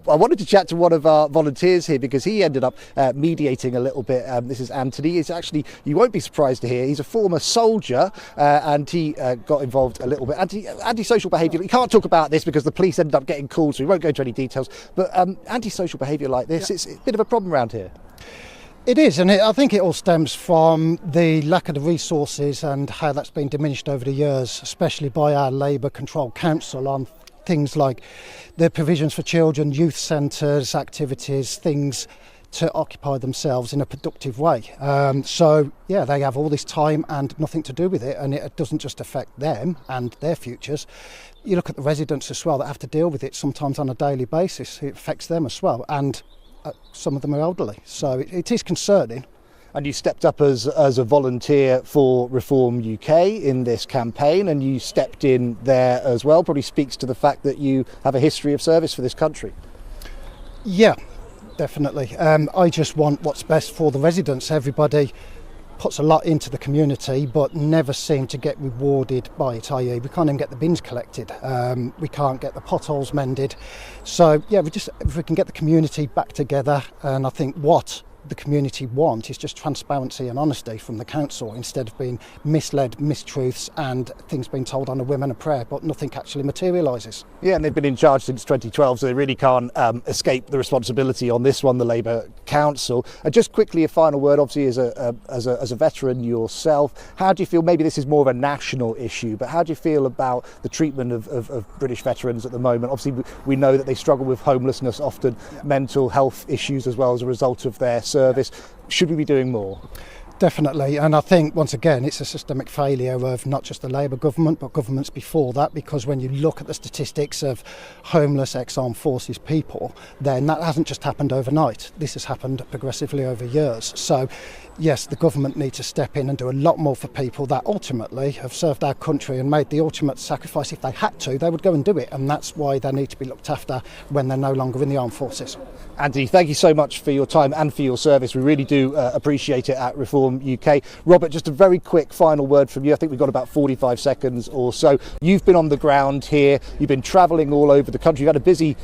wanted to chat to one of our volunteers here because he ended up mediating a little bit. This is Anthony. He's actually, you won't be surprised to hear, he's a former soldier and he got involved a little bit. Antisocial behaviour, we can't talk about this because the police ended up getting called, so we won't go into any details, but antisocial behaviour like this, it's a bit of a problem around here. It is, and I think it all stems from the lack of the resources and how that's been diminished over the years, especially by our Labour-controlled council on things like the provisions for children, youth centres, activities, things to occupy themselves in a productive way. So, yeah, they have all this time and nothing to do with it, and it doesn't just affect them and their futures. You look at the residents as well that have to deal with it sometimes on a daily basis. It affects them as well, and some of them are elderly. So it is concerning. And you stepped up as a volunteer for Reform UK in this campaign, and you stepped in there as well. Probably speaks to the fact that you have a history of service for this country. Yeah. Definitely. I just want what's best for the residents. Everybody puts a lot into the community but never seem to get rewarded by it, i.e. we can't even get the bins collected, we can't get the potholes mended. So yeah, if we can get the community back together, and I think what the community want is just transparency and honesty from the council instead of being misled, mistruths and things being told on a whim and a prayer, but nothing actually materialises. Yeah, and they've been in charge since 2012, so they really can't escape the responsibility on this one, the Labour Council. Just quickly, a final word, obviously as a veteran yourself, how do you feel, maybe this is more of a national issue, but how do you feel about the treatment of British veterans at the moment? Obviously we know that they struggle with homelessness, often mental health issues as well as a result of their service. Should we be doing more? Definitely, and I think once again it's a systemic failure of not just the Labour government but governments before that, because when you look at the statistics of homeless ex-armed forces people, then that hasn't just happened overnight. This has happened progressively over years. So yes, the government needs to step in and do a lot more for people that ultimately have served our country and made the ultimate sacrifice. If they had to, they would go and do it, and that's why they need to be looked after when they're no longer in the armed forces. Anthony, thank you so much for your time and for your service. We really do appreciate it at Reform UK. Robert, just a very quick final word from you. I think we've got about 45 seconds or so. You've been on the ground here, you've been travelling all over the country, you've had a busy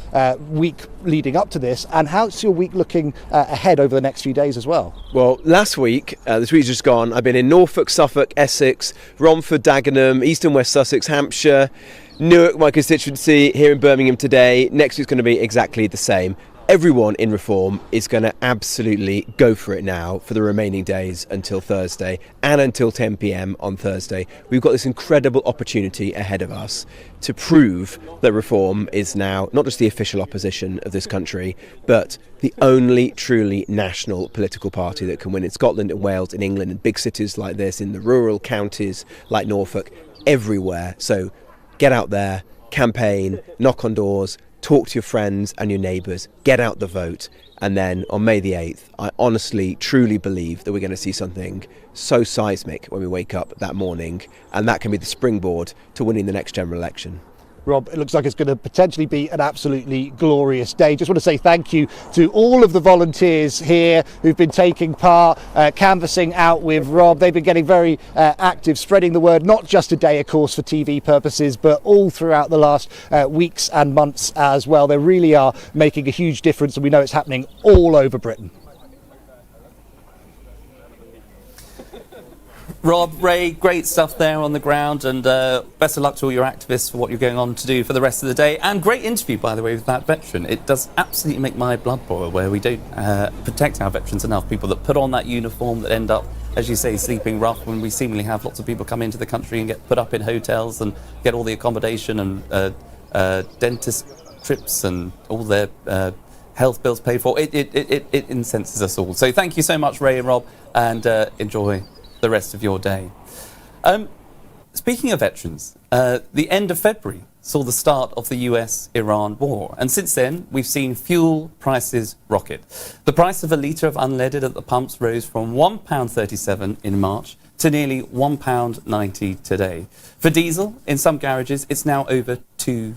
week leading up to this, and how's your week looking ahead over the next few days as well? Well, last week, this week's just gone, I've been in Norfolk, Suffolk, Essex, Romford, Dagenham, East and West Sussex, Hampshire, Newark, my constituency, here in Birmingham today. Next week's going to be exactly the same. everyone in Reform is going to absolutely go for it now for the remaining days until Thursday and until 10 p.m. on Thursday. We've got this incredible opportunity ahead of us to prove that Reform is now not just the official opposition of this country, but the only truly national political party that can win in Scotland and Wales, in England, in big cities like this, in the rural counties like Norfolk, everywhere. So get out there, campaign, knock on doors, talk to your friends and your neighbours, get out the vote, and then on May the 8th, I honestly, truly believe that we're going to see something so seismic when we wake up that morning, and that can be the springboard to winning the next general election. Rob, it looks like it's going to potentially be an absolutely glorious day. Just want to say thank you to all of the volunteers here who've been taking part, canvassing out with Rob. They've been getting very active, spreading the word, not just today, of course, for TV purposes, but all throughout the last weeks and months as well. They really are making a huge difference, and we know it's happening all over Britain. Rob, Ray, great stuff there on the ground, and best of luck to all your activists for what you're going on to do for the rest of the day. And great interview, by the way, with that veteran. It does absolutely make my blood boil where we don't protect our veterans enough. People that put on that uniform that end up, as you say, sleeping rough, when we seemingly have lots of people come into the country and get put up in hotels and get all the accommodation and dentist trips and all their health bills paid for. It incenses us all. So thank you so much, Ray and Rob, and enjoy the rest of your day. Speaking of veterans, the end of February saw the start of the US-Iran war, and since then we've seen fuel prices rocket. The price of a litre of unleaded at the pumps rose from £1.37 in March to nearly £1.90 today. For diesel, in some garages, it's now over £2.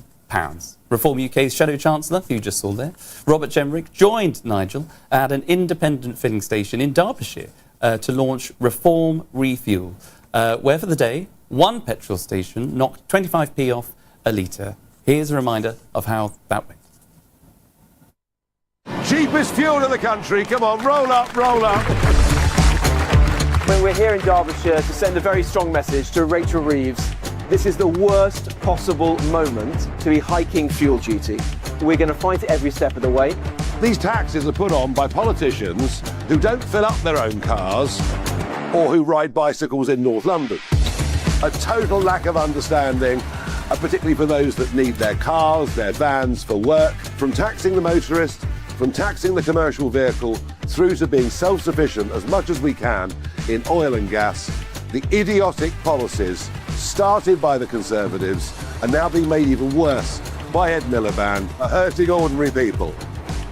Reform UK's Shadow Chancellor, who you just saw there, Robert Jenrick, joined Nigel at an independent filling station in Derbyshire to launch Reform Refuel, where for the day, one petrol station knocked 25p off a litre. Here's a reminder of how that went. Cheapest fuel in the country. Come on, roll up, roll up. When we're here in Derbyshire to send a very strong message to Rachel Reeves, this is the worst possible moment to be hiking fuel duty. We're going to fight it every step of the way. These taxes are put on by politicians who don't fill up their own cars or who ride bicycles in North London. A total lack of understanding, particularly for those that need their cars, their vans for work, from taxing the motorist, from taxing the commercial vehicle, through to being self-sufficient as much as we can in oil and gas. The idiotic policies started by the Conservatives are now being made even worse by Ed Miliband, are hurting ordinary people.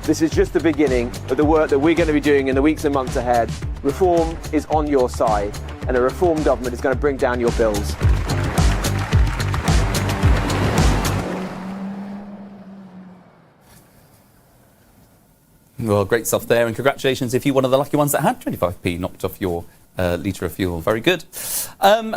This is just the beginning of the work that we're going to be doing in the weeks and months ahead. Reform is on your side, and a Reform government is going to bring down your bills. Well, great stuff there, and congratulations if you're one of the lucky ones that had 25p knocked off your litre of fuel. Very good. And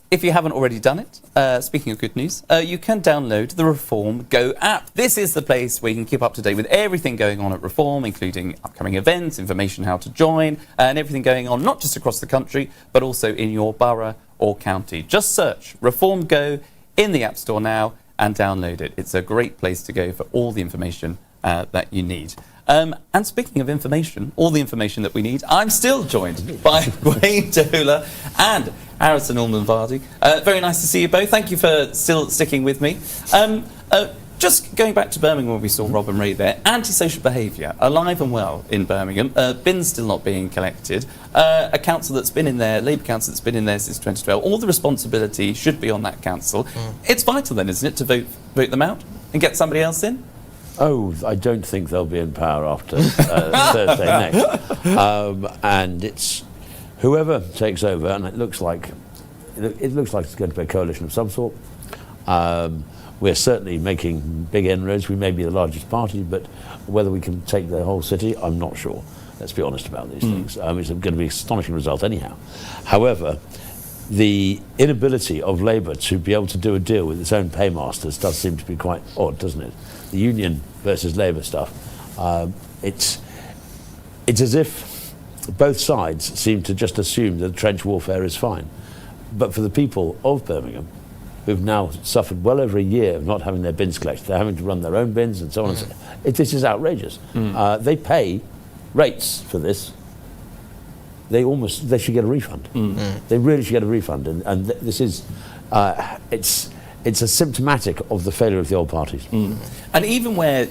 if you haven't already done it, speaking of good news, you can download the Reform Go app. This is the place where you can keep up to date with everything going on at Reform, including upcoming events, information how to join, and everything going on not just across the country, but also in your borough or county. Just search Reform Go in the App Store now and download it. It's a great place to go for all the information that you need. And speaking of information, all the information that we need, I'm still joined by Wayne Dola and Harrison Allman-Vardy. Very nice to see you both. Thank you for still sticking with me. Just going back to Birmingham where we saw Rob and Ray there, antisocial behaviour, alive and well in Birmingham, bins still not being collected, a council that's been in there, Labour council that's been in there since 2012, all the responsibility should be on that council. It's vital then, isn't it, to vote them out and get somebody else in? Oh, I don't think they'll be in power after Thursday next. And it's whoever takes over, and it looks like it's going to be a coalition of some sort. We're certainly making big inroads. We may be the largest party, but whether we can take the whole city, I'm not sure. Let's be honest about these things. It's going to be an astonishing result anyhow. However, the inability of Labour to be able to do a deal with its own paymasters does seem to be quite odd, doesn't it? The union versus Labour stuff. It's as if both sides seem to just assume that trench warfare is fine. But for the people of Birmingham, who've now suffered well over a year of not having their bins collected. They're having to run their own bins and so on. And so on. This is outrageous. They pay rates for this. They should get a refund. They really should get a refund. And this is, it's a symptomatic of the failure of the old parties. And even where,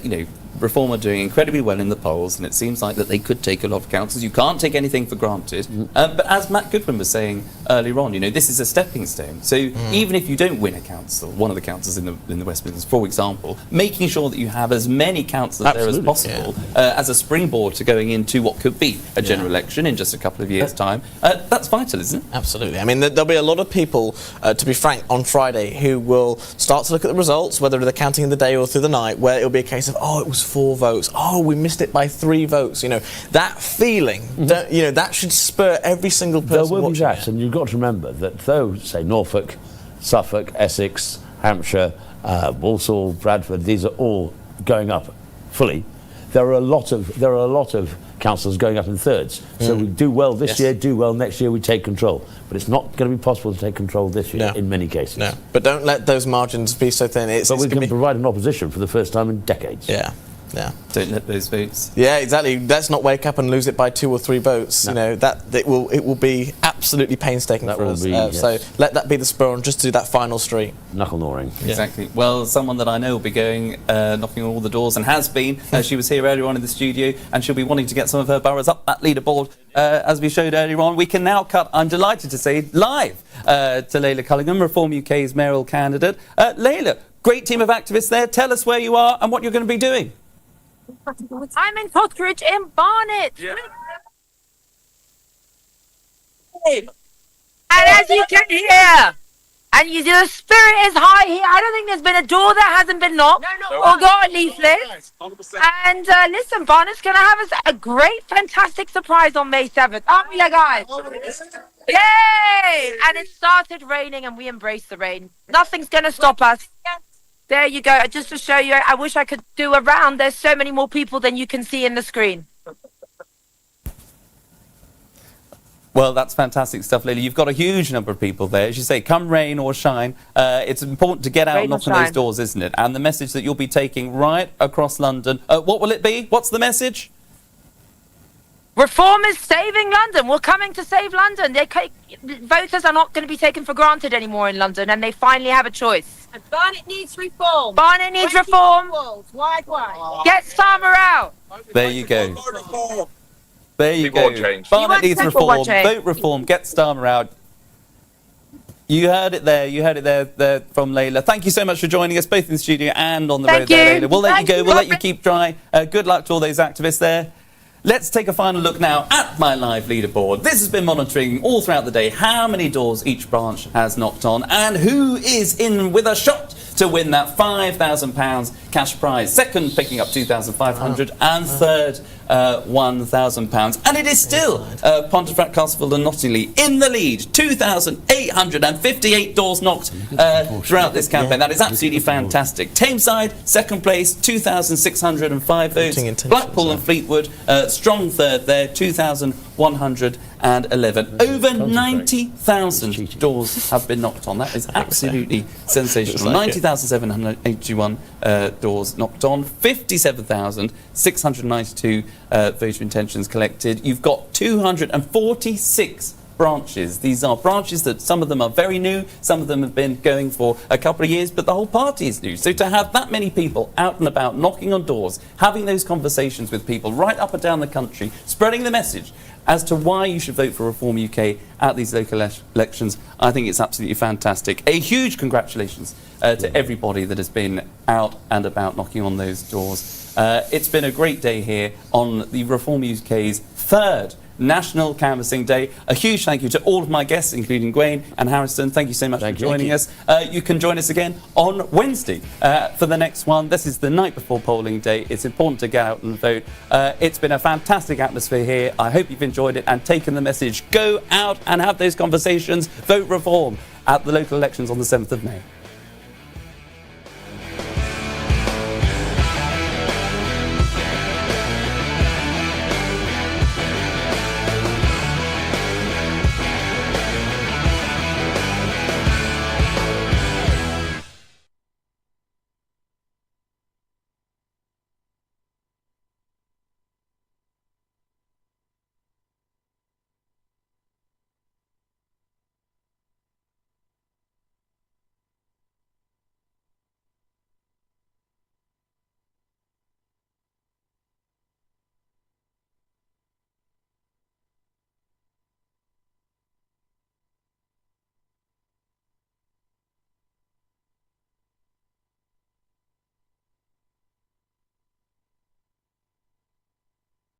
Reform are doing incredibly well in the polls, and it seems like that they could take a lot of councils. You can't take anything for granted. But as Matt Goodwin was saying earlier on, this is a stepping stone. So even if you don't win a council, one of the councils in the West Midlands, for example, making sure that you have as many councillors there as possible as a springboard to going into what could be a general election in just a couple of years' time, that's vital, isn't it? Absolutely. I mean, there'll be a lot of people, to be frank, on Friday who will start to look at the results, whether they're counting in the day or through the night, where it'll be a case of, it was 4 votes. We missed it by 3 votes. That feeling, that should spur every single person. There will be that, and you've got to remember that though, say, Norfolk, Suffolk, Essex, Hampshire, Walsall, Bradford, these are all going up fully. There are a lot of councils going up in thirds. So we do well this year, do well next year, we take control. But it's not going to be possible to take control this year in many cases. No, but don't let those margins be so thin. But we can provide an opposition for the first time in decades. Don't let those votes. Yeah, exactly. Let's not wake up and lose it by 2 or 3 votes. That it will be absolutely painstaking for us. So let that be the spur on just to do that final street. Knuckle gnawing. Exactly. Well, someone that I know will be going knocking on all the doors and has been. She was here earlier on in the studio, and she'll be wanting to get some of her boroughs up that leaderboard. As we showed earlier on, we can now cut, I'm delighted to say, live to Layla Cullingham, Reform UK's mayoral candidate. Layla, great team of activists there. Tell us where you are and what you're going to be doing. I'm in Cockridge in Barnet. And as you can hear, and the spirit is high here. I don't think there's been a door that hasn't been knocked or got a leaflet. And listen, Barnet's going to have us a great, fantastic surprise on May 7th. Aren't we, guys? Yay! And it started raining and we embrace the rain. Nothing's going to stop us. There you go. Just to show you, I wish I could do a round. There's so many more people than you can see in the screen. Well, that's fantastic stuff, Lily. You've got a huge number of people there. As you say, come rain or shine, it's important to get out and knock on those doors, isn't it? And the message that you'll be taking right across London, what will it be? What's the message? Reform is saving London. We're coming to save London. Voters are not going to be taken for granted anymore in London, and they finally have a choice. And Barnet needs reform. Barnet needs reform. Wide. Get Starmer out. There you go. There you go. Barnet needs reform. Vote reform. Get Starmer out. You heard it there. You heard it there from Layla. Thank you so much for joining us, both in the studio and on the road there, Layla. We'll let you go. We'll let you keep dry. Good luck to all those activists there. Let's take a final look now at my live leaderboard. This has been monitoring all throughout the day how many doors each branch has knocked on and who is in with a shot to win that £5,000 cash prize. Second, picking up £2,500 and third, £1,000. And it is still Pontefract, Castleford and Nottingham in the lead. 2,858 doors knocked throughout this campaign. That is absolutely fantastic. Tameside, second place, 2,605 votes. Blackpool and Fleetwood, strong third there, 2,111. Over 90,000 doors have been knocked on. That is absolutely sensational. 90,781 doors knocked on. 57,692 voter intentions collected. You've got 246 branches. These are branches that some of them are very new, some of them have been going for a couple of years, but the whole party is new. So to have that many people out and about, knocking on doors, having those conversations with people right up and down the country, spreading the message as to why you should vote for Reform UK at these local elections, I think it's absolutely fantastic. A huge congratulations to everybody that has been out and about knocking on those doors. It's been a great day here on the Reform UK's third National Canvassing Day. A huge thank you to all of my guests, including Gwaine and Harrison. Thank you so much for joining us. You can join us again on Wednesday for the next one. This is the night before polling day. It's important to get out and vote. It's been a fantastic atmosphere here. I hope you've enjoyed it and taken the message. Go out and have those conversations. Vote reform at the local elections on the 7th of May.